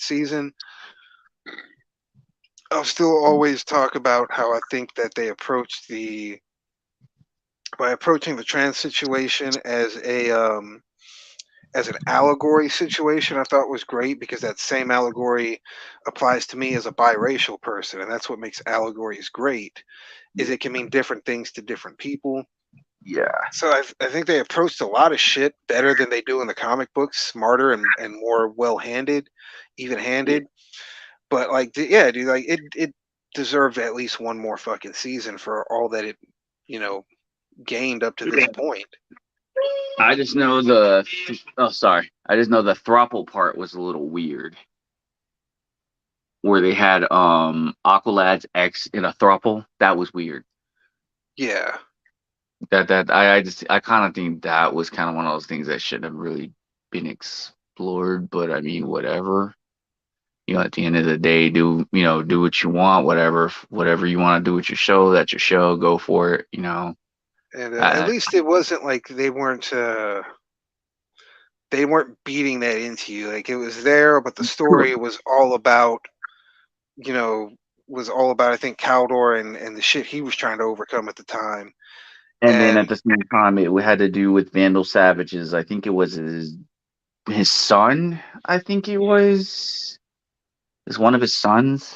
Speaker 3: season. I'll still always talk about how I think that they approached the by approaching the trans situation as an allegory situation. I thought was great because that same allegory applies to me as a biracial person, and that's what makes allegories great. Is it can mean different things to different people.
Speaker 2: Yeah.
Speaker 3: So I think they approached a lot of shit better than they do in the comic books, smarter and more well-handed, even-handed. But like, yeah, dude, like it deserved at least one more fucking season for all that it, you know, gained up to this point.
Speaker 2: I just know I just know the throuple part was a little weird, where they had Aqualad's ex in a throuple. That was weird.
Speaker 3: Yeah,
Speaker 2: I kind of think that was kind of one of those things that shouldn't have really been explored. But I mean, whatever. At the end of the day, do what you want, whatever you want to do with your show. That's your show. Go for it.
Speaker 3: and at
Speaker 2: I,
Speaker 3: least it wasn't like they weren't beating that into you. Like it was there, but the story was all about, you know, was all about I think Caldor and the shit he was trying to overcome at the time.
Speaker 2: And then
Speaker 3: And
Speaker 2: at the same time, it had to do with Vandal Savages. I think it was his son. I think it was. Is one of his sons.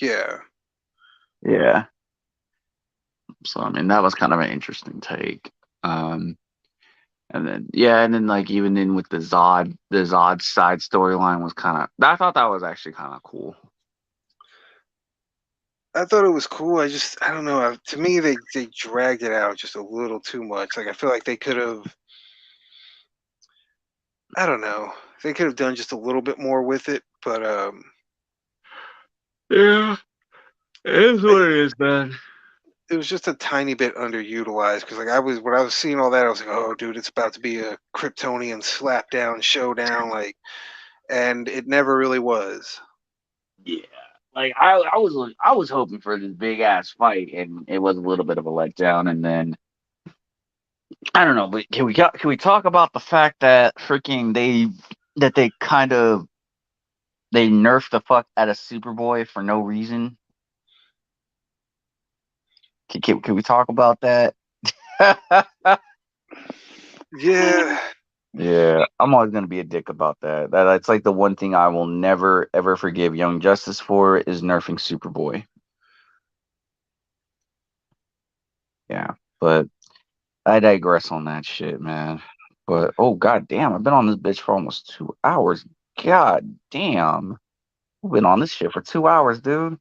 Speaker 3: yeah,
Speaker 2: Yeah. So I mean, that was kind of an interesting take. And then like even in with the Zod side storyline was kind of. I thought that was actually kind of cool.
Speaker 3: I thought it was cool. I don't know. To me, they dragged it out just a little too much. Like I feel like they could have. I don't know. They could have done just a little bit more with it, but
Speaker 2: Yeah, it is what it is, man.
Speaker 3: it was just a tiny bit underutilized. Because like when I was seeing all that, I was like, oh, dude, it's about to be a Kryptonian slapdown showdown, like, and it never really was.
Speaker 2: Yeah, like I was hoping for this big ass fight, and it was a little bit of a letdown. And then I don't know, but can we talk about the fact that freaking they kind of they nerfed the fuck out of Superboy for no reason? Can we talk about that?
Speaker 3: Yeah.
Speaker 2: Yeah, I'm always gonna be a dick about that. That's like the one thing I will never ever forgive Young Justice for is nerfing Superboy. Yeah, but I digress on that shit, man. But oh god damn, I've been on this bitch for almost 2 hours. God damn, I've been on this shit for 2 hours, dude.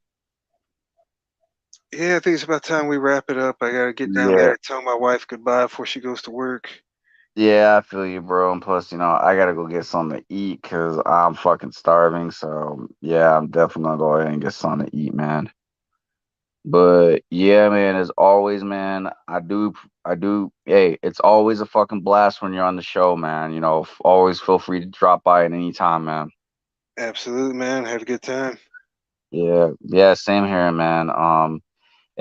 Speaker 3: Yeah, I think it's about time we wrap it up. I gotta get down there
Speaker 2: Yeah,
Speaker 3: and tell my wife goodbye before she goes to work.
Speaker 2: yeah, I feel you, bro. And plus, I gotta go get something to eat because I'm fucking starving. So yeah, I'm definitely gonna go ahead and get something to eat, man. But yeah, man, as always, man, I do. Hey, it's always a fucking blast when you're on the show, man. Always feel free to drop by at any time, man.
Speaker 3: Absolutely, man. Have a good time.
Speaker 2: Yeah, yeah, same here, man.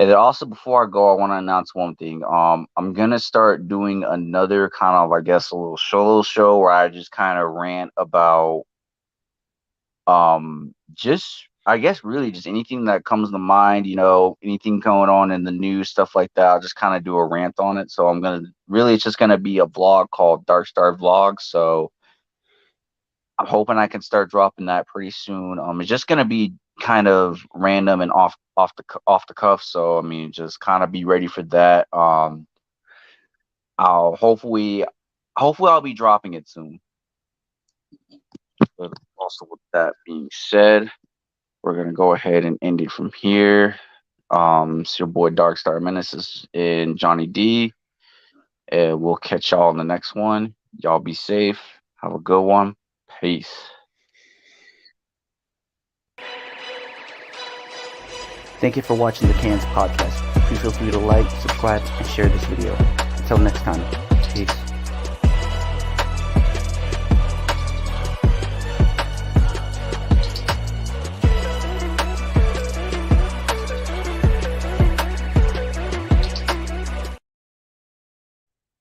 Speaker 2: And then also before I go, I want to announce one thing. I'm gonna start doing another kind of, I guess, a little show where I just kind of rant about just I guess really just anything that comes to mind, anything going on in the news, stuff like that. I'll just kind of do a rant on it. So it's just gonna be a vlog called Darkstar Vlog. So I'm hoping I can start dropping that pretty soon. It's just gonna be kind of random and off the cuff. So I mean, just kind of be ready for that. I'll hopefully I'll be dropping it soon. But also with that being said, we're gonna go ahead and end it from here. It's your boy Darkstar Menaces and Johnny D. And we'll catch y'all in the next one. Y'all be safe. Have a good one. Peace.
Speaker 1: Thank you for watching the C.A.N.S podcast. Please feel free to like, subscribe, and share this video. Until next time.